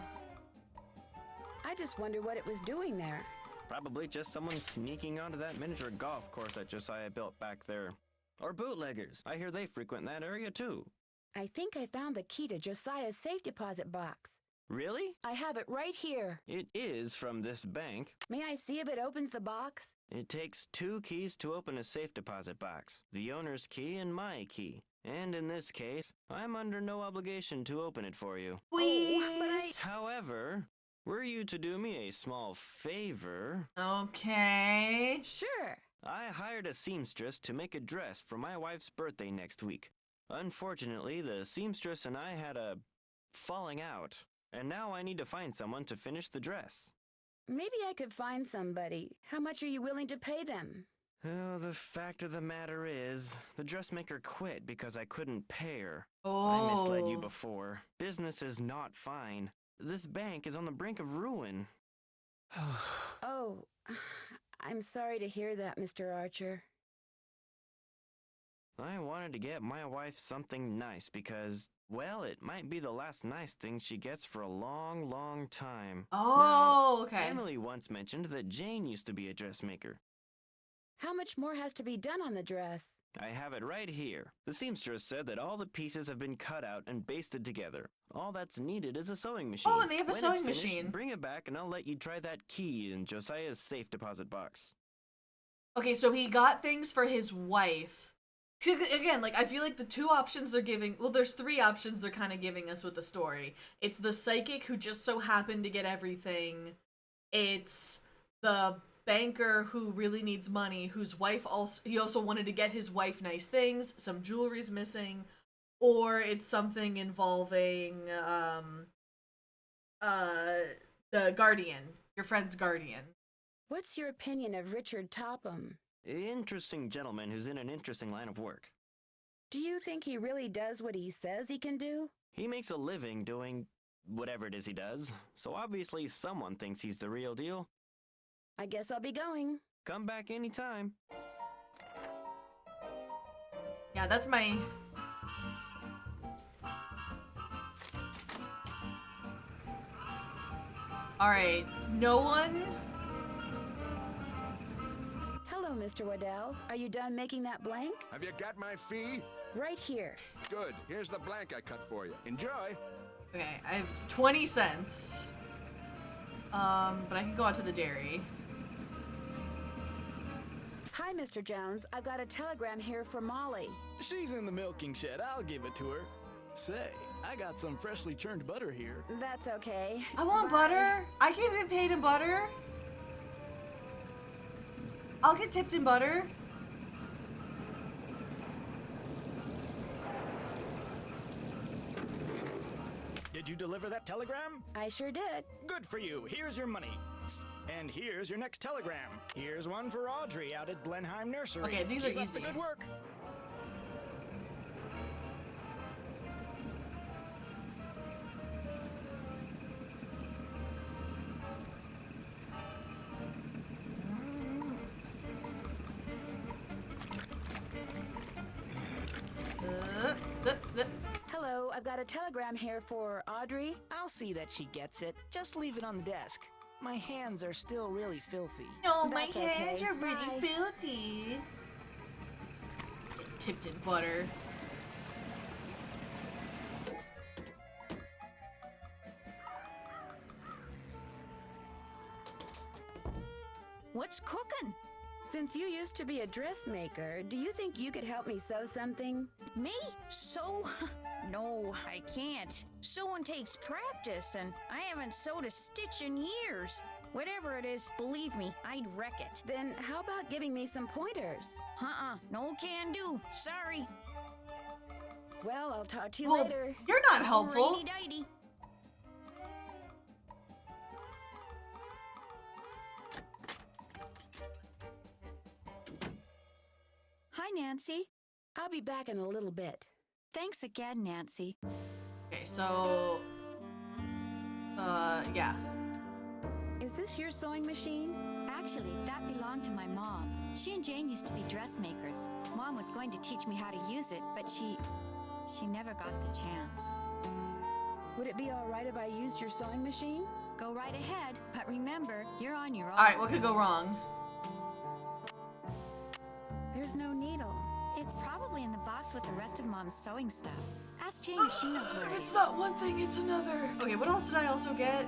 I just wonder what it was doing there. Probably just someone sneaking onto that miniature golf course that Josiah built back there. Or bootleggers. I hear they frequent that area too. I think I found the key to Josiah's safe deposit box. Really? I have it right here. It is from this bank. May I see if it opens the box? It takes 2 keys to open a safe deposit box. The owner's key and my key. And in this case, I'm under no obligation to open it for you. Please. However, were you to do me a small favor... Okay. Sure. I hired a seamstress to make a dress for my wife's birthday next week. Unfortunately, the seamstress and I had a falling out. And now I need to find someone to finish the dress. Maybe I could find somebody. How much are you willing to pay them? Well, the fact of the matter is, the dressmaker quit because I couldn't pay her. Oh. I misled you before. Business is not fine. This bank is on the brink of ruin. Oh, I'm sorry to hear that, Mr. Archer. I wanted to get my wife something nice because, well, it might be the last nice thing she gets for a long, long time. Oh, now, okay. Emily once mentioned that Jane used to be a dressmaker. How much more has to be done on the dress? I have it right here. The seamstress said that all the pieces have been cut out and basted together. All that's needed is a sewing machine. Oh, and they have a When sewing it's finished, machine. Bring it back and I'll let you try that key in Josiah's safe deposit box. Okay, so he got things for his wife. Again, like, I feel like the two options they're giving, well, there's three options they're kind of giving us with the story. It's the psychic who just so happened to get everything. It's the banker who really needs money, whose wife he also wanted to get his wife nice things, some jewelry's missing, or it's something involving, the guardian, your friend's guardian. What's your opinion of Richard Topham? Interesting gentleman who's in an interesting line of work. Do you think he really does what he says he can do? He makes a living doing whatever it is he does, so obviously someone thinks he's the real deal. I guess I'll be going. Come back anytime. Yeah, that's my... Alright, no one... Hello, Mr. Waddell. Are you done making that blank? Have you got my fee? Right here. Good. Here's the blank I cut for you. Enjoy. Okay, I have 20 cents. But I can go out to the dairy. Hi, Mr. Jones. I've got a telegram here for Molly. She's in the milking shed. I'll give it to her. Say, I got some freshly churned butter here. That's okay. I want butter. I can't get paid in butter. I'll get tipped in butter. Did you deliver that telegram? I sure did. Good for you. Here's your money. And here's your next telegram. Here's one for Audrey out at Blenheim Nursery. Okay, these are Keep up easy. the good work. Hello, I've got a telegram here for Audrey. I'll see that she gets it. Just leave it on the desk. My hands are still really filthy. No, my That's hands okay. are pretty Bye. filthy. Tipped in butter. What's cooking? Since you used to be a dressmaker, do you think you could help me sew something? Me? Sew? No, I can't. Sewing takes practice, and I haven't sewed a stitch in years. Whatever it is, believe me, I'd wreck it. Then how about giving me some pointers? No can do. Sorry. Well, I'll talk to you Well, later. you're not helpful. Righty-dighty. Hi, Nancy. I'll be back in a little bit. Thanks again, Nancy. Okay, so... yeah. Is this your sewing machine? Actually, that belonged to my mom. She and Jane used to be dressmakers. Mom was going to teach me how to use it, but she never got the chance. Would it be all right if I used your sewing machine? Go right ahead, but remember, you're on your own. Alright, what could go wrong? There's no needle. It's probably in the box with the rest of Mom's sewing stuff. Ask Jane if she knows where it is. It's not one thing, it's another. Okay, what else did I also get?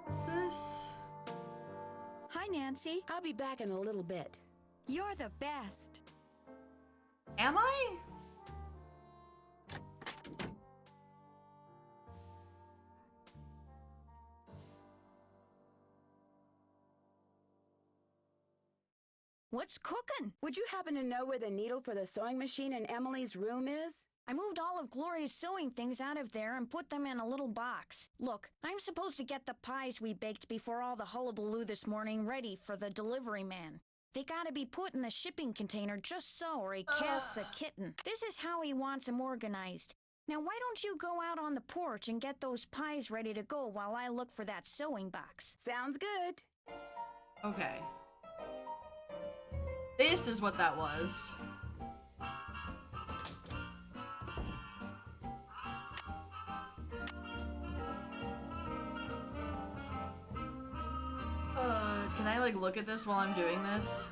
What's this? Hi, Nancy. I'll be back in a little bit. You're the best. Am I? What's cooking? Would you happen to know where the needle for the sewing machine in Emily's room is? I moved all of Gloria's sewing things out of there and put them in a little box. Look, I'm supposed to get the pies we baked before all the hullabaloo this morning ready for the delivery man. They gotta be put in the shipping container just so, or he casts a kitten. This is how he wants them organized. Now why don't you go out on the porch and get those pies ready to go while I look for that sewing box? Sounds good. Okay. This is what that was. Can I like look at this while I'm doing this?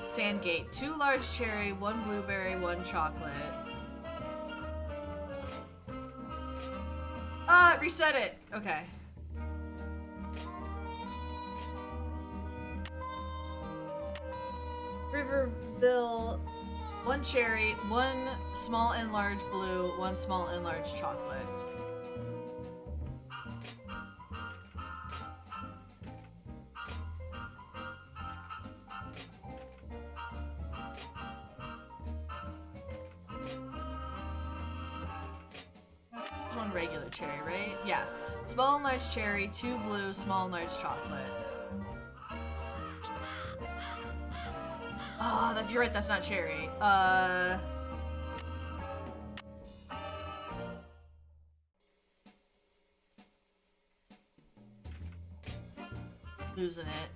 Sandgate, 2 large cherry, 1 blueberry, 1 chocolate. Reset it. Okay. Riverville, 1 cherry, 1 small and large blue, 1 small and large chocolate. One regular cherry, right? Yeah. Small and large cherry, 2 blue, small and large chocolate. Oh, you're right, that's not cherry. Losing it.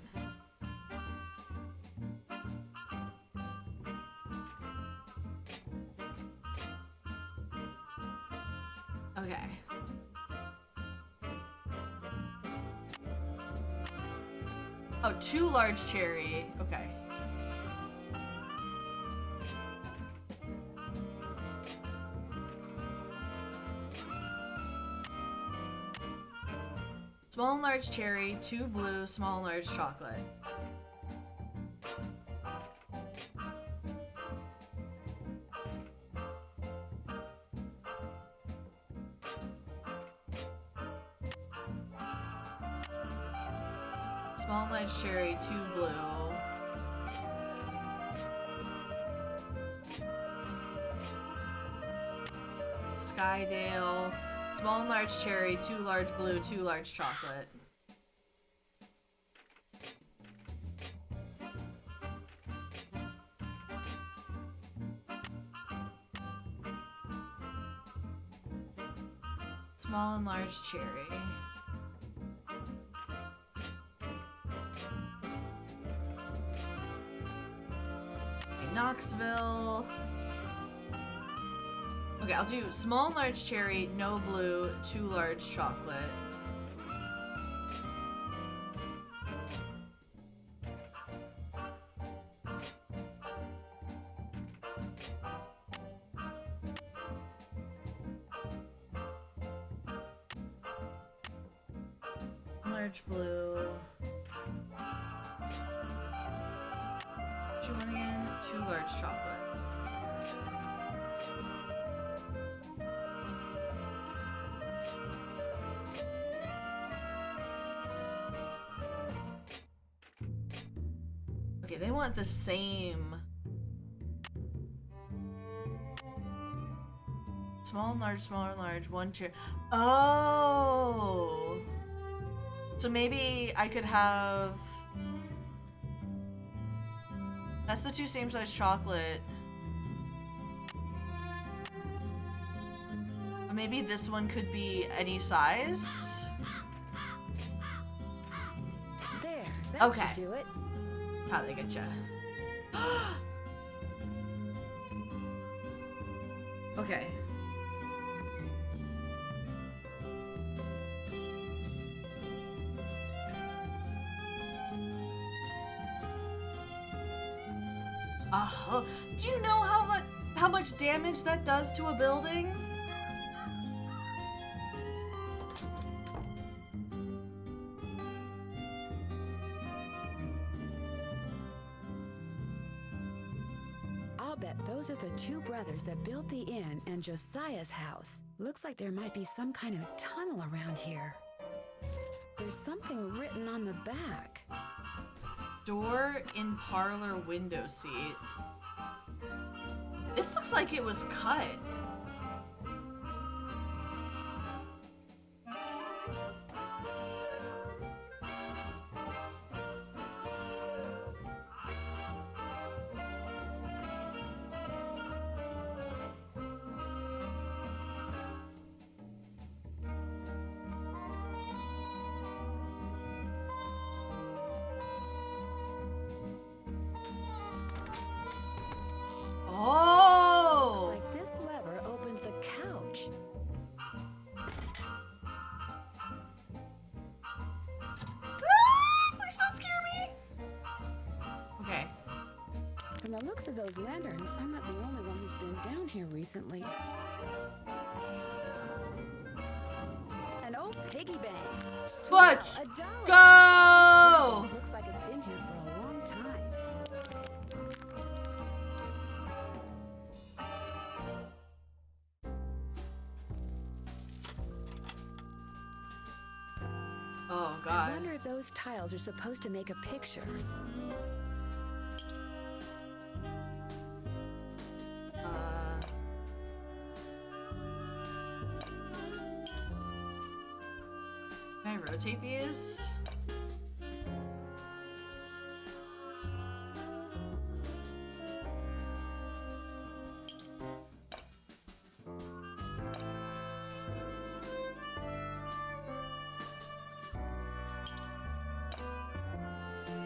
Okay. Oh, 2 large cherry. Okay. Small and large cherry, 2 blue, small and large chocolate. Small and large cherry, 2 blue. Skydale. Small and large cherry, 2 large blue, 2 large chocolate. Small and large cherry. Okay, Knoxville. Okay, I'll do small and large cherry, no blue, 2 large chocolate. Large blue. What you want again? 2 large chocolate. Okay, they want the same. Small and large, smaller and large, 1 chair. Oh! So maybe I could have... That's the 2 same size chocolate. Or maybe this one could be any size? There, that Okay. should do it. That's how they get ya. Okay. Do you know how much damage that does to a building? I'll bet those are the 2 brothers that built the inn and Josiah's house. Looks like there might be some kind of tunnel around here. There's something written on the back. Door in parlor window seat. This looks like it was cut. From the looks of those lanterns, I'm not the only one who's been down here recently. An old piggy bank. Let's $1 go! Looks like it's been here for a long time. Oh, I God. wonder if those tiles are supposed to make a picture. Can I rotate these?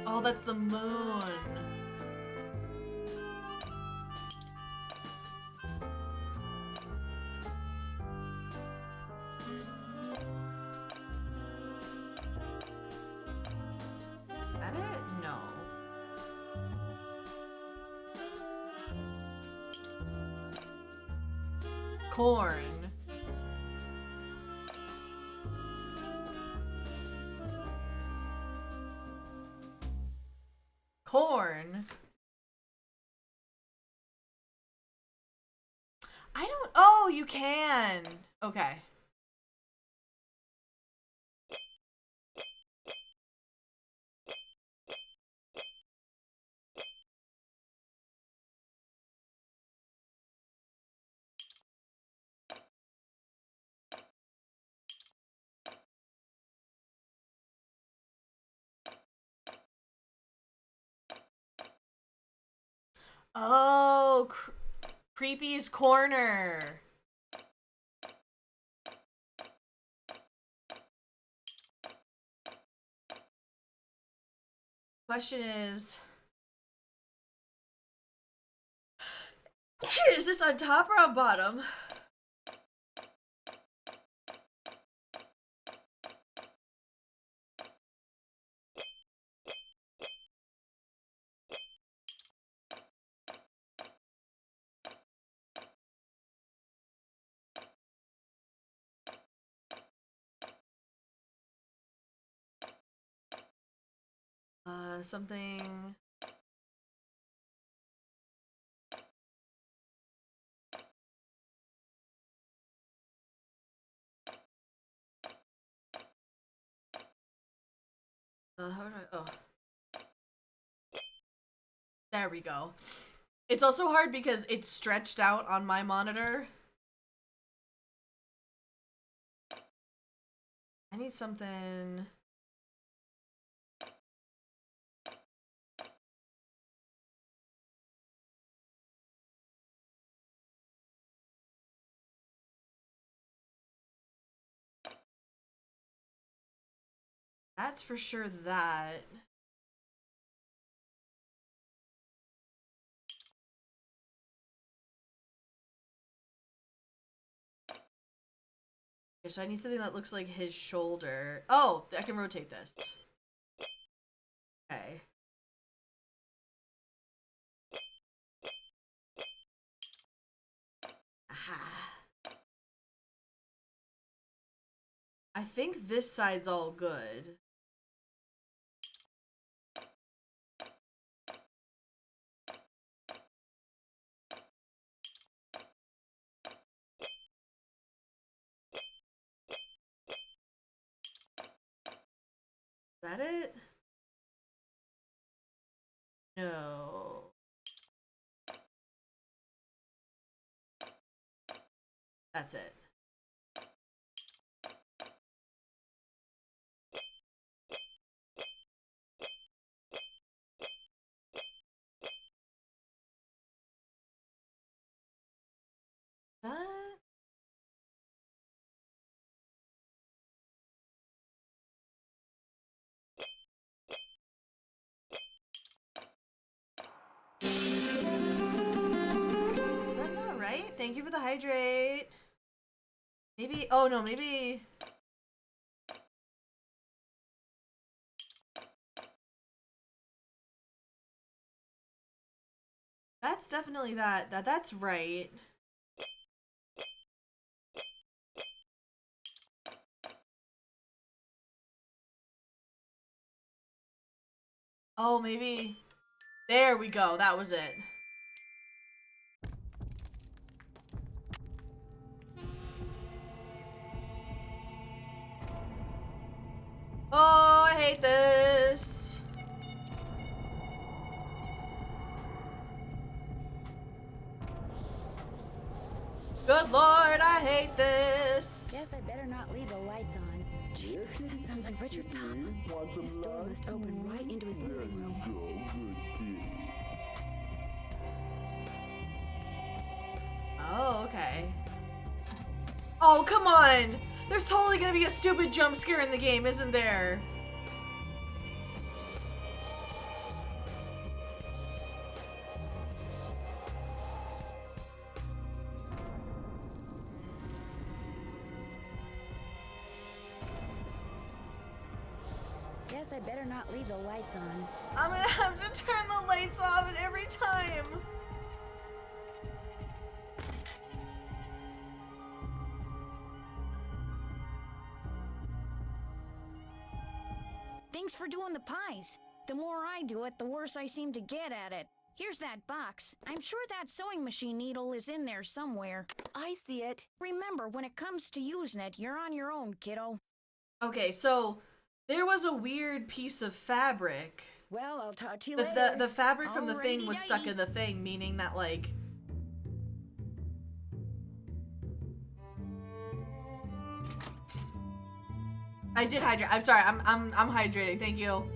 Oh, that's the moon. Is that it? No. Corn. Corn. I don't. Oh, you can. Okay. Oh, Creepy's Corner. Question is this on top or on bottom? Something. How do I, oh. There we go. It's also hard because it's stretched out on my monitor. I need something. That's for sure that. Okay, so I need something that looks like his shoulder. Oh, I can rotate this. Okay. Aha. I think this side's all good. Is that it? No. That's it. That? Is that not right? Thank you for the hydrate. Maybe, oh no, maybe. That's definitely that's right. Oh, maybe. There we go. That was it. Oh, I hate this. Good Lord, I hate this. Guess I better not leave the lights on. Jeez, that sounds like Richard Top. This door must open right into his living room. Oh, okay. Oh, come on! There's totally gonna be a stupid jump scare in the game, isn't there? Guess I better not leave the lights on. I'm gonna have to turn the lights off at every time. Thanks for doing the pies. The more I do it, the worse I seem to get at it. Here's that box. I'm sure that sewing machine needle is in there somewhere. I see it. Remember, when it comes to using it, you're on your own, kiddo. Okay, so there was a weird piece of fabric. Well, I'll talk to you later. The fabric from the thing was Alrighty-dighty. stuck in the thing, meaning that like I did hydrate. I'm sorry. I'm hydrating. Thank you.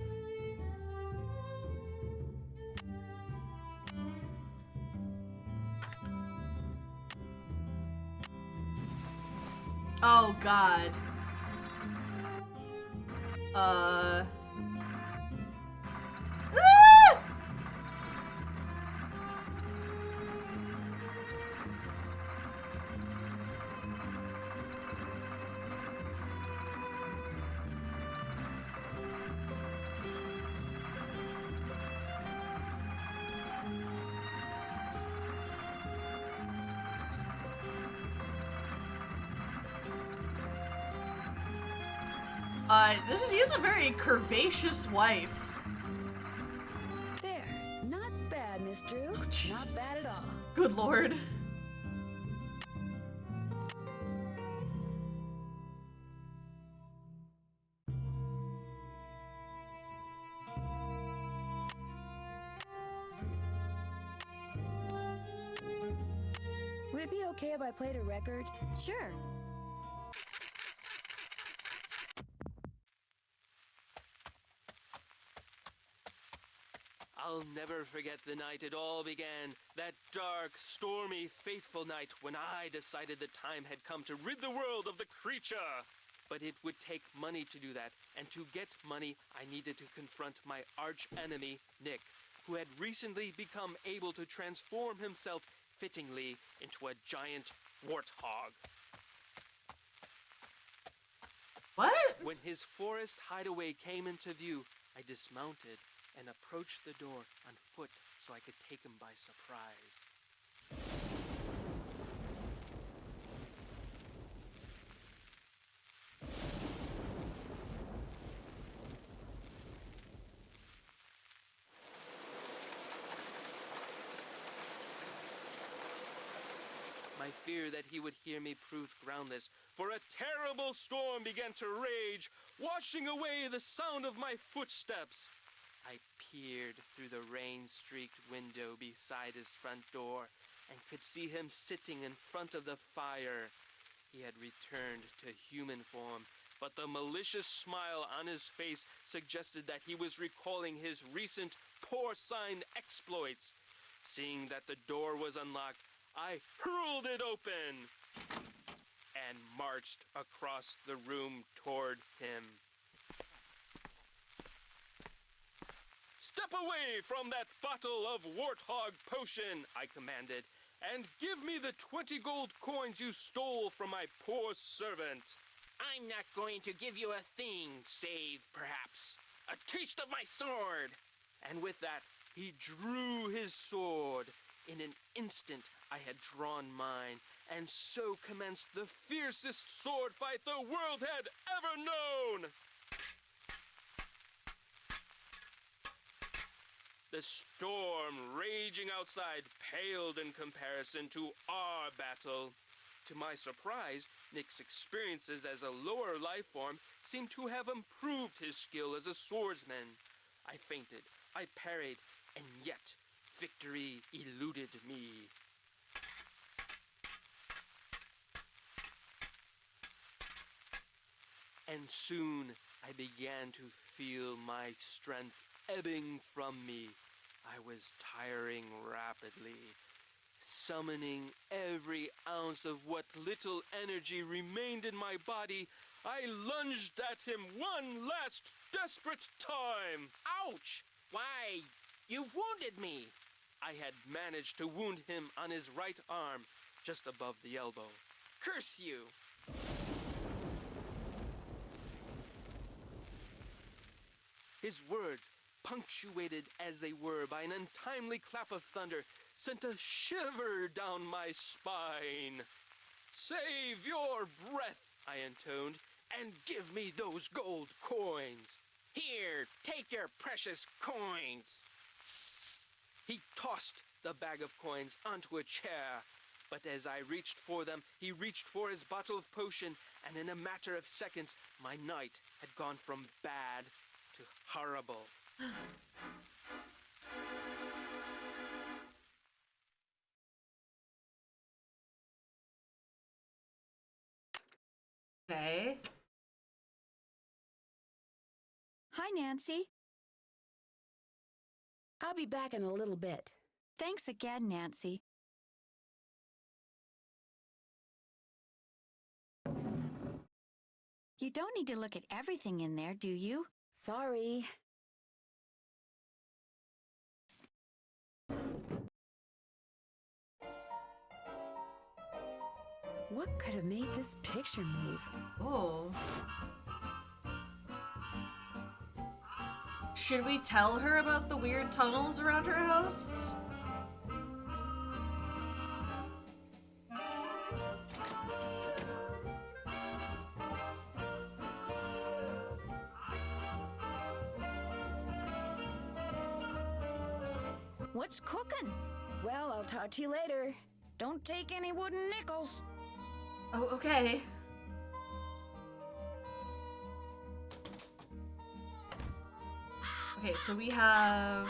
Oh God. Ah! He has a very curvaceous wife. There. Not bad, Miss Drew. Oh, Jesus. Not bad at all. Good Lord. Would it be okay if I played a record? Sure. I'll never forget the night it all began. That dark, stormy, fateful night when I decided the time had come to rid the world of the creature. But it would take money to do that, and to get money, I needed to confront my arch enemy, Nick, who had recently become able to transform himself fittingly into a giant warthog. What? When his forest hideaway came into view, I dismounted and approached the door on foot so I could take him by surprise. My fear that he would hear me proved groundless, for a terrible storm began to rage, washing away the sound of my footsteps. I peered through the rain-streaked window beside his front door and could see him sitting in front of the fire. He had returned to human form, but the malicious smile on his face suggested that he was recalling his recent porcine exploits. Seeing that the door was unlocked, I hurled it open and marched across the room toward him. "Step away from that bottle of warthog potion," I commanded, "and give me the 20 gold coins you stole from my poor servant." "I'm not going to give you a thing, save, perhaps, a taste of my sword." And with that, he drew his sword, In an instant, I had drawn mine, and so commenced the fiercest sword fight the world had ever known! The storm raging outside paled in comparison to our battle. To my surprise, Nick's experiences as a lower life form seemed to have improved his skill as a swordsman. I feinted, I parried, and yet victory eluded me. And soon I began to feel my strength ebbing from me. I was tiring rapidly. Summoning every ounce of what little energy remained in my body, I lunged at him one last desperate time. Ouch! Why, you've wounded me. I had managed to wound him on his right arm, just above the elbow. Curse you! His words, punctuated as they were by an untimely clap of thunder, sent a shiver down my spine. "Save your breath," I intoned, "and give me those gold coins." "Here, take your precious coins." He tossed the bag of coins onto a chair, but as I reached for them, he reached for his bottle of potion, and in a matter of seconds, my night had gone from bad to horrible. Okay. Hi, Nancy. I'll be back in a little bit. Thanks again, Nancy. You don't need to look at everything in there, do you? Sorry. What could have made this picture move? Oh. Should we tell her about the weird tunnels around her house? What's cooking? Well, I'll talk to you later. Don't take any wooden nickels. Oh, okay. Okay, so we have...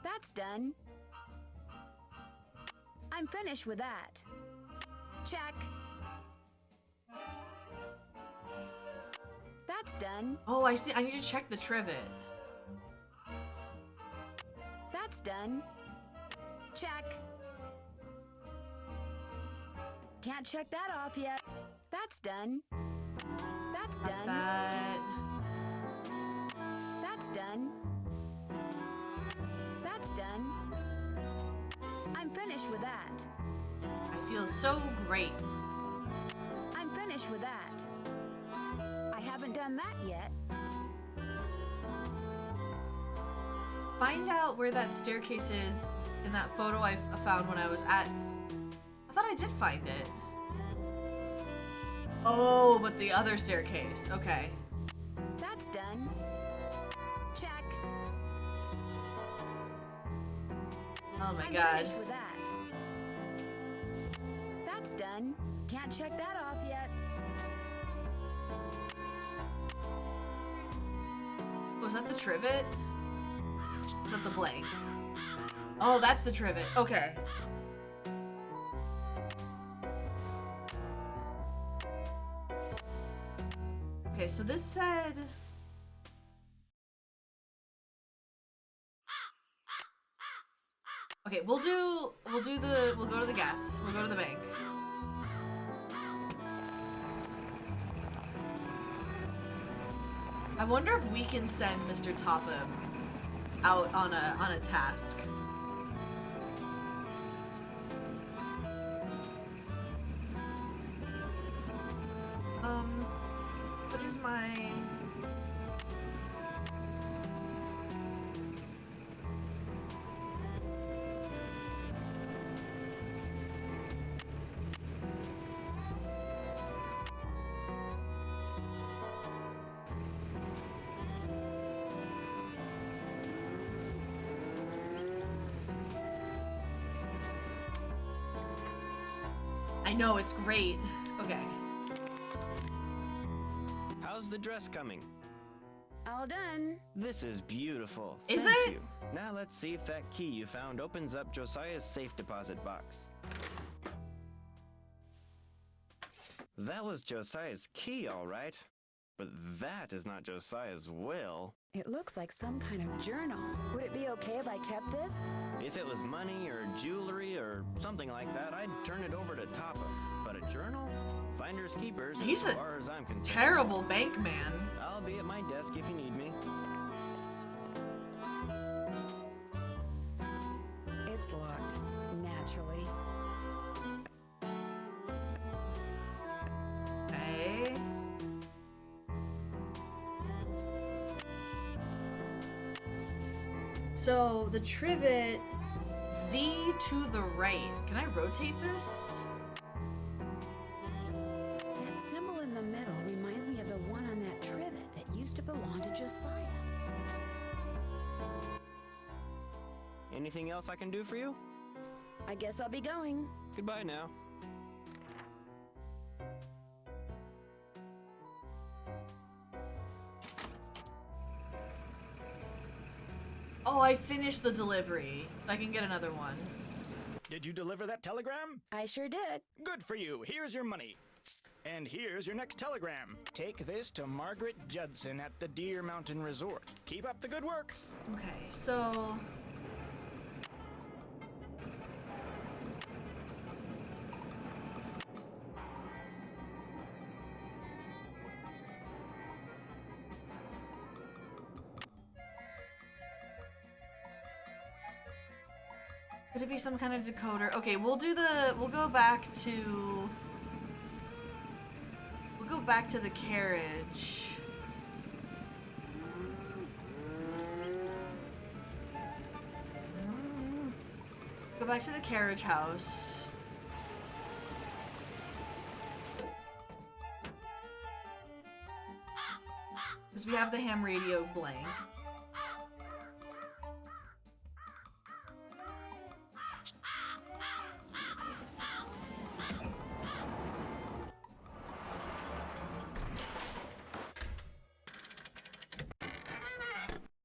That's done. I'm finished with that. Check. That's done. Oh, I need to check the trivet. That's done. Check. Can't check that off yet. That's done. That's done. That. That's done. That's done. I'm finished with that. I feel so great. I'm finished with that. I haven't done that yet. Find out where that staircase is in that photo I found when I was at... I thought I did find it. Oh, but the other staircase. Okay. That's done. Check. Oh my I'm god. finished with that. That's done. Can't check that off yet. Was that the trivet? Was that the blank? Oh, that's the trivet. Okay. Okay, so this said... Okay, we'll go to the guests. We'll go to the bank. I wonder if we can send Mr. Topham out on a task. my... I know, it's great. Okay. How's the dress coming? All done. This is beautiful. Is Thank it? you. Now let's see if that key you found opens up Josiah's safe deposit box. That was Josiah's key, all right. But that is not Josiah's will. It looks like some kind of journal. Would it be okay if I kept this? If it was money or jewelry or something like that, I'd turn it over to Tapa. But a journal? Finders keepers, He's as a far as I'm concerned. terrible bank man. I'll be at my desk if you need me. It's locked, naturally. Okay. So the trivet, Z to the right. Can I rotate this? That symbol in the middle reminds me of the one on that trivet that used to belong to Josiah. Anything else I can do for you? I guess I'll be going. Goodbye now. Oh, I finished the delivery. I can get another one. Did you deliver that telegram? I sure did. Good for you. Here's your money. And here's your next telegram. Take this to Margaret Judson at the Deer Mountain Resort. Keep up the good work. Okay, so... Could it be some kind of decoder? Okay, we'll go back to the carriage. Go back to the carriage house. Because we have the ham radio blank.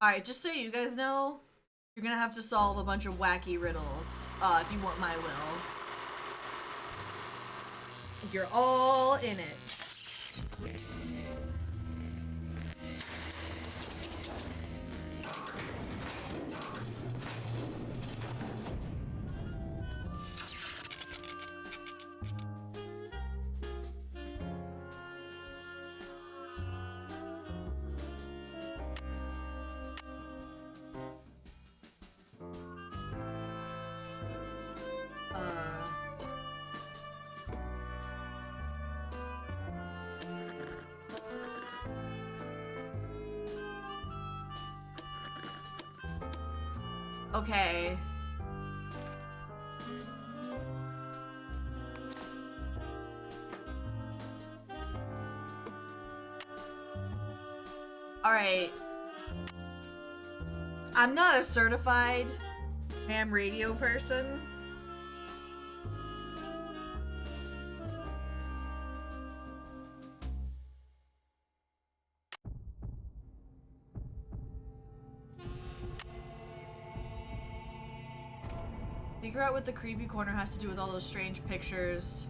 Alright, just so you guys know, you're gonna have to solve a bunch of wacky riddles, if you want my will. You're all in it. Okay. Alright. I'm not a certified ham radio person. Figure out what the creepy corner has to do with all those strange pictures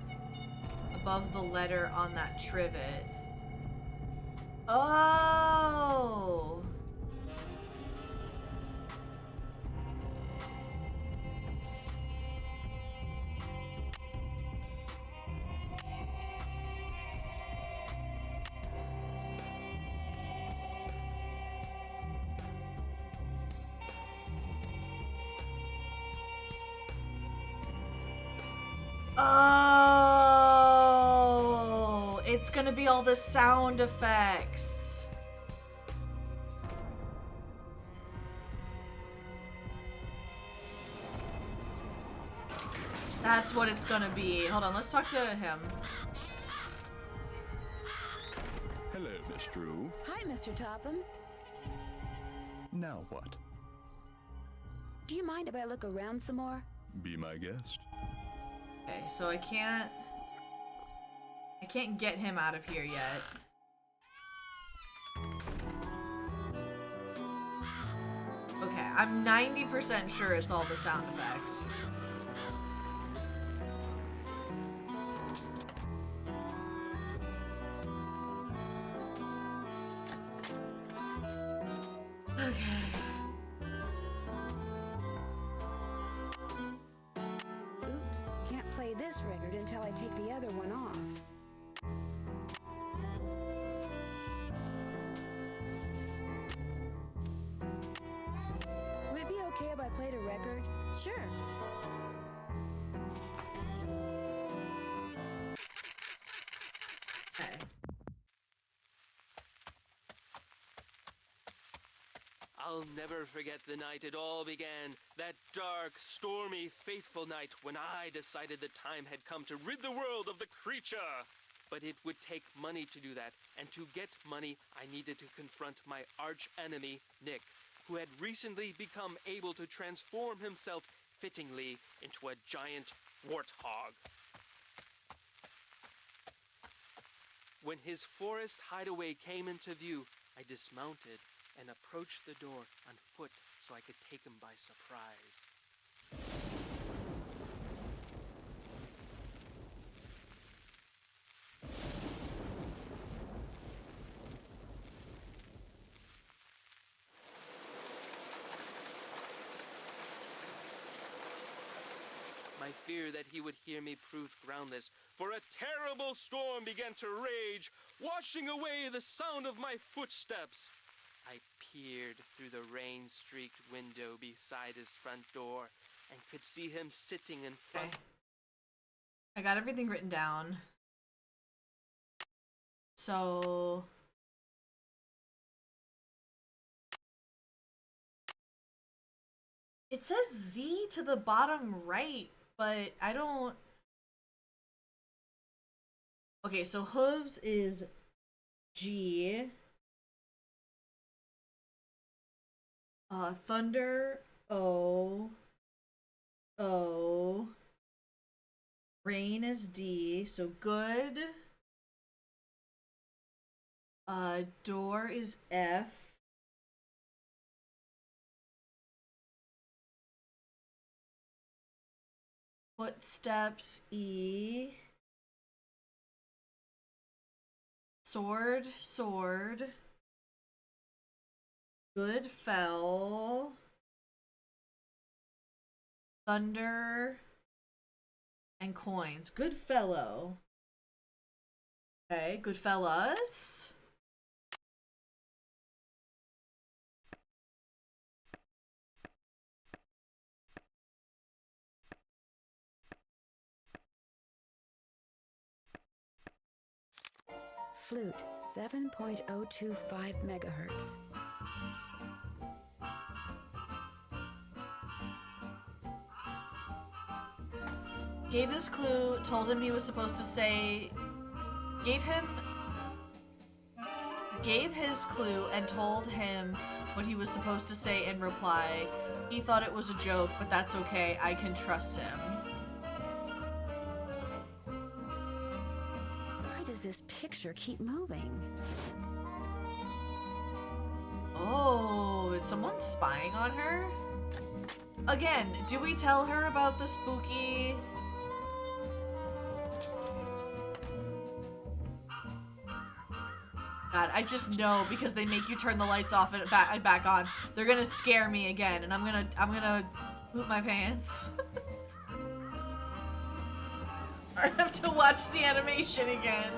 above the letter on that trivet. Oh! It's gonna be all the sound effects. That's what it's gonna be. Hold on, let's talk to him. Hello, Miss Drew. Hi, Mr. Topham. Now what? Do you mind if I look around some more? Be my guest. Okay, so I can't get him out of here yet. Okay, I'm 90% sure it's all the sound effects. Okay. Oops, can't play this record until I take the other one off. Would it be okay if I played a record? Sure. Okay. I'll never forget the night it all began. That dark, stormy, fateful night when I decided the time had come to rid the world of the creature. But it would take money to do that, and to get money, I needed to confront my arch enemy, Nick, who had recently become able to transform himself fittingly into a giant warthog. When his forest hideaway came into view, I dismounted and approached the door on foot so I could take him by surprise. My fear that he would hear me proved groundless, for a terrible storm began to rage, washing away the sound of my footsteps. I peered through the rain-streaked window beside his front door and could see him sitting in front. Okay. I got everything written down. So... it says Z to the bottom right, but I don't... Okay, so hooves is G. Thunder, O. O. Rain is D, so good. Door is F. Footsteps, E. Sword, sword. Good fell. Thunder. And coins. Good fellow. Okay, good fellas. Flute, 7.025 megahertz. Gave this clue, told him he was supposed to say... Gave his clue and told him what he was supposed to say in reply. He thought it was a joke, but that's okay, I can trust him. Why does this picture keep moving? Oh, is someone spying on her? Again, do we tell her about the spooky... God, I just know because they make you turn the lights off and back on. They're gonna scare me again, and I'm gonna poop my pants. I have to watch the animation again.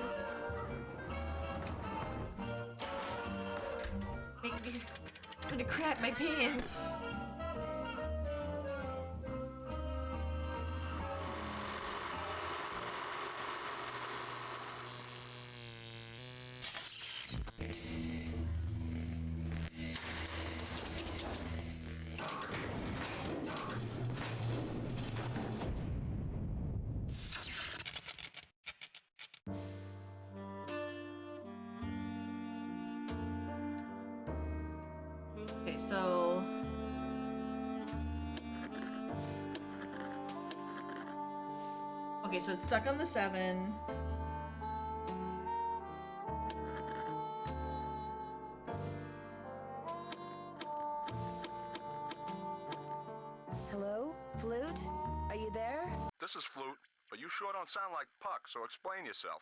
Make me... I'm gonna crap my pants. Okay, so... Okay, so it's stuck on the 7. Hello? Flute? Are you there? This is Flute, but you sure don't sound like Puck, so explain yourself.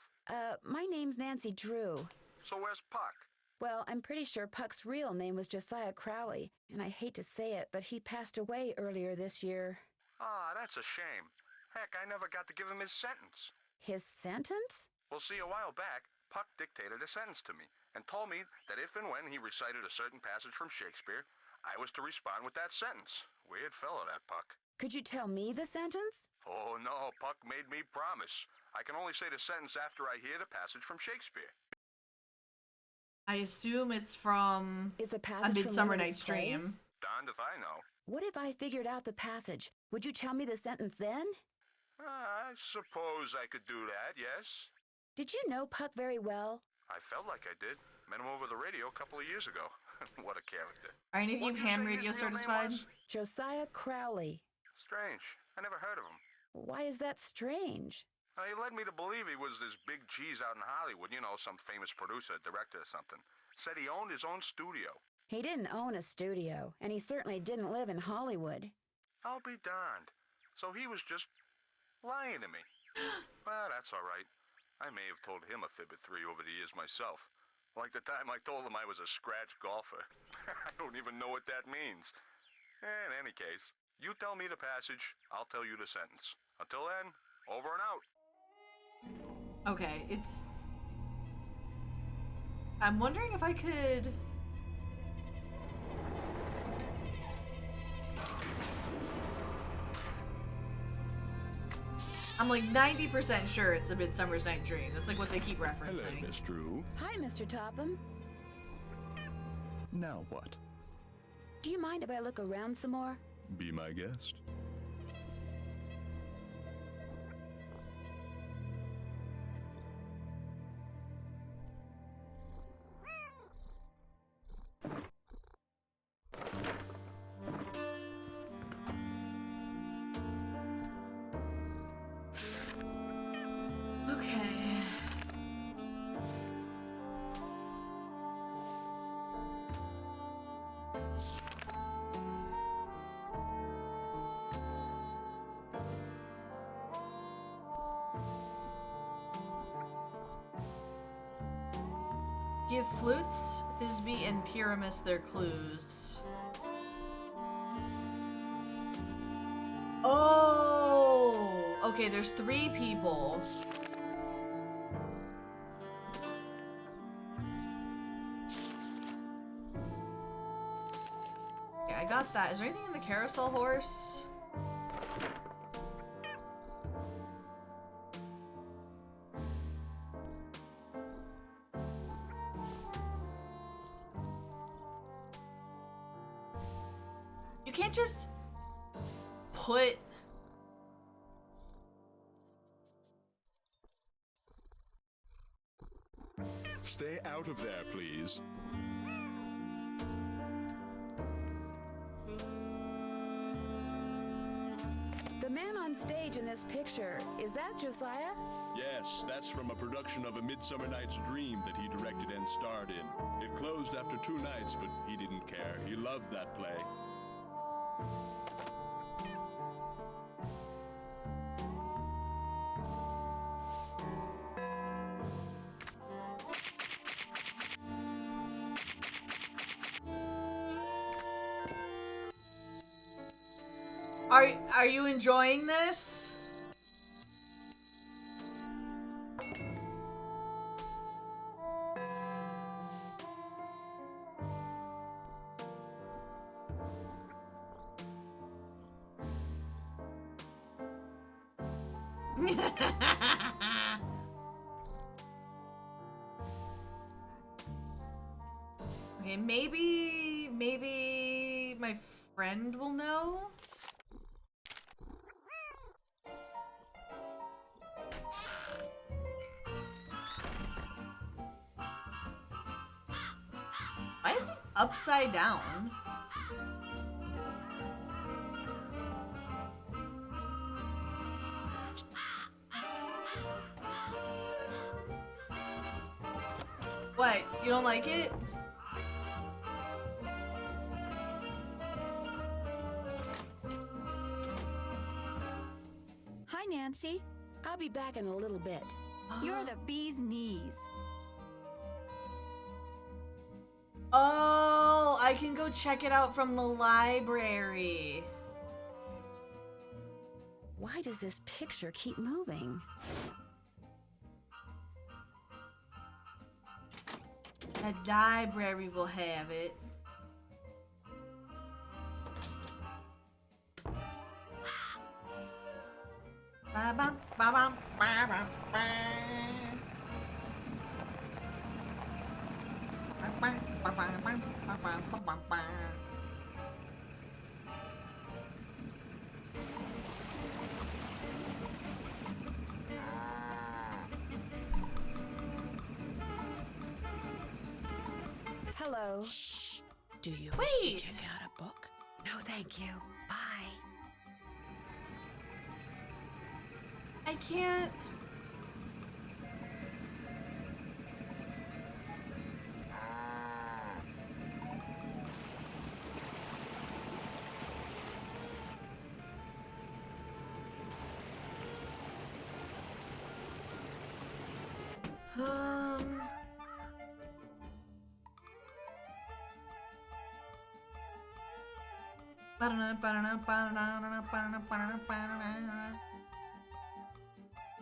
My name's Nancy Drew. So where's Puck? Well, I'm pretty sure Puck's real name was Josiah Crowley, and I hate to say it, but he passed away earlier this year. Ah, that's a shame. Heck, I never got to give him his sentence. His sentence? Well, see, a while back, Puck dictated a sentence to me and told me that if and when he recited a certain passage from Shakespeare, I was to respond with that sentence. Weird fellow, that Puck. Could you tell me the sentence? Oh, no, Puck made me promise. I can only say the sentence after I hear the passage from Shakespeare. I assume it's from Is the A passage from Midsummer one of Night's his plays? Dream. Darned if I know. What if I figured out the passage? Would you tell me the sentence then? I suppose I could do that, yes. Did you know Puck very well? I felt like I did. Met him over the radio a couple of years ago. What a character. Are any of you What'd ham say his radio real name certified? was? Josiah Crowley. Strange. I never heard of him. Why is that strange? He led me to believe he was this big cheese out in Hollywood. You know, some famous producer, director or something. Said he owned his own studio. He didn't own a studio, and he certainly didn't live in Hollywood. I'll be darned. So he was just lying to me. Well, that's all right. I may have told him a fib or 3 over the years myself. Like the time I told him I was a scratch golfer. I don't even know what that means. In any case, you tell me the passage, I'll tell you the sentence. Until then, over and out. Okay, it's... I'm wondering if I could... I'm like 90% sure it's A Midsummer's Night Dream. That's like what they keep referencing. Hello, Miss Drew. Hi, Mr. Topham. Now what? Do you mind if I look around some more? Be my guest. Okay. Give Flutes, Thisbe, and Pyramus their clues. Oh! Okay, there's 3 people. Okay, I got that. Is there anything in the carousel horse? You can't just put... Stay out of there, please. The man on stage in this picture, is that Josiah? Yes, that's from a production of A Midsummer Night's Dream that he directed and starred in. It closed after 2 nights, but he didn't care. He loved that play. Are you enjoying this? Okay, maybe my friend will know. Why is it upside down? What? You don't like it? Hi, Nancy. I'll be back in a little bit. You're the bee's knees. Oh, I can go check it out from the library. Why does this picture keep moving? The library will have it. Ba-bum, ba-bum, ba-bum, ba. Ba-bum, ba-bum, ba-bum, ba-bum, ba-bum, ba. Hello. Shh. Do you Wait. wish to check out a book? No, thank you. Bye. I can't.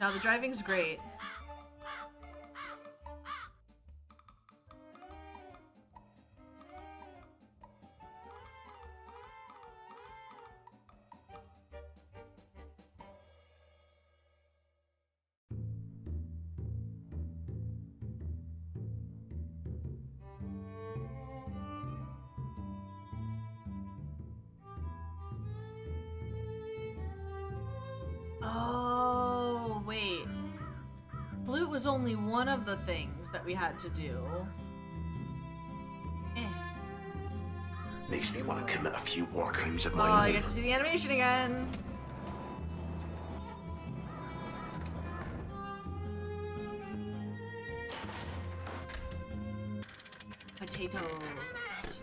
No, the driving's great. Oh, wait. Flute was only one of the things that we had to do. Makes me want to commit a few war crimes of Oh, my I own. get to see the animation again. Potatoes.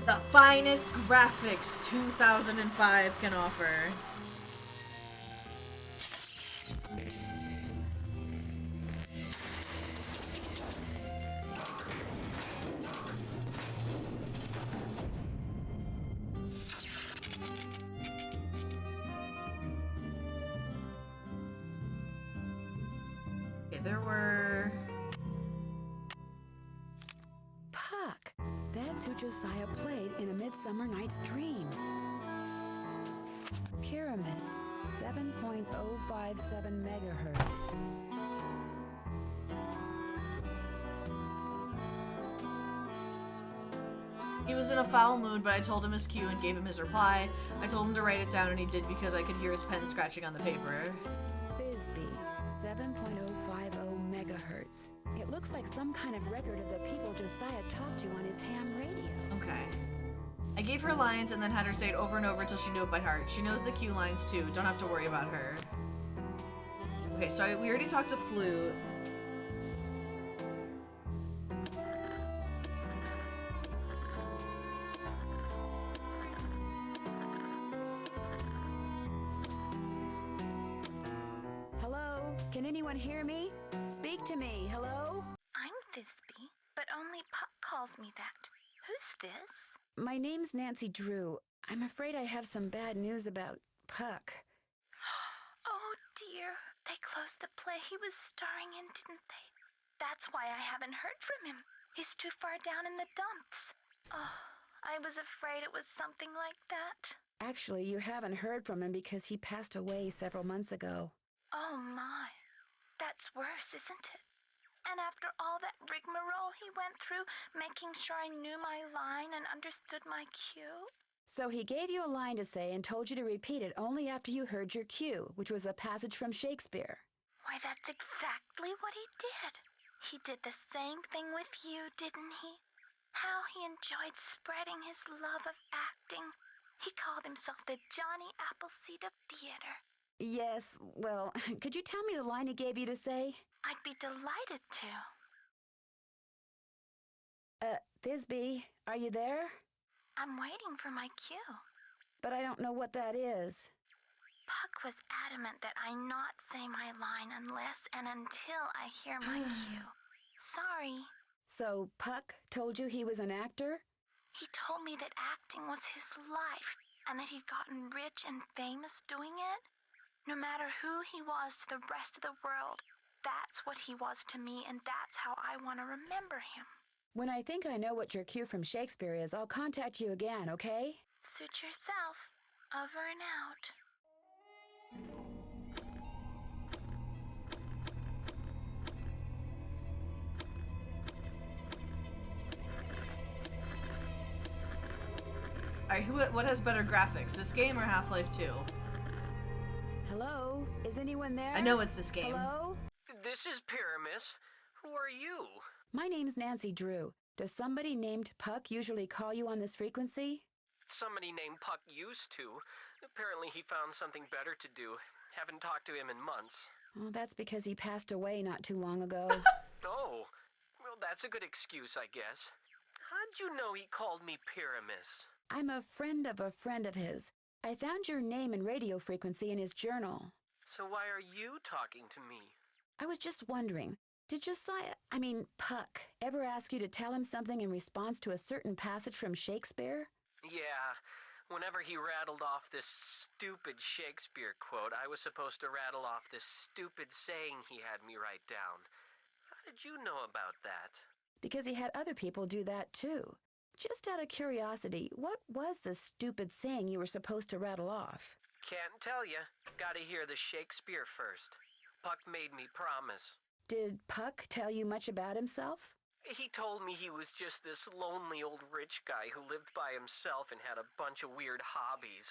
The finest graphics 2005 can offer. Okay, there were... Puck. That's who Josiah played in A Midsummer Night's Dream. Pyramids, 7.057 megahertz. He was in a foul mood, but I told him his cue and gave him his reply. I told him to write it down, and he did because I could hear his pen scratching on the paper. Bisbee, 7.050 megahertz. It looks like some kind of record of the people Josiah talked to on his ham radio. Okay. I gave her lines and then had her say it over and over until she knew it by heart. She knows the cue lines too. Don't have to worry about her. Okay, so we already talked to Flute. Hello? Can anyone hear me? Speak to me. Hello? I'm Thisbe, but only Puck calls me that. Who's this? My name's Nancy Drew. I'm afraid I have some bad news about Puck. Oh dear, they closed the play he was starring in, didn't they? That's why I haven't heard from him. He's too far down in the dumps. Oh, I was afraid it was something like that. Actually, you haven't heard from him because he passed away several months ago. Oh my, that's worse, isn't it? And after all that rigmarole he went through, making sure I knew my line and understood my cue? So he gave you a line to say and told you to repeat it only after you heard your cue, which was a passage from Shakespeare. Why, that's exactly what he did. He did the same thing with you, didn't he? How he enjoyed spreading his love of acting. He called himself the Johnny Appleseed of theater. Yes, well, could you tell me the line he gave you to say? I'd be delighted to. Thisbe, are you there? I'm waiting for my cue. But I don't know what that is. Puck was adamant that I not say my line unless and until I hear my cue. Sorry. So Puck told you he was an actor? He told me that acting was his life and that he'd gotten rich and famous doing it. No matter who he was to the rest of the world, that's what he was to me, and that's how I want to remember him. When I think I know what your cue from Shakespeare is, I'll contact you again, okay? Suit yourself. Over and out. Alright, what has better graphics, this game or Half-Life 2? Hello? Is anyone there? I know it's this game. Hello? This is Pyramus. Who are you? My name's Nancy Drew. Does somebody named Puck usually call you on this frequency? Somebody named Puck used to. Apparently he found something better to do. Haven't talked to him in months. Oh, that's because he passed away not too long ago. Oh, well, that's a good excuse, I guess. How'd you know he called me Pyramus? I'm a friend of his. I found your name and radio frequency in his journal. So why are you talking to me? I was just wondering, did Puck, ever ask you to tell him something in response to a certain passage from Shakespeare? Yeah, whenever he rattled off this stupid Shakespeare quote, I was supposed to rattle off this stupid saying he had me write down. How did you know about that? Because he had other people do that too. Just out of curiosity, what was the stupid saying you were supposed to rattle off? Can't tell you. Gotta hear the Shakespeare first. Puck made me promise. Did Puck tell you much about himself? He told me he was just this lonely old rich guy who lived by himself and had a bunch of weird hobbies.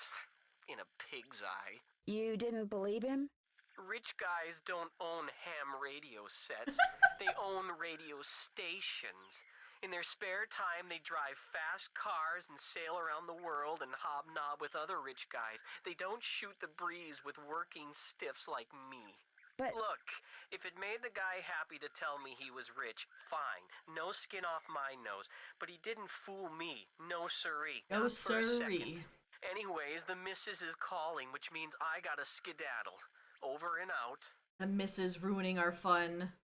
In a pig's eye. You didn't believe him? Rich guys don't own ham radio sets. They own radio stations. In their spare time, they drive fast cars and sail around the world and hobnob with other rich guys. They don't shoot the breeze with working stiffs like me. But look, if it made the guy happy to tell me he was rich, fine. No skin off my nose. But he didn't fool me. No siree. No Not for a siree. second. Anyways, the missus is calling, which means I gotta skedaddle. Over and out. The missus ruining our fun.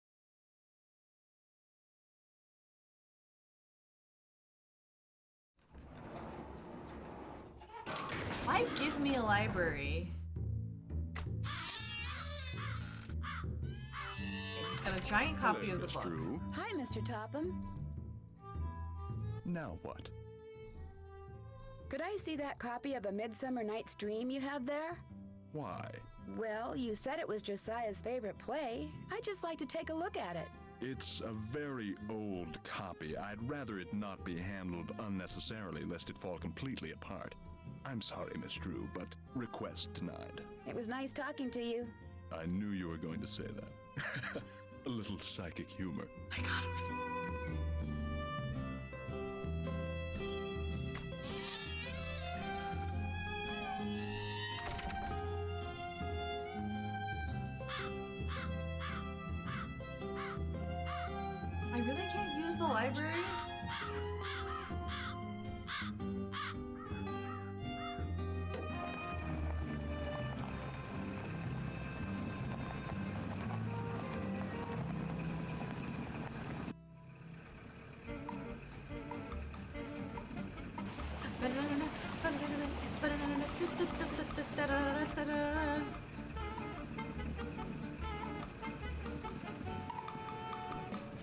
Why give me a library? He's got a giant copy of the book. Drew. Hi, Mr. Topham. Now what? Could I see that copy of A Midsummer Night's Dream you have there? Why? Well, you said it was Josiah's favorite play. I'd just like to take a look at it. It's a very old copy. I'd rather it not be handled unnecessarily, lest it fall completely apart. I'm sorry, Miss Drew, but request denied. It was nice talking to you. I knew you were going to say that. A little psychic humor. I got him. I really can't use the library?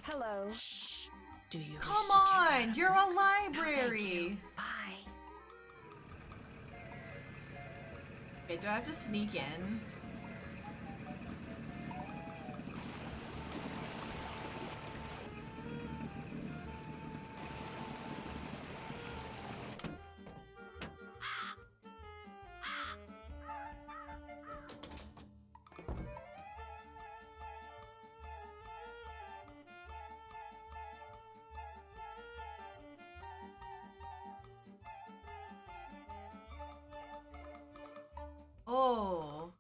Hello. Shh. Do you Come on, you're a library. Bye. Okay, do I have to sneak in? Oh.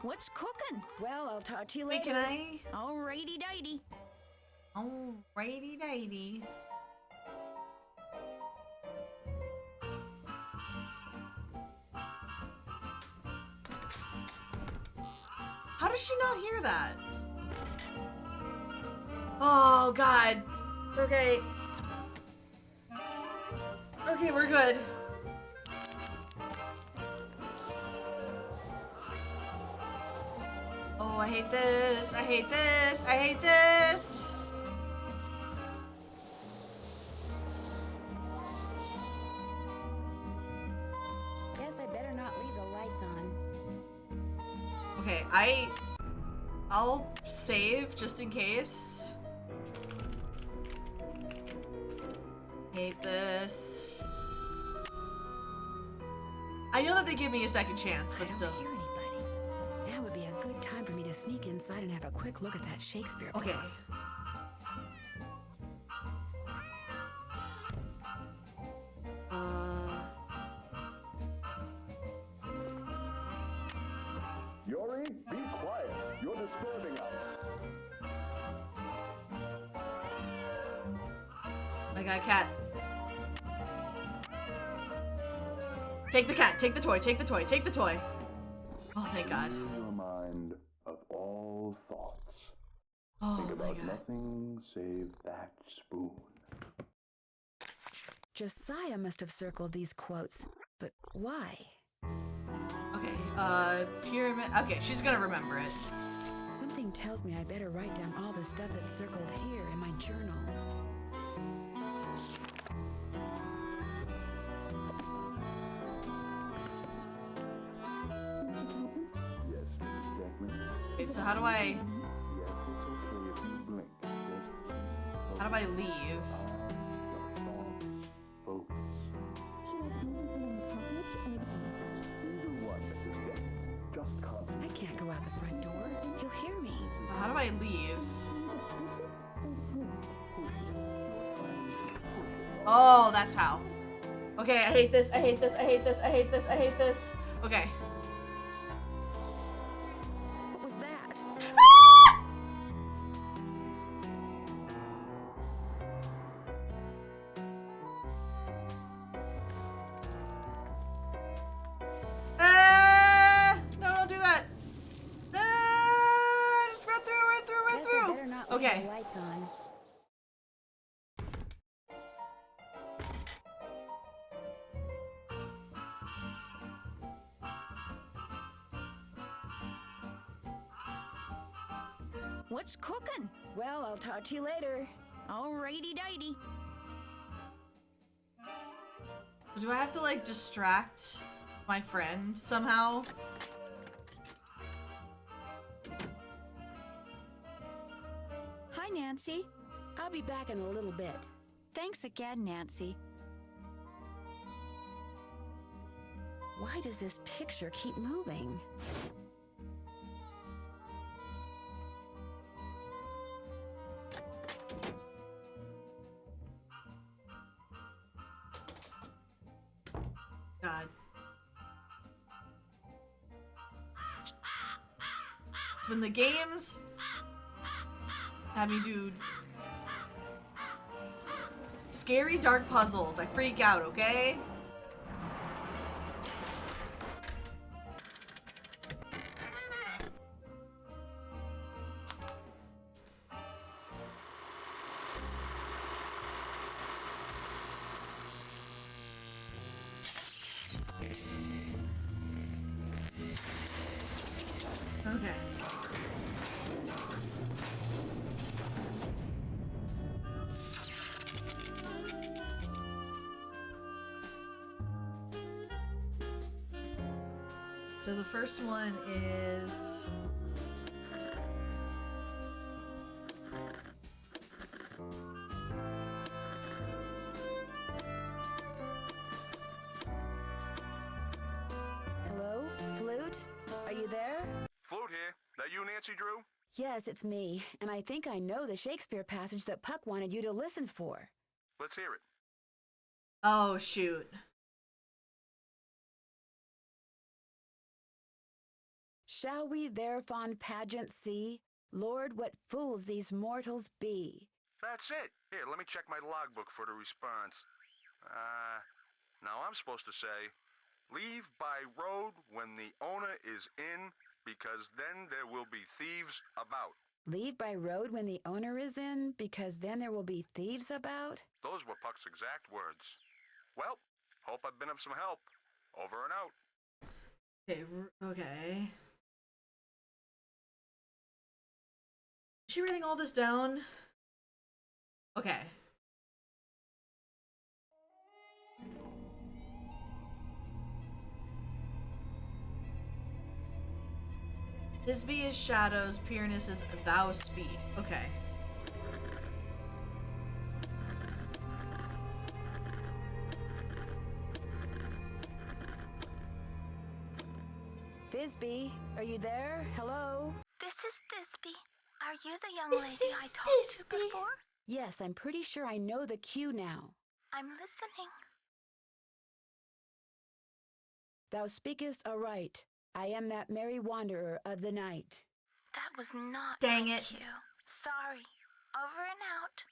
What's cooking? Well, I'll talk to you Wait, later. can I? Alrighty dighty. Alrighty dighty. How does she not hear that? Oh, God. Okay. Okay, we're good. Oh, I hate this. I hate this. I hate this. Guess I better not leave the lights on. Okay, I'll save just in case. Hate this. I know that they give me a second chance, but still. Hear anybody? Now would be a good time for me to sneak inside and have a quick look at that Shakespeare book. Okay. Yori, be quiet. You're disturbing us. I got a cat. Take the cat. Take the toy. Take the toy. Take the toy. Oh, thank God. Clear your mind of all thoughts. Oh, Think my about God. nothing save that spoon. Josiah must have circled these quotes, but why? Okay, pyramid. Okay, she's gonna remember it. Something tells me I better write down all the stuff that's circled here in my journal. Yes, Mrs. Jackman. Okay, so how do I Yes, it's okay if you blink. Just how do I leave? focus. Either one, Mrs. Jackman. Just concentrate. I can't go out the front door. He'll hear me. How do I leave? Oh, that's how. Okay, I hate this. I hate this. I hate this. I hate this. I hate this. Okay. What was that? No, don't do that. Just run through, run through, run Guess I through. better not leave Okay. the lights on. What's cooking? Well, I'll talk to you later. Alrighty dighty. Do I have to like distract my friend somehow? Hi, Nancy. I'll be back in a little bit. Thanks again, Nancy. Why does this picture keep moving? God. It's when the games have me do scary dark puzzles. I freak out, okay? Okay. So the first one is Hello? Flute? Are you there? Flute here. That you, Nancy Drew? Yes, it's me, and I think I know the Shakespeare passage that Puck wanted you to listen for. Let's hear it. oh shoot. Shall we their fond pageant see? Lord, what fools these mortals be. That's it. Here, let me check my logbook for the response. Now I'm supposed to say, leave by road when the owner is in, because then there will be thieves about. Leave by road when the owner is in, because then there will be thieves about? Those were Puck's exact words. Well, hope I've been of some help. Over and out. Okay. Is she writing all this down? Okay. Thisbe is shadows, Pyramus is thou speak. Okay. Thisbe, are you there? Hello? This is Thisbe. Are you the young lady I talked to before? Yes, I'm pretty sure I know the cue now. I'm listening. Thou speakest aright. I am that merry wanderer of the night. That was not Dang my it. cue. Sorry. Over and out.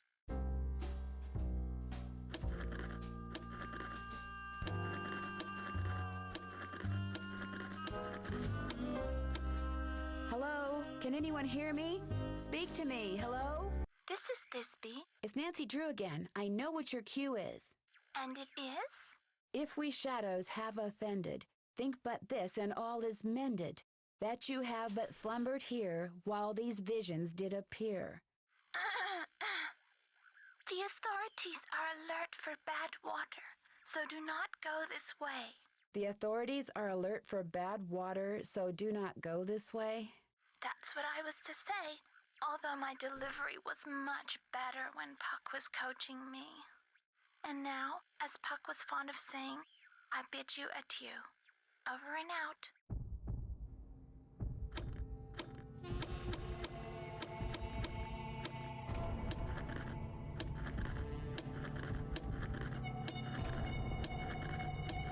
Hello? Can anyone hear me? Speak to me. Hello? This is Thisbe. It's Nancy Drew again. I know what your cue is. And it is? If we shadows have offended, think but this and all is mended, that you have but slumbered here while these visions did appear. The authorities are alert for bad water, so do not go this way. The authorities are alert for bad water, so do not go this way. That's what I was to say, although my delivery was much better when Puck was coaching me. And now, as Puck was fond of saying, I bid you adieu. Over and out.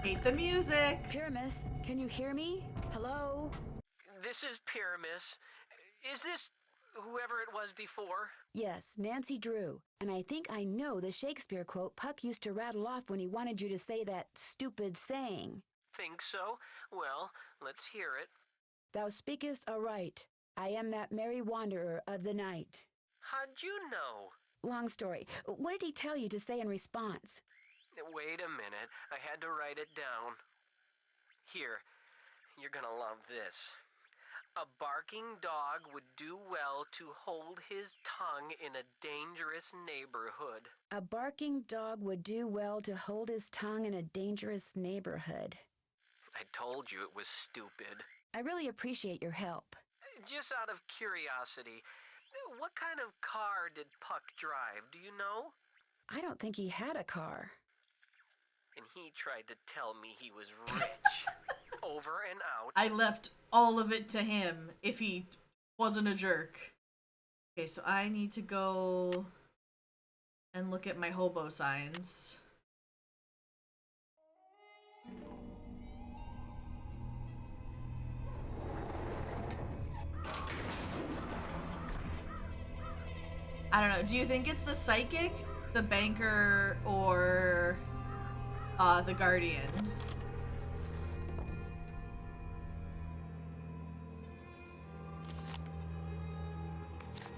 Hate the music. Pyramus, can you hear me? Hello? This is Pyramus. Is this whoever it was before? Yes, Nancy Drew. And I think I know the Shakespeare quote Puck used to rattle off when he wanted you to say that stupid saying. Think so? Well, let's hear it. Thou speakest aright. I am that merry wanderer of the night. How'd you know? Long story. What did he tell you to say in response? Wait a minute. I had to write it down. Here, you're gonna love this. A barking dog would do well to hold his tongue in a dangerous neighborhood. A barking dog would do well to hold his tongue in a dangerous neighborhood. I told you it was stupid. I really appreciate your help. Just out of curiosity, what kind of car did Puck drive? Do you know? I don't think he had a car. And he tried to tell me he was rich. Over and out. I left all of it to him if he wasn't a jerk. Okay, so I need to go and look at my hobo signs. I don't know. Do you think it's the psychic, the banker, or the guardian?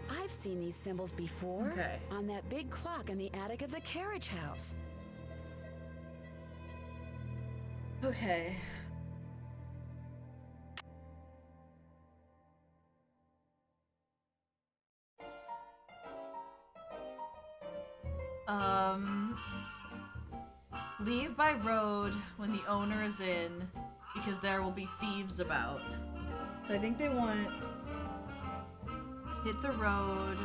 I've seen these symbols before. Okay. On that big clock in the attic of the carriage house. Okay. Leave by road when the owner is in, because there will be thieves about. So I think they want hit the road.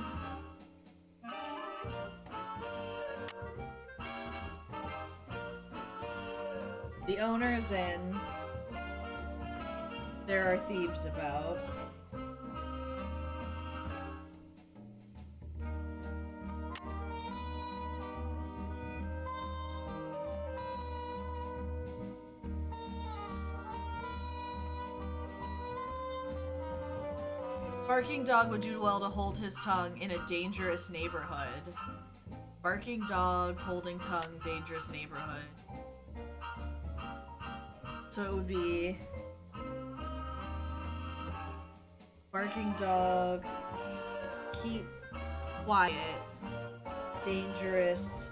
The owner is in. There are thieves about. Barking dog would do well to hold his tongue in a dangerous neighborhood. Barking dog, holding tongue, dangerous neighborhood. So it would be barking dog, keep quiet, dangerous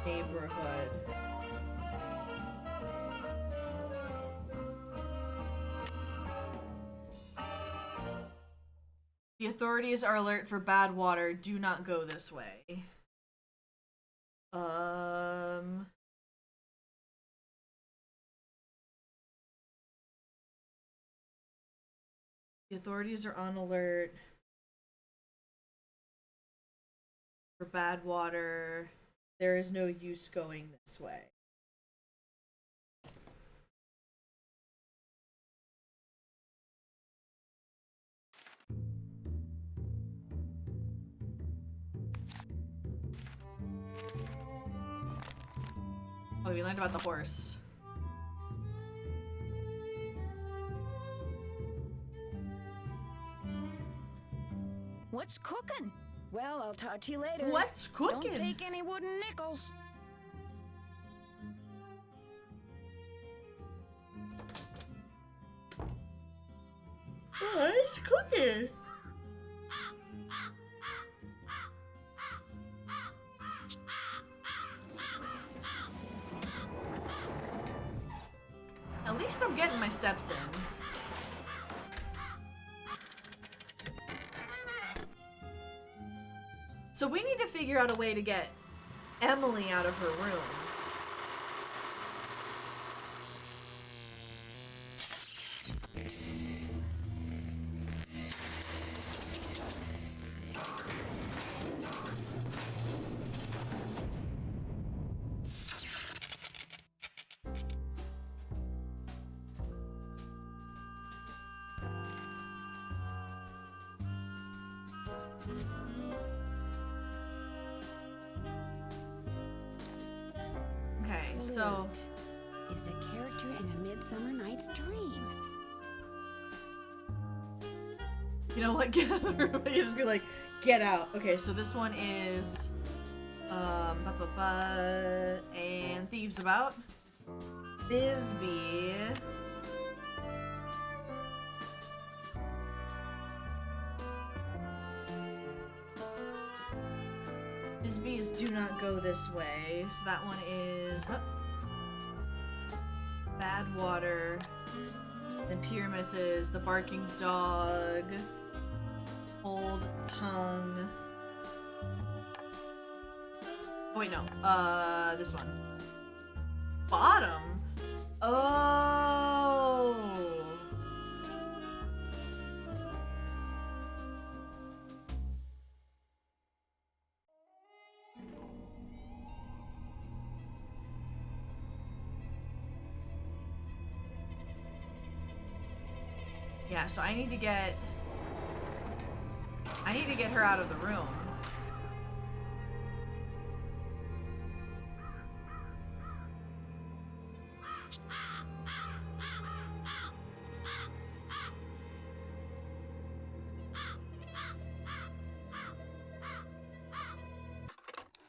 neighborhood. The authorities are alert for bad water. Do not go this way. The authorities are on alert for bad water. There is no use going this way. Oh, we learned about the horse. What's cooking? Well, I'll talk to you later. What's cooking? Don't take any wooden nickels. What's cooking? At least I'm getting my steps in. So we need to figure out a way to get Emily out of her room. So is a character in A Midsummer Night's Dream. You know what? Get out of the room. You just be like, get out. Okay, so this one is and Thieves About. Bisbee. Bisbee is Do Not Go This Way. So that one is Bad Water. Then Pyramus is The Barking Dog. Hold Tongue. Oh wait, no. This one. Bottom? Oh. Yeah, so I need to get her out of the room.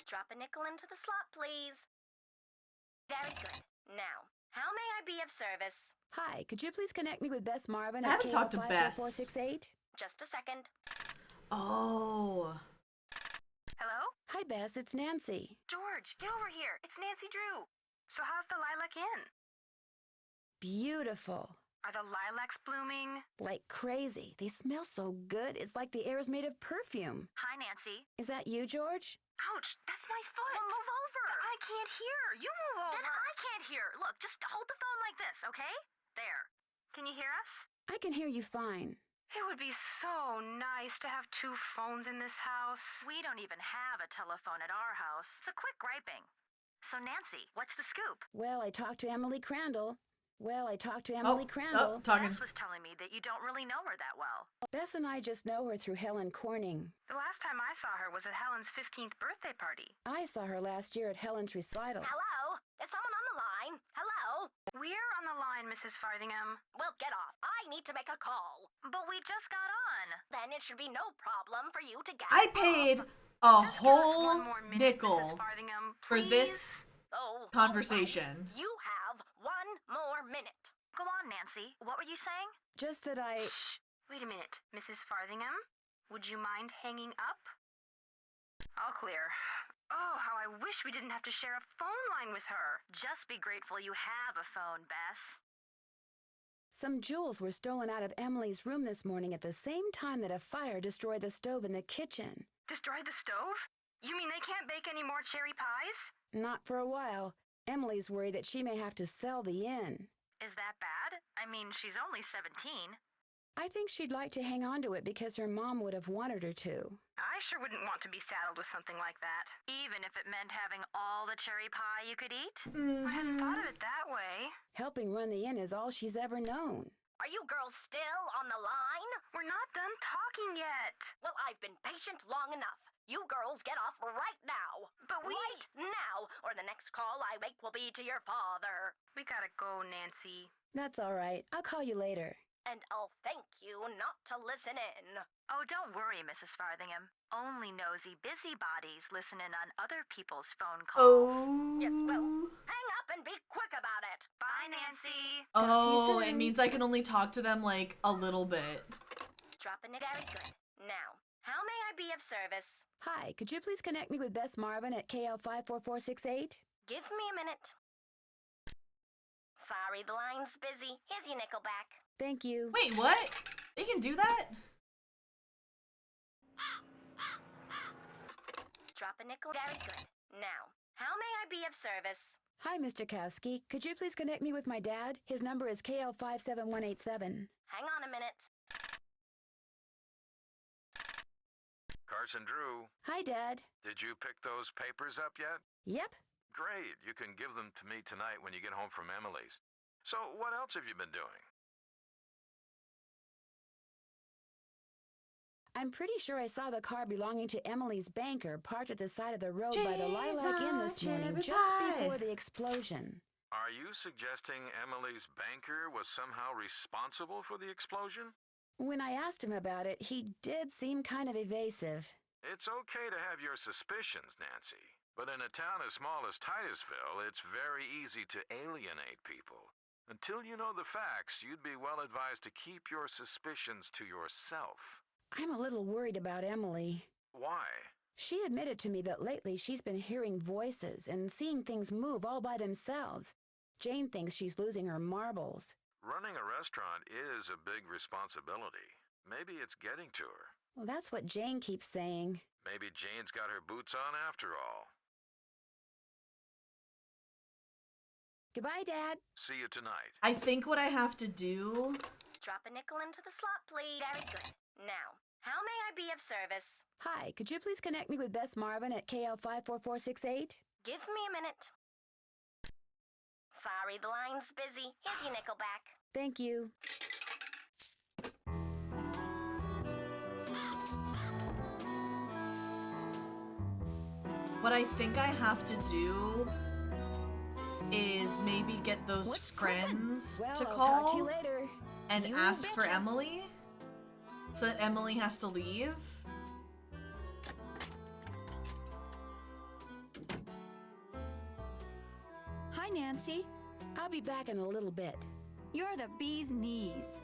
Drop a nickel into the slot, please. Very good. Now, how may I be of service? Hi, could you please connect me with Bess Marvin I at haven't talked to Bess. 468? Just a second. Oh. Hello? Hi, Bess. It's Nancy. George, get over here. It's Nancy Drew. So how's the lilac inn? Beautiful. Are the lilacs blooming? Like crazy. They smell so good. It's like the air is made of perfume. Hi, Nancy. Is that you, George? Ouch, that's my foot. Well, move over. But I can't hear. You move over. Then I can't hear. Look, just hold the phone like this, okay? There. Can you hear us? I can hear you fine. It would be so nice to have two phones in this house. We don't even have a telephone at our house. So quit griping. So Nancy, what's the scoop? Well, I talked to Emily Crandall. Talking. Bess was telling me that you don't really know her that well. Bess and I just know her through Helen Corning. The last time I saw her was at Helen's 15th birthday party. I saw her last year at Helen's recital. Hello? Is someone on the line? Hello? We're on the line, Mrs. Farthingham. Well, get off. I need to make a call. But we just got on. then it should be no problem for you to get I paid a whole nickel Farthingham, for this conversation. You have 1 more minute. Go on, Nancy. What were you saying? Just that I... Shh. Wait a minute. Mrs. Farthingham, would you mind hanging up? All clear. Oh, how I wish we didn't have to share a phone line with her. Just be grateful you have a phone, Bess. Some jewels were stolen out of Emily's room this morning at the same time that a fire destroyed the stove in the kitchen. Destroyed the stove? You mean they can't bake any more cherry pies? Not for a while. Emily's worried that she may have to sell the inn. Is that bad? I mean, she's only 17. I think she'd like to hang on to it because her mom would have wanted her to. I sure wouldn't want to be saddled with something like that, even if it meant having all the cherry pie you could eat. I hadn't thought of it that way. Helping run the inn is all she's ever known. Are you girls still on the line? We're not done talking yet. Well, I've been patient long enough. You girls get off right now. But we... Right now, or the next call I make will be to your father. We gotta go, Nancy. That's all right. I'll call you later. And I'll thank you not to listen in. Oh, don't worry, Mrs. Farthingham. Only nosy busybodies listen in on other people's phone calls. Oh. Yes, well, hang up and be quick about it. Bye, Nancy. Oh, it means I can only talk to them like a little bit. Dropping it very good. Now, how may I be of service? Hi, could you please connect me with Bess Marvin at KL54468? Give me a minute. Sorry, the line's busy. Here's your nickel back. Thank you. Wait, what? They can do that? Drop a nickel. Very good. Now, how may I be of service? Hi, Mr. Kowski. Could you please connect me with my dad? His number is KL57187. Hang on a minute. Carson Drew. Hi, Dad. Did you pick those papers up yet? Yep. Great. You can give them to me tonight when you get home from Emily's. So, what else have you been doing? I'm pretty sure I saw the car belonging to Emily's banker parked at the side of the road by the Lilac Inn this morning, just before the explosion. Are you suggesting Emily's banker was somehow responsible for the explosion? When I asked him about it, he did seem kind of evasive. It's okay to have your suspicions, Nancy. But in a town as small as Titusville, it's very easy to alienate people. Until you know the facts, you'd be well advised to keep your suspicions to yourself. I'm a little worried about Emily. Why? She admitted to me that lately she's been hearing voices and seeing things move all by themselves. Jane thinks she's losing her marbles. Running a restaurant is a big responsibility. Maybe it's getting to her. Well, that's what Jane keeps saying. Maybe Jane's got her boots on after all. Goodbye, Dad. See you tonight. I think what I have to do... Drop a nickel into the slot, please. Very good. Now, how may I be of service? Hi, could you please connect me with Bess Marvin at KL54468? Give me a minute. Sorry, the line's busy. Here's your nickel back. Thank you. What I think I have to do is maybe get those friends to I'll call talk to you later. and You ask for betcha. Emily so that Emily has to leave. Hi, Nancy. I'll be back in a little bit. You're the bee's knees.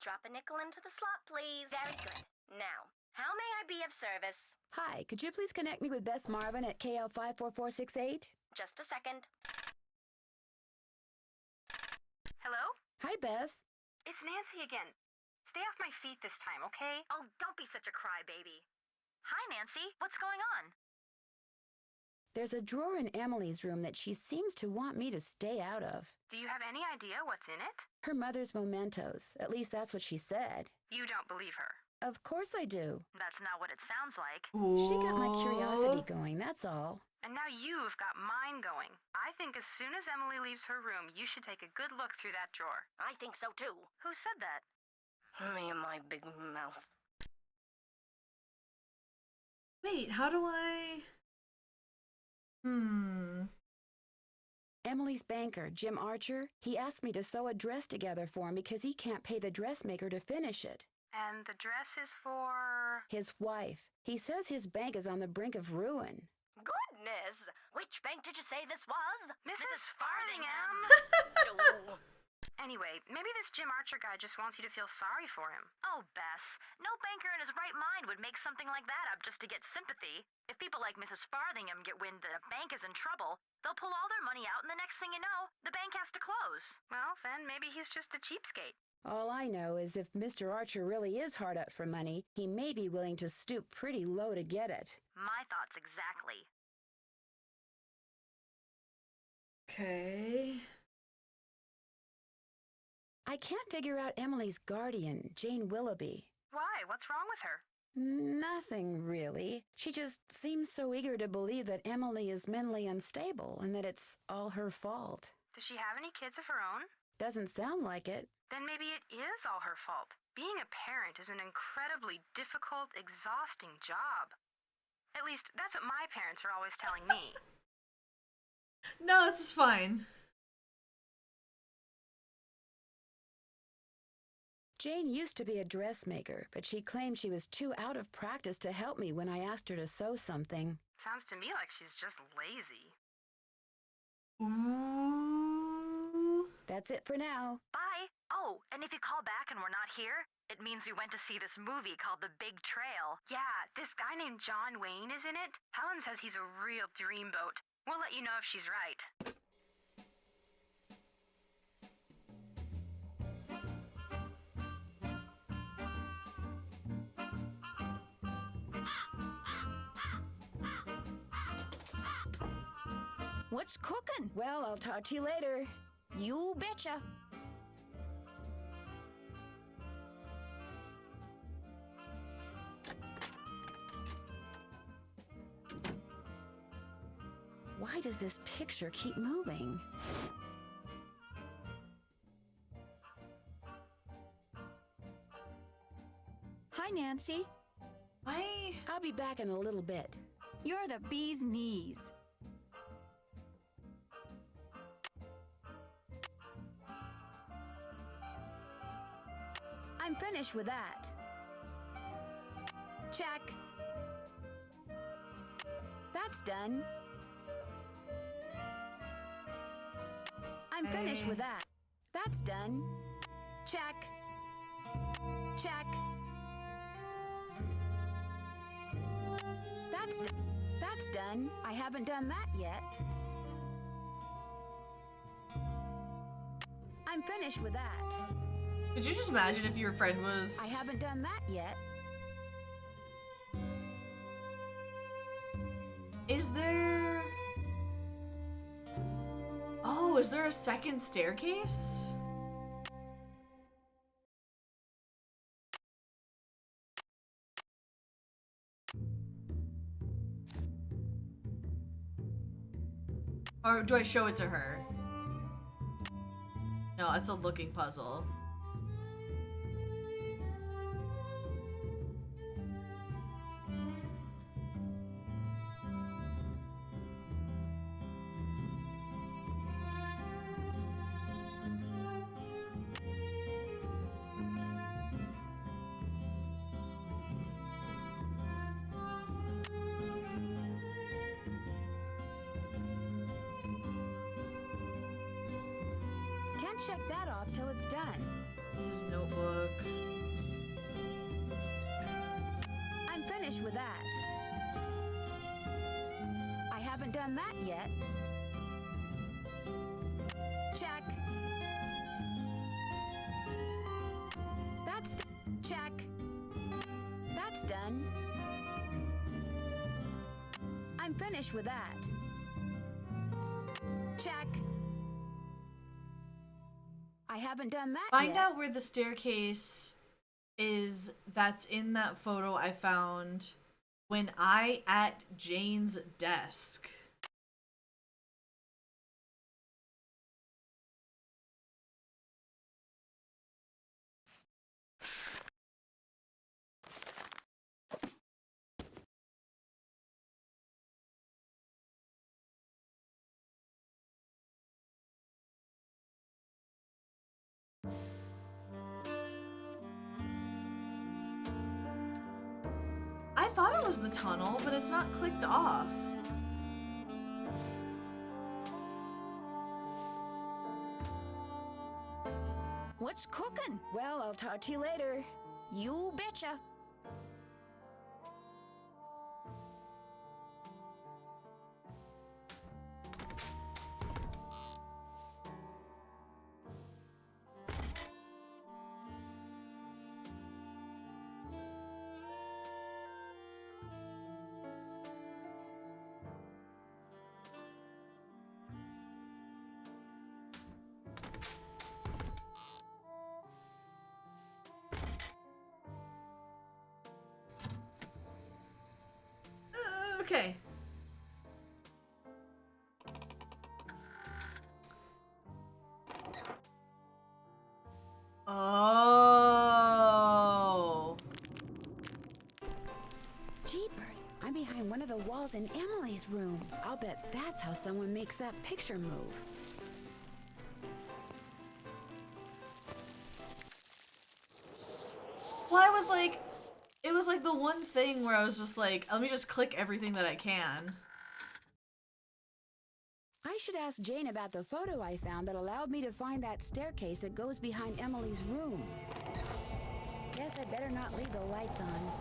Drop a nickel into the slot, please. Very good. Now, how may I be of service? Hi, could you please connect me with Bess Marvin at KL54468? Just a second. Hello? Hi, Bess. It's Nancy again. Stay off my feet this time, okay? Oh, don't be such a crybaby. Hi, Nancy. What's going on? There's a drawer in Emily's room that she seems to want me to stay out of. Do you have any idea what's in it? Her mother's mementos. At least that's what she said. You don't believe her. Of course I do. That's not what it sounds like. She got my curiosity going, that's all. And now you've got mine going. I think as soon as Emily leaves her room, you should take a good look through that drawer. I think so too. Who said that? Me and my big mouth. Wait, how do I... Emily's banker, Jim Archer, he asked me to sew a dress together for him because he can't pay the dressmaker to finish it. And the dress is for... His wife. He says his bank is on the brink of ruin. Goodness! Which bank did you say this was? Mrs. Farthingham! No. Anyway, maybe this Jim Archer guy just wants you to feel sorry for him. Oh, Bess, no banker in his right mind would make something like that up just to get sympathy. If people like Mrs. Farthingham get wind that a bank is in trouble, they'll pull all their money out and the next thing you know, the bank has to close. Well, then maybe he's just a cheapskate. All I know is if Mr. Archer really is hard up for money, he may be willing to stoop pretty low to get it. My thoughts exactly. Okay. I can't figure out Emily's guardian, Jane Willoughby. Why? What's wrong with her? Nothing, really. She just seems so eager to believe that Emily is mentally unstable and that it's all her fault. Does she have any kids of her own? Doesn't sound like it. Then maybe it is all her fault. Being a parent is an incredibly difficult, exhausting job. At least, that's what my parents are always telling me. No, this is fine. Jane used to be a dressmaker, but she claimed she was too out of practice to help me when I asked her to sew something. Sounds to me like she's just lazy. Ooh. That's it for now. Bye. Oh, and if you call back and we're not here, it means we went to see this movie called The Big Trail. Yeah, this guy named John Wayne is in it. Helen says he's a real dreamboat. We'll let you know if she's right. What's cooking? Well, I'll talk to you later. You betcha. Why does this picture keep moving? Hi, Nancy. I'll be back in a little bit. You're the bee's knees. I'm finished with that. Check. That's done. I'm finished with that. That's done. Check. Check. That's done. I haven't done that yet. I'm finished with that. Could you just imagine if your friend was... I haven't done that yet. Is there... Oh, is there a second staircase? Or do I show it to her? No, it's a looking puzzle. Can't check that off till it's done. His notebook. I'm finished with that. I haven't done that yet. Check. Check. That's done. I'm finished with that. Check. I haven't done that Find yet. out where the staircase is that's in that photo I found when I at Jane's desk. was the tunnel, but it's not clicked off. What's cooking? Well, I'll talk to you later. You betcha. Okay. Oh. Jeepers, I'm behind one of the walls in Emily's room. I'll bet that's how someone makes that picture move. Well, it was like the one thing where I was just like, let me just click everything that I can. I should ask Jane about the photo I found that allowed me to find that staircase that goes behind Emily's room. Guess I better not leave the lights on.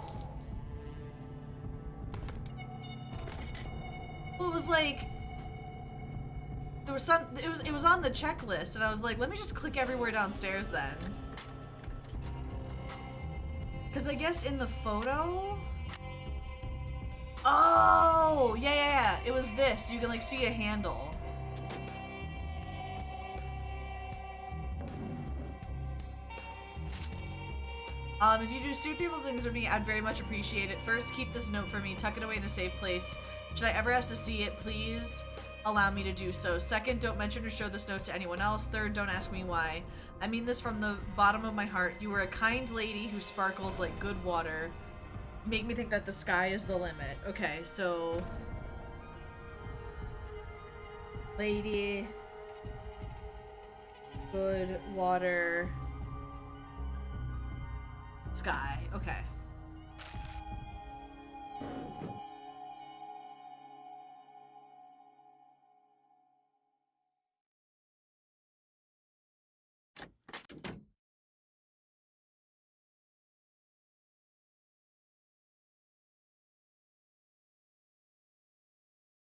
Well, it was like there was it was on the checklist, and I was like, let me just click everywhere downstairs then. Because I guess in the photo... Oh! Yeah. It was this. You can, like, see a handle. If you do steer people's things for me, I'd very much appreciate it. First, keep this note for me. Tuck it away in a safe place. Should I ever ask to see it, please allow me to do so. Second, don't mention or show this note to anyone else. Third, don't ask me why. I mean this from the bottom of my heart. You are a kind lady who sparkles like good water. Make me think that the sky is the limit. Okay, so... Lady... Good water... Sky. Okay.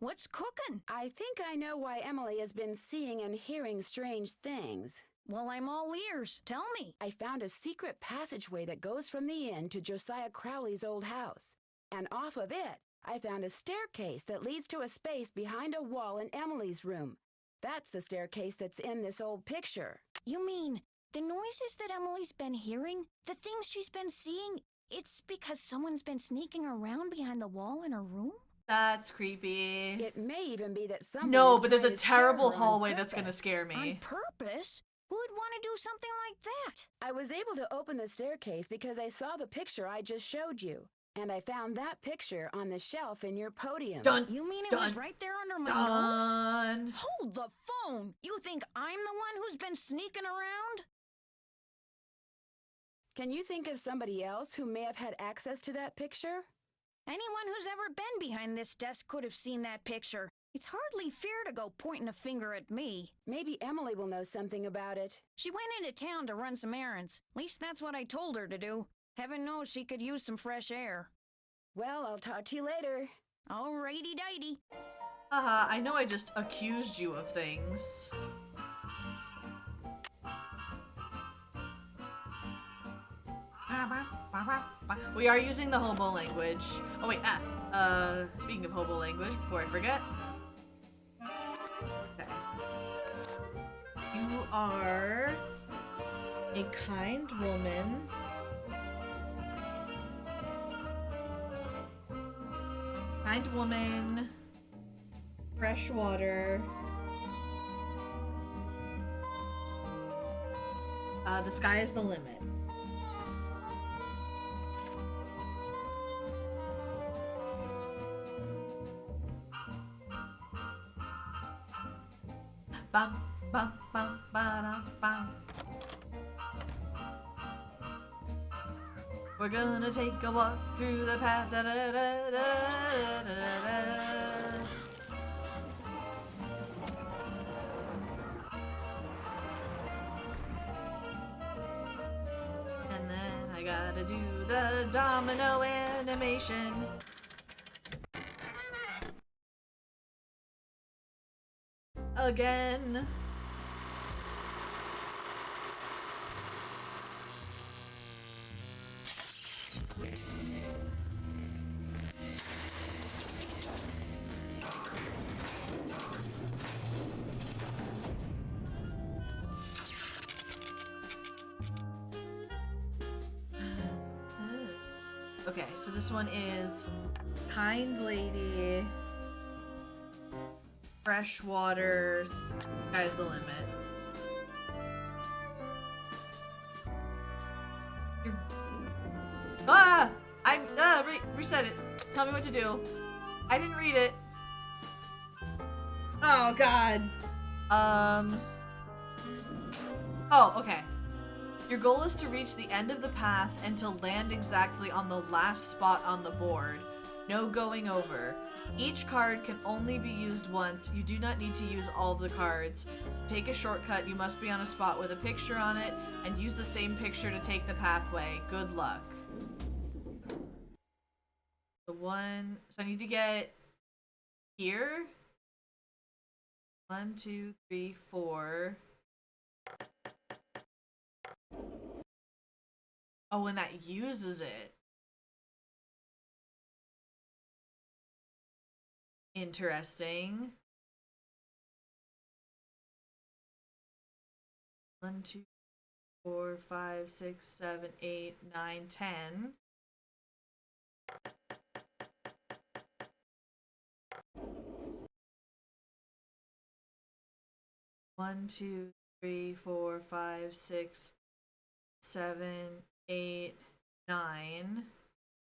What's cooking? I think I know why Emily has been seeing and hearing strange things. Well, I'm all ears. Tell me. I found a secret passageway that goes from the inn to Josiah Crowley's old house. And off of it, I found a staircase that leads to a space behind a wall in Emily's room. That's the staircase that's in this old picture. You mean the noises that Emily's been hearing? The things she's been seeing? It's because someone's been sneaking around behind the wall in her room? That's creepy. It may even be that someone No, but there's a trying to scare terrible her on hallway that's purpose. gonna scare me. On purpose? Who would want to do something like that? I was able to open the staircase because I saw the picture I just showed you. And I found that picture on the shelf in your podium. Dun, You mean it dun, was right there under my dun. nose? Hold the phone! You think I'm the one who's been sneaking around? Can you think of somebody else who may have had access to that picture? Anyone who's ever been behind this desk could have seen that picture. It's hardly fair to go pointing a finger at me. Maybe Emily will know something about it. She went into town to run some errands. At least that's what I told her to do. Heaven knows she could use some fresh air. Well, I'll talk to you later. Alrighty-dighty. Haha, I know I just accused you of things. We are using the hobo language. Oh wait, speaking of hobo language, before I forget. Okay. You are a kind woman. Kind woman. Fresh water. The sky is the limit. Bum, bum, bum, ba-dum, bum. We're gonna take a walk through the path. Da, da, da, da, da, da, da. And then I gotta do the domino animation. Again. Okay, so this one is Kind Lady, Fresh Waters, Sky's the Limit. Reset it. Tell me what to do. I didn't read it. Oh, God. Oh, okay. Your goal is to reach the end of the path and to land exactly on the last spot on the board. No going over. Each card can only be used once. You do not need to use all of the cards. Take a shortcut. You must be on a spot with a picture on it and use the same picture to take the pathway. Good luck. So I need to get here. 1, 2, 3, 4. Oh, and that uses it. Interesting. 1, 2, 4, 5, 6, 7, 8, 9, 10. 1, 2, 3, 4, 5, 6, 7, 8, 9.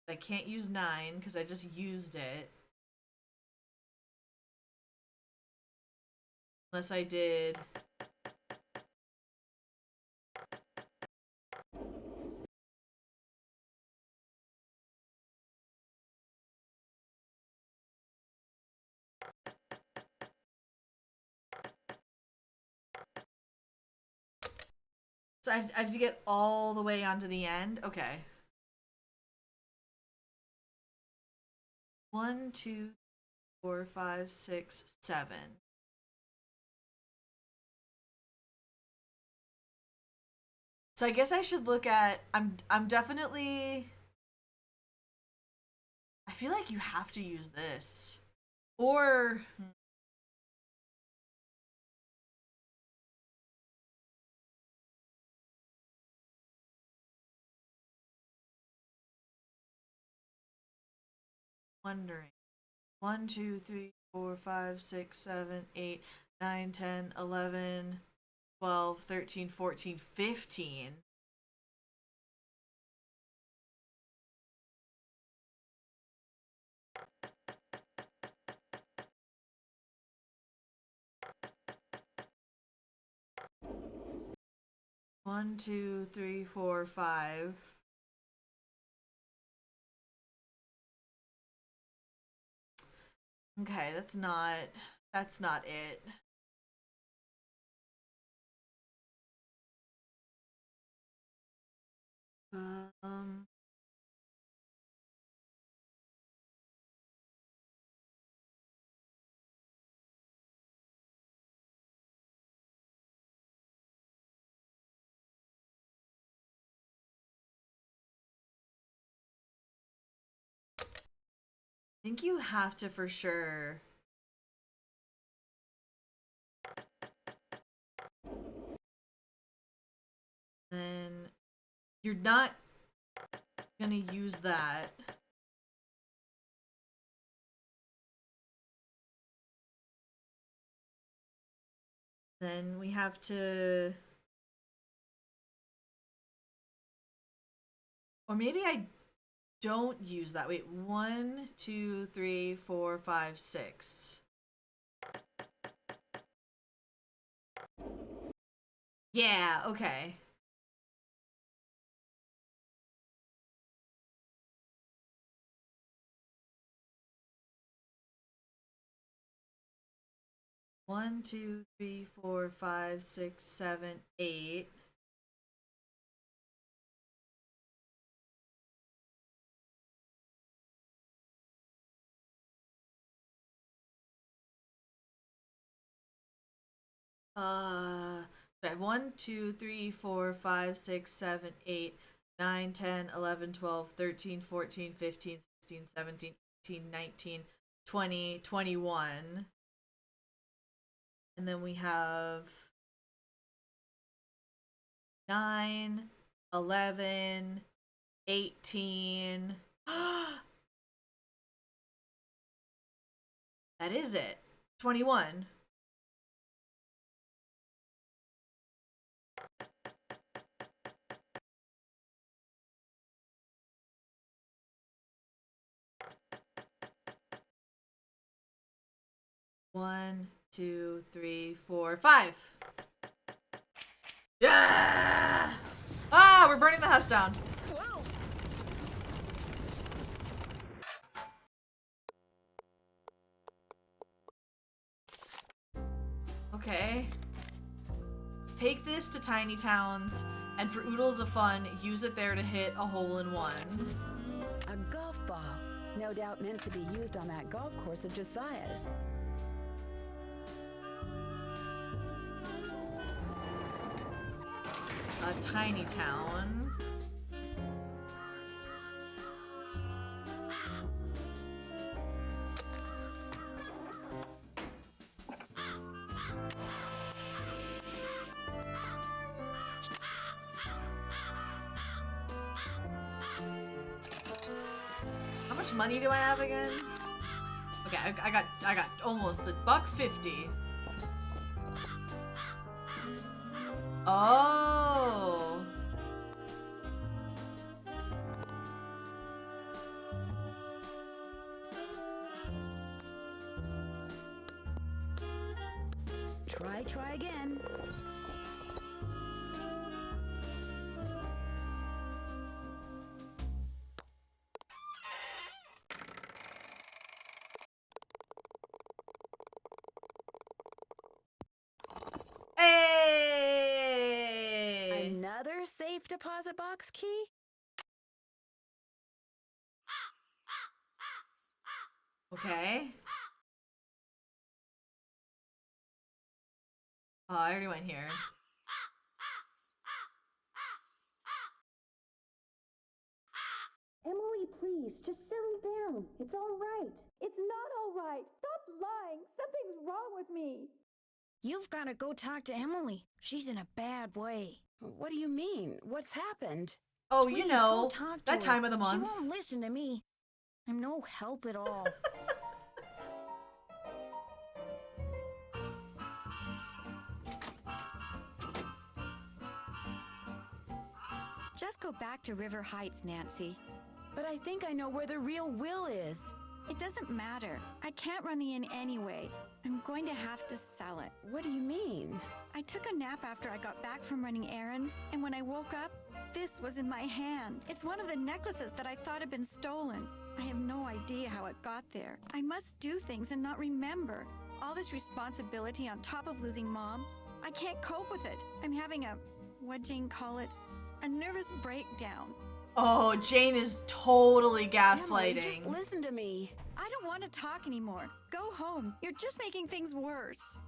I can't use 9 because I just used it. Unless I did. So I have to get all the way onto the end? Okay. 1, 2, 4, 5, 6, 7. So I guess I should look at I'm definitely I feel like you have to use this. Or wondering. 1, 2, 3, 4, 5, 6, 7, 8, 9, 10, 11, 12, 13, 14, 15. One, 2, 3, 4, 5. Okay, that's not it. Um I think you have to for sure. Then you're not gonna use that. Then we have to, or maybe I don't use that. Wait, 1, 2, 3, 4, 5, 6. Yeah, okay. 1, 2, 3, 4, 5, 6, 7, 8. Okay, 1, 2, 3, 4, 5, 6, 7, 8, 9, 10, 11, 12, 13, 14, 15, 16, 17, 18, 19, 20, 21. And then we have 9, 11, 18. That is it. 21. One, 2, 3, 4, 5. Yeah! Ah, we're burning the house down. Whoa. Okay. Take this to tiny towns, and for oodles of fun, use it there to hit a hole in one. A golf ball. No doubt meant to be used on that golf course of Josiah's. A tiny town. How much money do I have again? Okay, I got almost $1.50. Oh. Try again. Hey! Another safe deposit box key? Okay. Oh, I already went here. Emily, please, just settle down. It's all right. It's not all right. Stop lying. Something's wrong with me. You've got to go talk to Emily. She's in a bad way. What do you mean? What's happened? Oh, Please, you know, go talk to that her. time of the month. She won't listen to me. I'm no help at all. Just go back to River Heights, Nancy. But I think I know where the real Will is. It doesn't matter. I can't run the inn anyway. I'm going to have to sell it. What do you mean? I took a nap after I got back from running errands, and when I woke up, this was in my hand. It's one of the necklaces that I thought had been stolen. I have no idea how it got there. I must do things and not remember. All this responsibility on top of losing Mom. I can't cope with it. I'm having what'd Jane call it? A nervous breakdown. Oh, Jane is totally gaslighting. Emily, just listen to me. I don't want to talk anymore. Go home. You're just making things worse.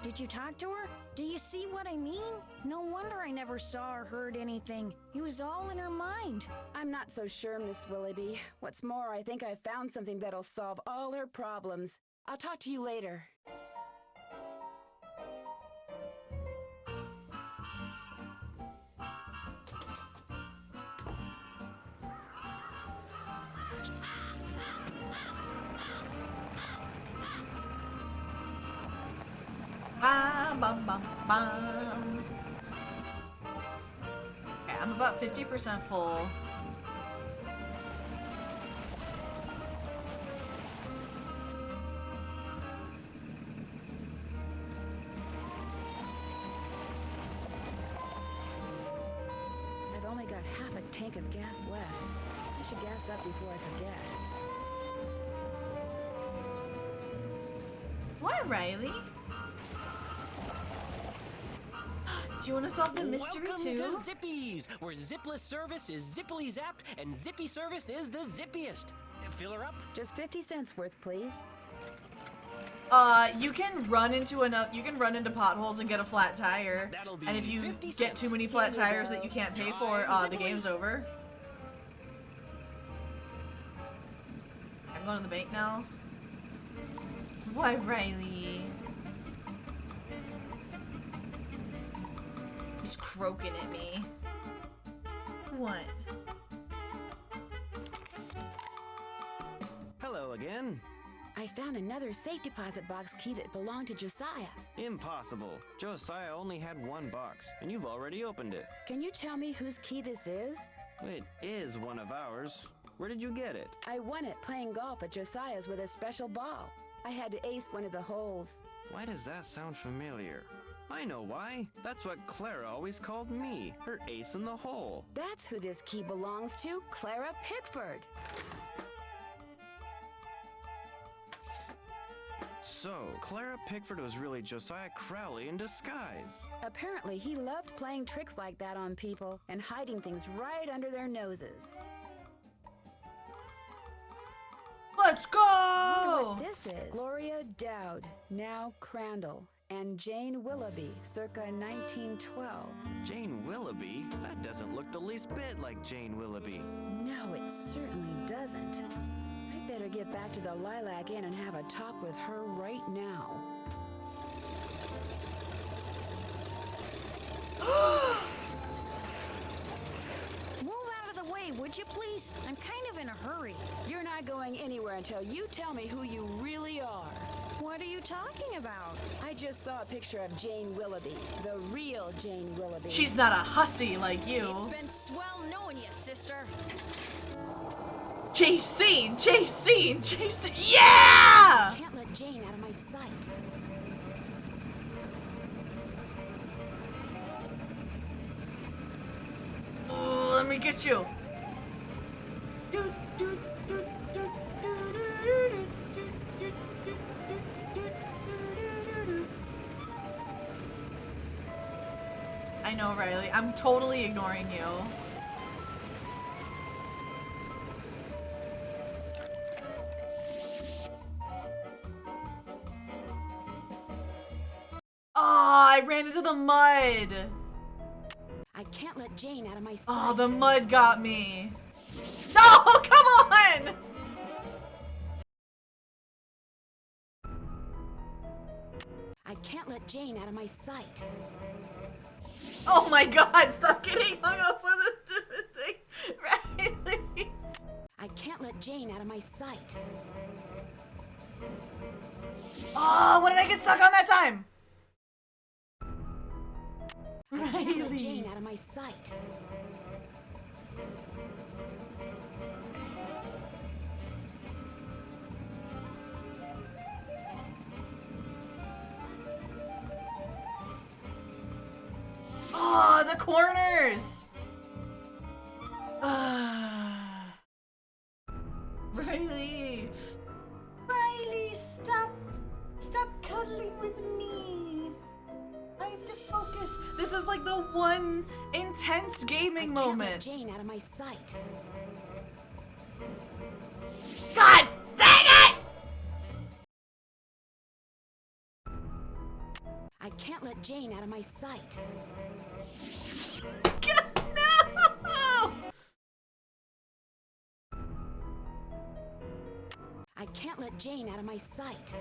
Did you talk to her? Do you see what I mean? No wonder I never saw or heard anything. It was all in her mind. I'm not so sure, Miss Willoughby. What's more, I think I found something that'll solve all her problems. I'll talk to you later. Bam, bam, bam, bam. Okay, I'm about 50% full. only got half a tank of gas left. I should gas up before I forget. What, Riley? Do you want to solve the mystery Welcome too? to Zippies, where zipless service is zippily zapped and zippy service is the zippiest. Fill her up? Just 50 cents worth, please. You can run into potholes and get a flat tire. And if you get too many flat tires that you can't pay for, the game's over. I'm going to the bank now. Why, Riley? He's croaking at me. What? Hello again. I found another safe deposit box key that belonged to Josiah. Impossible. Josiah only had one box, and you've already opened it. Can you tell me whose key this is? It is one of ours. Where did you get it? I won it playing golf at Josiah's with a special ball. I had to ace one of the holes. Why does that sound familiar? I know why. That's what Clara always called me, her ace in the hole. That's who this key belongs to, Clara Pickford. So, Clara Pickford was really Josiah Crowley in disguise. Apparently, he loved playing tricks like that on people and hiding things right under their noses. Let's go! I wonder what this is. Gloria Dowd, now Crandall, and Jane Willoughby, circa 1912. Jane Willoughby? That doesn't look the least bit like Jane Willoughby. No, it certainly doesn't. I'd better get back to the Lilac Inn and have a talk with her right now. Move out of the way, would you please? I'm kind of in a hurry. You're not going anywhere until you tell me who you really are. What are you talking about? I just saw a picture of Jane Willoughby, the real Jane Willoughby. She's not a hussy like you. It's been swell knowing you, sister. Chase scene! Chase scene! Chase scene! Yeah! Can't let Jane out of my sight. Oh, let me get you. I know, Riley. I'm totally ignoring you. Oh, I ran into the mud. I can't let Jane out of my sight. Oh, the mud got me. No, come on! I can't let Jane out of my sight. Oh my god, stop getting hung up on this stupid thing. Riley. I can't let Jane out of my sight. Oh, what did I get stuck on that time? I can't let Jane out of my sight. Oh, the corners! Riley! Riley, stop! Stop cuddling with me! I have to focus. This is like the one intense gaming moment. Let Jane out of my sight. God dang it! I can't let Jane out of my sight. No! I can't let Jane out of my sight.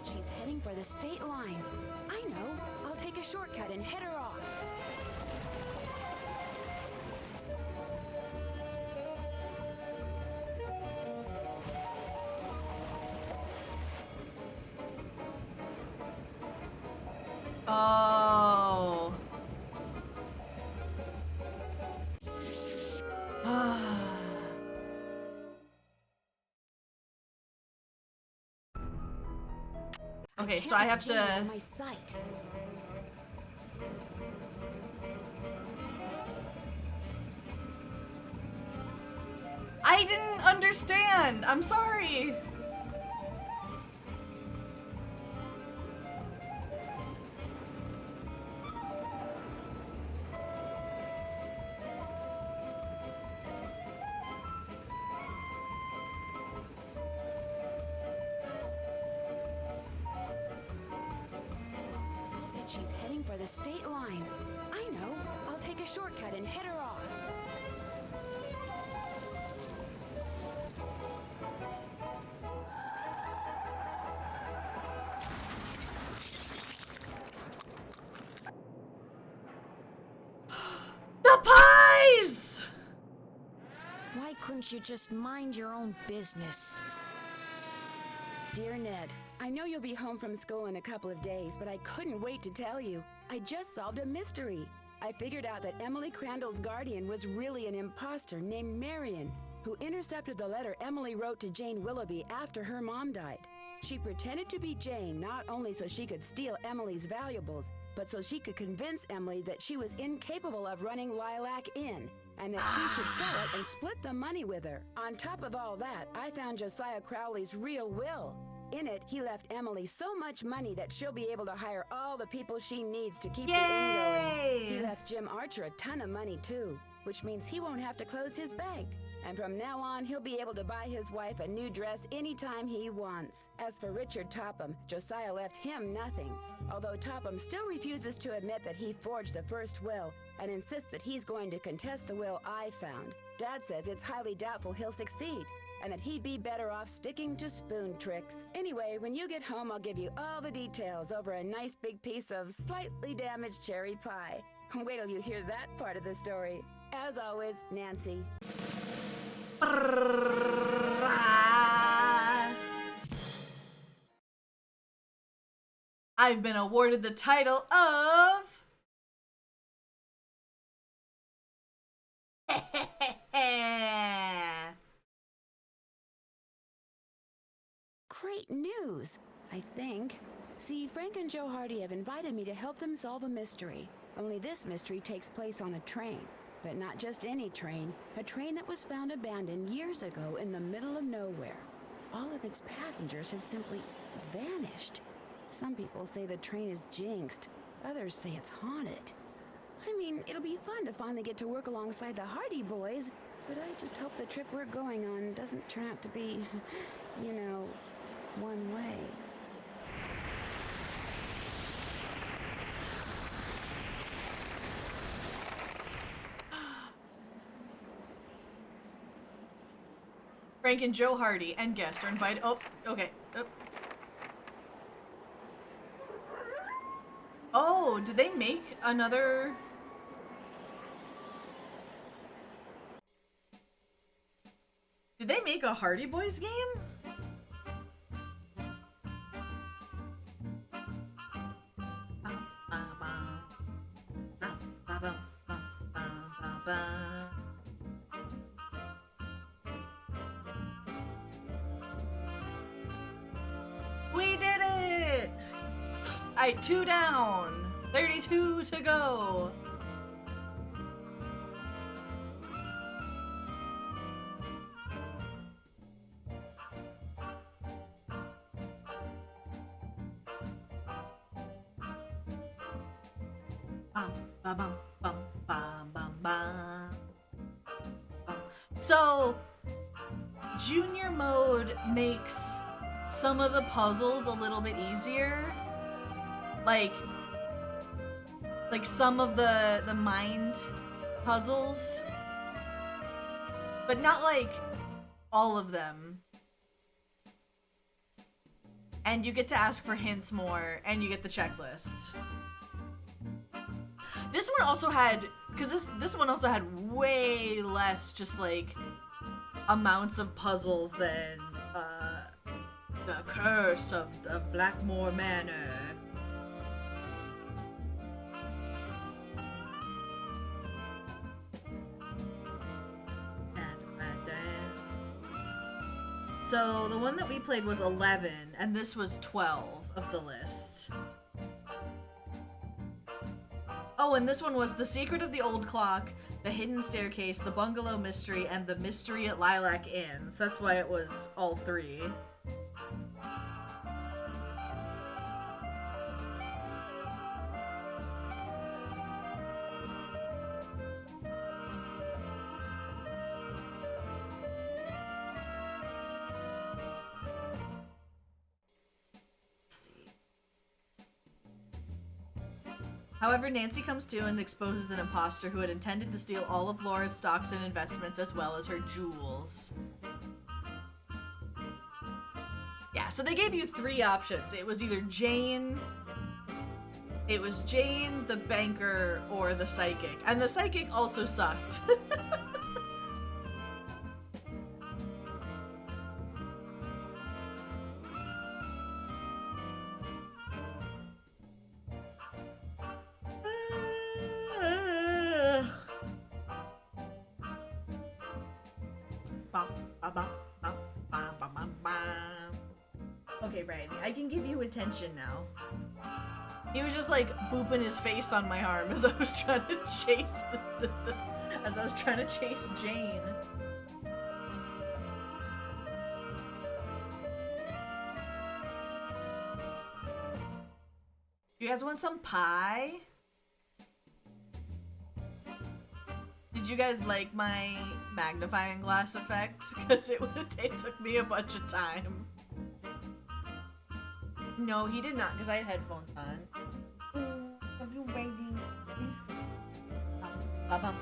She's heading for the state line. I know. I'll take a shortcut and head her off. Oh. Okay, so I have to. My sight. I didn't understand. I'm sorry. She's heading for the state line. I know. I'll take a shortcut and head her off. The pies! Why couldn't you just mind your own business? Dear Ned, I know you'll be home from school in a couple of days, but I couldn't wait to tell you. I just solved a mystery. I figured out that Emily Crandall's guardian was really an imposter named Marion, who intercepted the letter Emily wrote to Jane Willoughby after her mom died. She pretended to be Jane not only so she could steal Emily's valuables, but so she could convince Emily that she was incapable of running Lilac Inn, and that she should sell it and split the money with her. On top of all that, I found Josiah Crowley's real will. In it, he left Emily so much money that she'll be able to hire all the people she needs to keep the inn going. He left Jim Archer a ton of money too, which means he won't have to close his bank. And from now on, he'll be able to buy his wife a new dress anytime he wants. As for Richard Topham, Josiah left him nothing. Although Topham still refuses to admit that he forged the first will and insists that he's going to contest the will I found. Dad says it's highly doubtful he'll succeed, and that he'd be better off sticking to spoon tricks. Anyway, when you get home, I'll give you all the details over a nice big piece of slightly damaged cherry pie. Wait till you hear that part of the story. As always, Nancy. I've been awarded the title of Great news, I think. See, Frank and Joe Hardy have invited me to help them solve a mystery. Only this mystery takes place on a train. But not just any train, a train that was found abandoned years ago in the middle of nowhere. All of its passengers had simply vanished. Some people say the train is jinxed, others say it's haunted. I mean, it'll be fun to finally get to work alongside the Hardy boys, but I just hope the trip we're going on doesn't turn out to be, you know, one way. Frank and Joe Hardy and guests are invited. Oh, okay. Oh, did they make another? Did they make a Hardy Boys game? We did it! Alright, 2 down. 32 to go. So, Junior mode makes some of the puzzles a little bit easier. Like some of the mind puzzles. But not like all of them. And you get to ask for hints more, and you get the checklist. This one also had, because this one also had way less just like amounts of puzzles than the Curse of the Blackmore Manor. So the one that we played was 11, and this was 12 of the list. Oh, and this one was The Secret of the Old Clock, The Hidden Staircase, The Bungalow Mystery, and The Mystery at Lilac Inn. So that's why it was all three. However, Nancy comes to and exposes an imposter who had intended to steal all of Laura's stocks and investments as well as her jewels. Yeah, so they gave you three options. It was either Jane, the banker, or the psychic. And the psychic also sucked. Okay, Riley, I can give you attention now. He was just like booping his face on my arm as I was trying to chase chase Jane. You guys want some pie? Did you guys like my magnifying glass effect? Because it took me a bunch of time. No, he did not, because I had headphones on. Are you ready? I love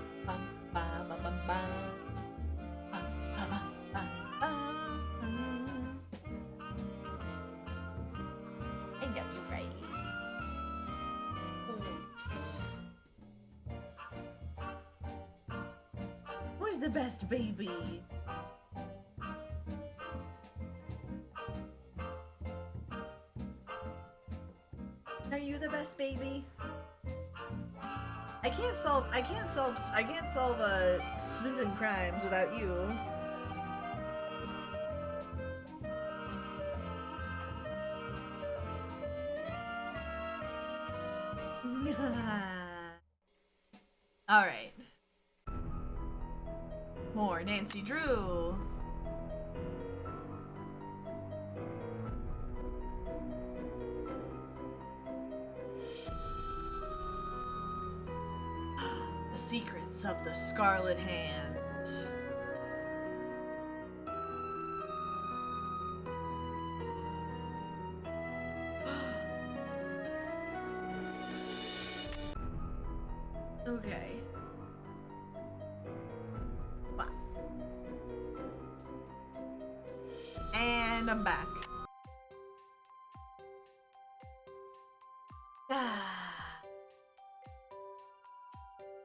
you, Riley. Oops. Who's the best baby? Are you the best baby? I can't solve sleuth and crimes without you. All right. More Nancy Drew. The Secrets of the Scarlet Hand. Okay. Wow. And I'm back.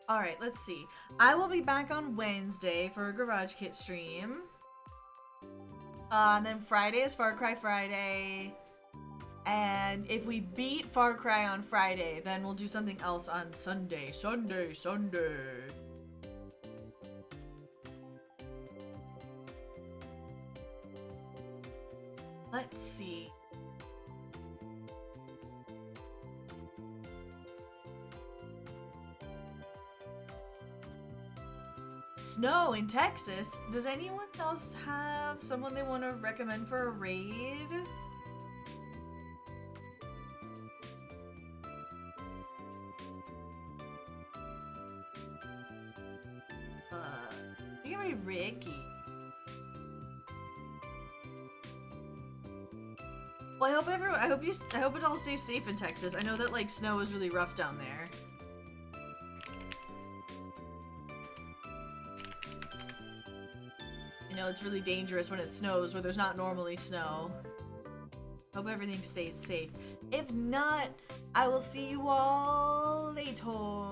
Alright, let's see. I will be back on Wednesday for a Garage Kit stream. And then Friday is Far Cry Friday. And if we beat Far Cry on Friday, then we'll do something else on Sunday. Sunday. Let's see. Snow in Texas. Does anyone else have someone they want to recommend for a raid? Give me Ricky. Well, I hope it all stays safe in Texas. I know that like snow is really rough down there. You know, it's really dangerous when it snows where there's not normally snow. Hope everything stays safe. If not, I will see you all later.